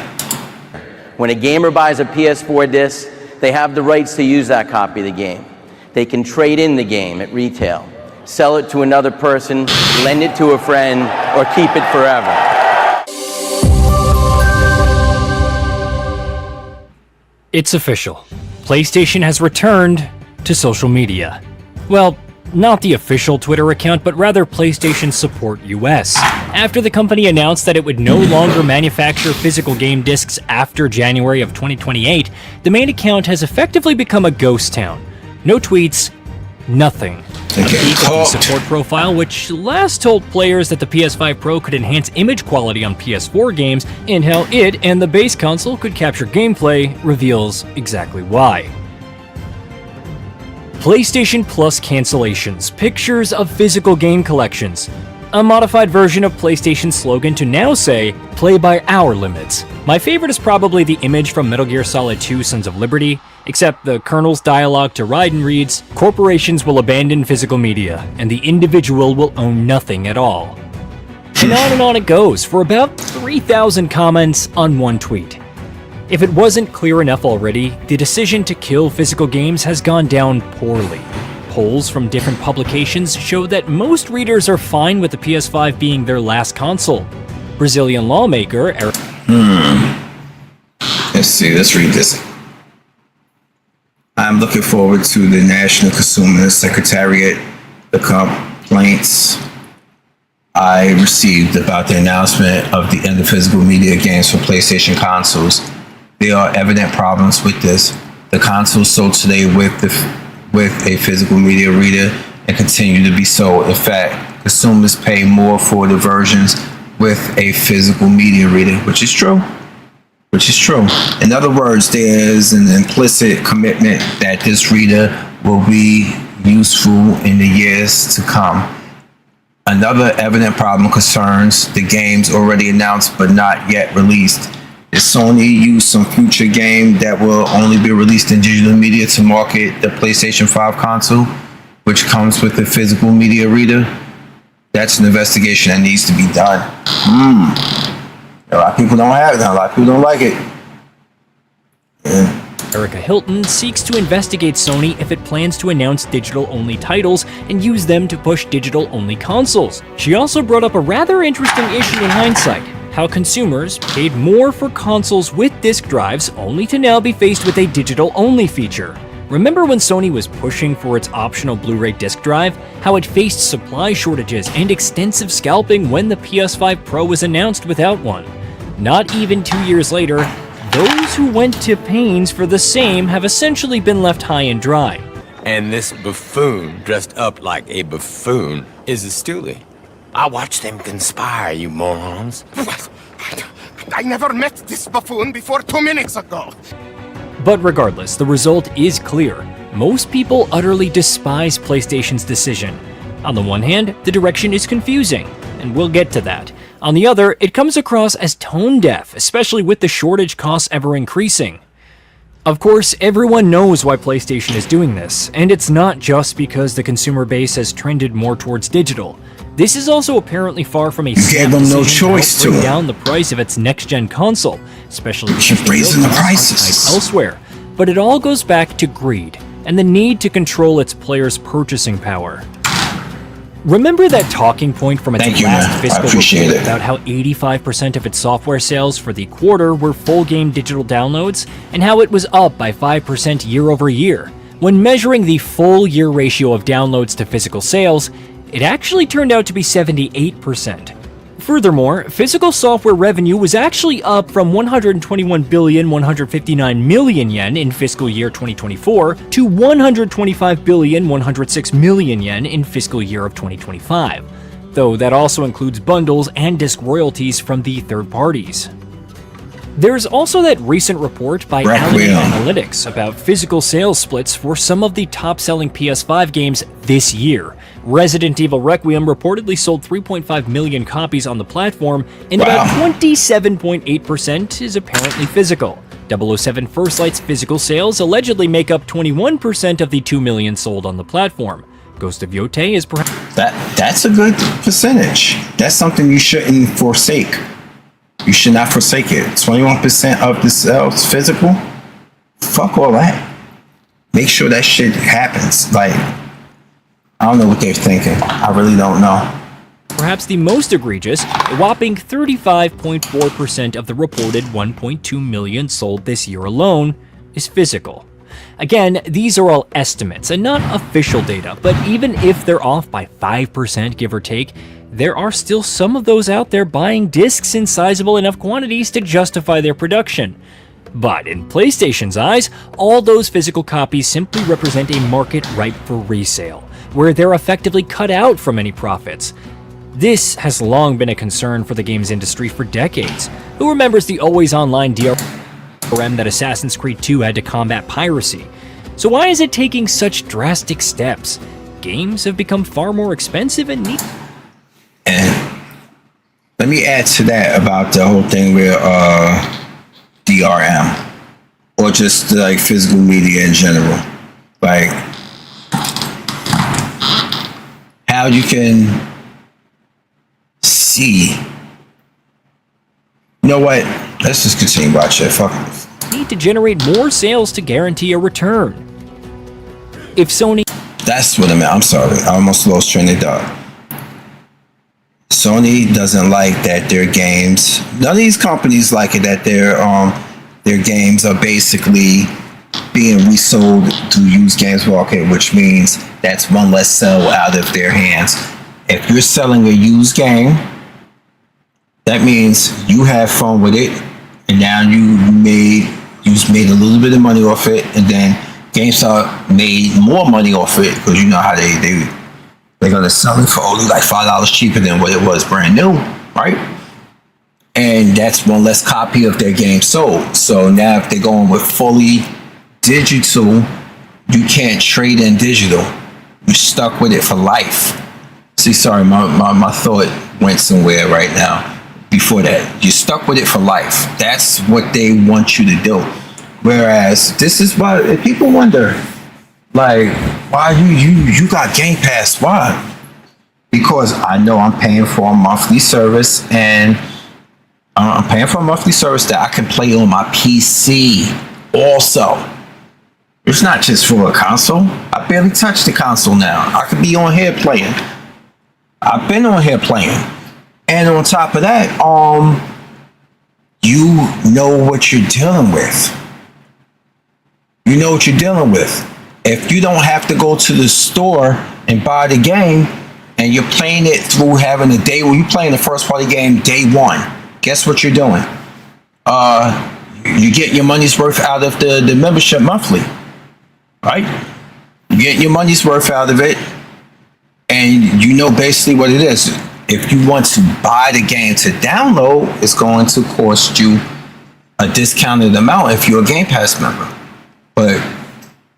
When a gamer buys a PS4 disc, they have the rights to use that copy of the game. They can trade in the game at retail, sell it to another person, lend it to a friend, or keep it forever. It's official. PlayStation has returned to social media. Well, not the official Twitter account, but rather PlayStation Support US. After the company announced that it would no longer manufacture physical game discs after January of 2028, the main account has effectively become a ghost town. No tweets, nothing. They A get peek at the hooked. support profile, which last told players that the PS5 Pro could enhance image quality on PS4 games, and how it and the base console could capture gameplay, reveals exactly why. PlayStation Plus cancellations, pictures of physical game collections. A modified version of PlayStation's slogan to now say, play by our limits. My favorite is probably the image from Metal Gear Solid 2 Sons of Liberty, except the Colonel's dialogue to Raiden reads, corporations will abandon physical media, and the individual will own nothing at all. And on it goes, for about 3,000 comments on one tweet. If it wasn't clear enough already, the decision to kill physical games has gone down poorly. Polls from different publications show that most readers are fine with the PS5 being their last console. Brazilian lawmaker Eric. Let's see, let's read this. I'm looking forward to the National Consumer Secretariat, the complaints I received about the announcement of the end of physical media games for PlayStation consoles. There are evident problems with this. The consoles sold today with a physical media reader and continue to be sold. In fact, consumers pay more for the versions with a physical media reader, which is true. In other words, there's an implicit commitment that this reader will be useful in the years to come. Another evident problem concerns the games already announced but not yet released. Is Sony use some future game that will only be released in digital media to market the PlayStation 5 console, which comes with a physical media reader? That's an investigation that needs to be done. A lot of people don't have it. A lot of people don't like it. Erica Hilton seeks to investigate Sony if it plans to announce digital-only titles and use them to push digital-only consoles. She also brought up a rather interesting issue in hindsight, how consumers paid more for consoles with disk drives only to now be faced with a digital-only feature. Remember when Sony was pushing for its optional Blu-ray disc drive, how it faced supply shortages and extensive scalping when the PS5 Pro was announced without one? Not even 2 years later, those who went to pains for the same have essentially been left high and dry. And this buffoon dressed up like a buffoon is a stoolie. I watched them conspire, you morons. I never met this buffoon before 2 minutes ago. But regardless, the result is clear. Most people utterly despise PlayStation's decision. On the one hand, the direction is confusing, and we'll get to that. On the other, it comes across as tone-deaf, especially with the shortage costs ever increasing. Of course, everyone knows why PlayStation is doing this, and it's not just because the consumer base has trended more towards digital. This is also apparently far from a gave them no choice to bring down the price of its next-gen console, especially because keep raising the prices elsewhere. But it all goes back to greed and the need to control its players' purchasing power. Remember that talking point from its last fiscal report about how 85% of its software sales for the quarter were full game digital downloads, and how it was up by 5% year over year? When measuring the full year ratio of downloads to physical sales, it actually turned out to be 78%. Furthermore, physical software revenue was actually up from 121,159 million yen in fiscal year 2024 to 125,106 million yen in fiscal year of 2025, though that also includes bundles and disc royalties from the third parties. There's also that recent report by Allen Analytics about physical sales splits for some of the top-selling PS5 games this year. Resident Evil Requiem reportedly sold 3.5 million copies on the platform, and about 27.8% is apparently physical. 007 First Light's physical sales allegedly make up 21% of the 2 million sold on the platform. Ghost of Yotei is perhaps... That's a good percentage. That's something you shouldn't forsake. You should not forsake it. 21% of the sales physical? Fuck all that. Make sure that shit happens. Like, I don't know what they're thinking. I really don't know. Perhaps the most egregious, a whopping 35.4% of the reported 1.2 million sold this year alone is physical. Again, these are all estimates and not official data, but even if they're off by 5% give or take, there are still some of those out there buying discs in sizable enough quantities to justify their production. But in PlayStation's eyes, all those physical copies simply represent a market ripe for resale, where they're effectively cut out from any profits. This has long been a concern for the games industry for decades. Who remembers the always online DRM that Assassin's Creed 2 had to combat piracy? So why is it taking such drastic steps? Games have become far more expensive and need. And let me add to that about the whole thing with DRM, or just like physical media in general. Like how you can see. You know what? Let's just continue watching it. Fuck this. Need to generate more sales to guarantee a return. If Sony... That's what I meant. I'm sorry. I almost lost train of thought. Sony doesn't like that their games, none of these companies like it that their games are basically being resold through used games market, which means that's one less sell out of their hands. If you're selling a used game, that means you have fun with it, and now you just made a little bit of money off it, and then GameStop made more money off it because you know how they're gonna sell it for only like $5 cheaper than what it was brand new, right? And that's one less copy of their game sold. So now if they're going with fully digital, you can't trade in digital. You're stuck with it for life. See, sorry, my thought went somewhere right now. Before that, you're stuck with it for life. That's what they want you to do. Whereas this is why people wonder, like, why you got Game Pass? Why? Because I know I'm paying for a monthly service, and I'm paying for a monthly service that I can play on my PC also. It's not just for a console. I barely touch the console now. I could be on here playing. I've been on here playing. And on top of that, you know what you're dealing with. You know what you're dealing with. If you don't have to go to the store and buy the game, and you're playing it through having a day where you're playing the first party game day one, guess what you're doing? You get your money's worth out of the membership monthly, right? You get your money's worth out of it, and you know basically what it is. If you want to buy the game to download, it's going to cost you a discounted amount if you're a Game Pass member. But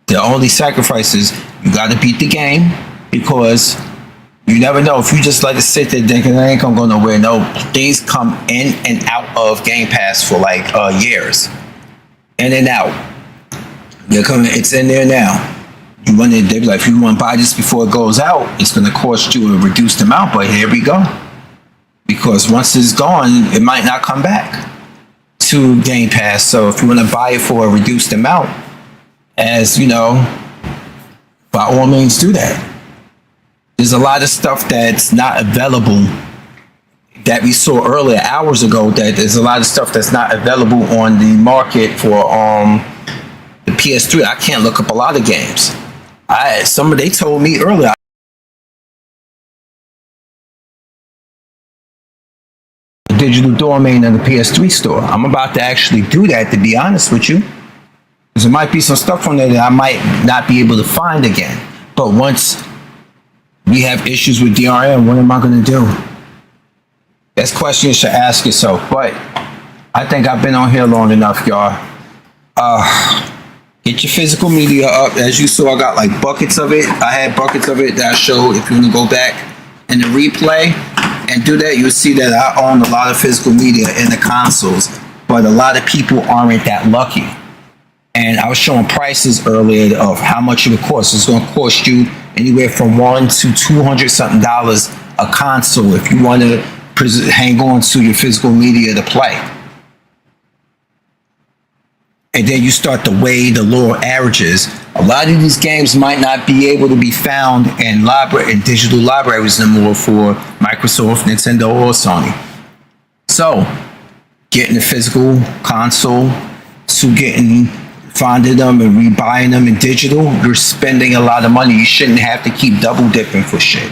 the only sacrifice is you got to beat the game, because you never know. If you just let it sit there thinking it ain't gonna go nowhere, no, things come in and out of Game Pass for like years, in and out. They're coming. It's in there now. You want it? They be like, if you want to buy this before it goes out, it's going to cost you a reduced amount. But here we go, because once it's gone, it might not come back to Game Pass. So if you want to buy it for a reduced amount, as you know, by all means do that. There's a lot of stuff that's not available that we saw earlier, hours ago. That there's a lot of stuff that's not available on the market for the PS3. I can't look up a lot of games. They told me earlier. The digital domain of the PS3 store. I'm about to actually do that, to be honest with you, because there might be some stuff on there that I might not be able to find again. But once we have issues with DRM, what am I going to do? That's a question you should ask yourself. But I think I've been on here long enough, y'all. Get your physical media up. As you saw, I got like buckets of it. I had buckets of it that I showed. If you want to go back in the replay and do that, you'll see that I own a lot of physical media in the consoles, but a lot of people aren't that lucky. And I was showing prices earlier of how much it would cost. It's going to cost you anywhere from $100 to $200 something a console if you want to hang on to your physical media to play. And then you start to weigh the lower averages. A lot of these games might not be able to be found in digital libraries anymore for Microsoft, Nintendo, or Sony. So, getting the physical console to finding them and rebuying them in digital, you're spending a lot of money. You shouldn't have to keep double dipping for shit.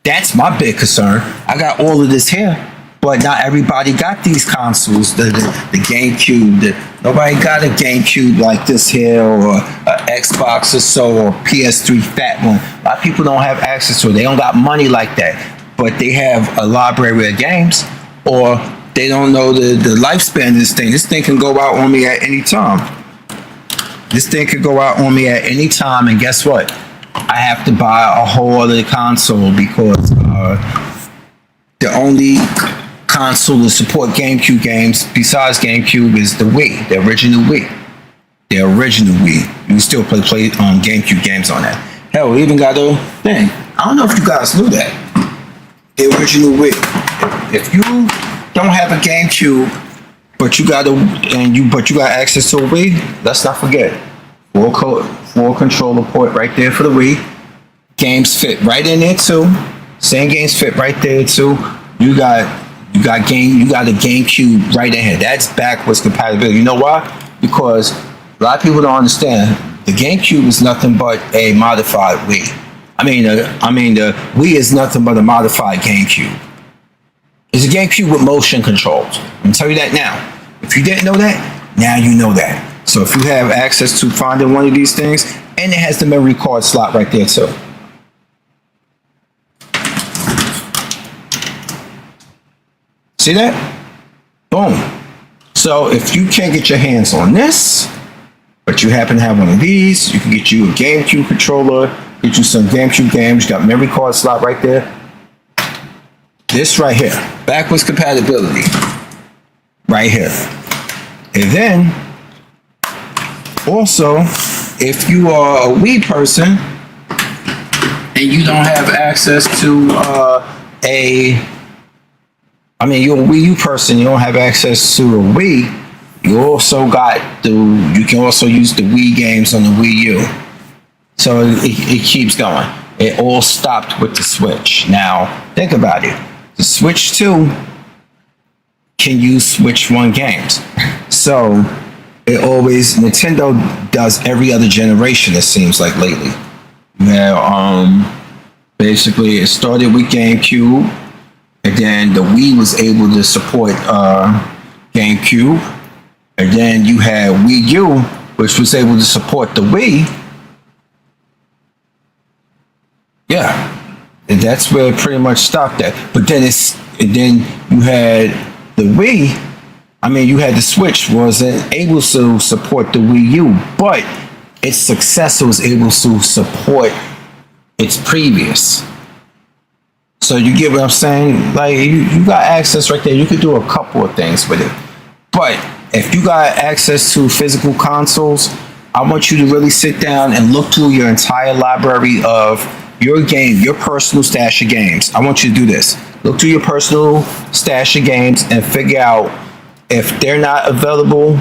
That's my big concern. I got all of this here. But not everybody got these consoles. The GameCube. Nobody got a GameCube like this here, or an Xbox or so, or PS3 fat one. A lot of people don't have access to it. They don't got money like that. But they have a library of games, or they don't know the lifespan of this thing. This thing can go out on me at any time. This thing could go out on me at any time, and guess what? I have to buy a whole other console because the only console to support GameCube games besides GameCube is the Wii, the original Wii. The original Wii. You can still play GameCube games on that. Hell, we even got a thing. I don't know if you guys knew that. The original Wii. If you don't have a GameCube, but you got access to a Wii, let's not forget. Full controller port right there for the Wii. Games fit right in there too. Same games fit right there too. You got a GameCube right in here. That's backwards compatibility. You know why? Because a lot of people don't understand. The GameCube is nothing but a modified Wii. I mean the Wii is nothing but a modified GameCube. It's a GameCube with motion controls. I'm gonna tell you that now. If you didn't know that, now you know that. So if you have access to finding one of these things, and it has the memory card slot right there too. See that? Boom. So if you can't get your hands on this, but you happen to have one of these, you can get you a GameCube controller, get you some GameCube games, you got memory card slot right there. This right here, backwards compatibility, right here. And then, also, if you are a Wii person, and you don't have access to you're a Wii U person, you don't have access to a Wii, you can also use the Wii games on the Wii U. So it keeps going. It all stopped with the Switch. Now, think about it. The Switch 2 can use Switch 1 games. So Nintendo does every other generation, it seems like lately. Now, basically it started with GameCube, and then the Wii was able to support GameCube, and then you had Wii U, which was able to support the Wii. Yeah, and that's where it pretty much stopped at. But then you had the Wii. You had the Switch wasn't able to support the Wii U, but its successor was able to support its previous. So you get what I'm saying? Like, you got access right there. You could do a couple of things with it. But if you got access to physical consoles, I want you to really sit down and look through your entire library of your personal stash of games. I want you to do this. Look through your personal stash of games and figure out if they're not available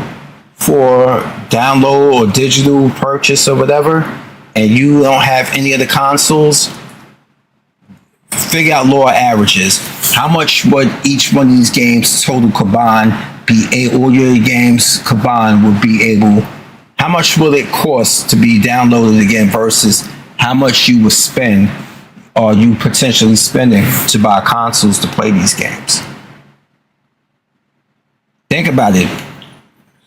for download or digital purchase or whatever, and you don't have any of the consoles, figure out lower averages. How much would each one of these games total combined all your games combined would be able, how much will it cost to be downloaded again versus how much you would spend or you potentially spending to buy consoles to play these games? Think about it.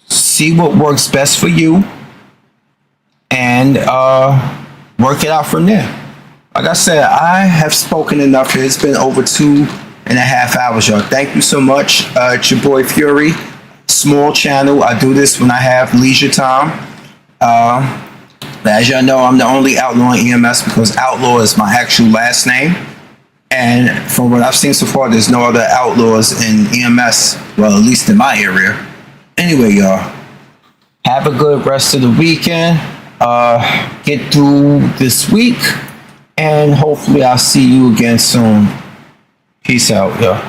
See what works best for you and work it out from there. Like I said, I have spoken enough here. It's been over 2.5 hours, y'all. Thank you so much. It's your boy Fury. Small channel. I do this when I have leisure time. As y'all know, I'm the only outlaw in EMS because Outlaw is my actual last name. And from what I've seen so far, there's no other outlaws in EMS, well, at least in my area. Anyway, y'all, have a good rest of the weekend. Get through this week, and hopefully I'll see you again soon. Peace out, y'all.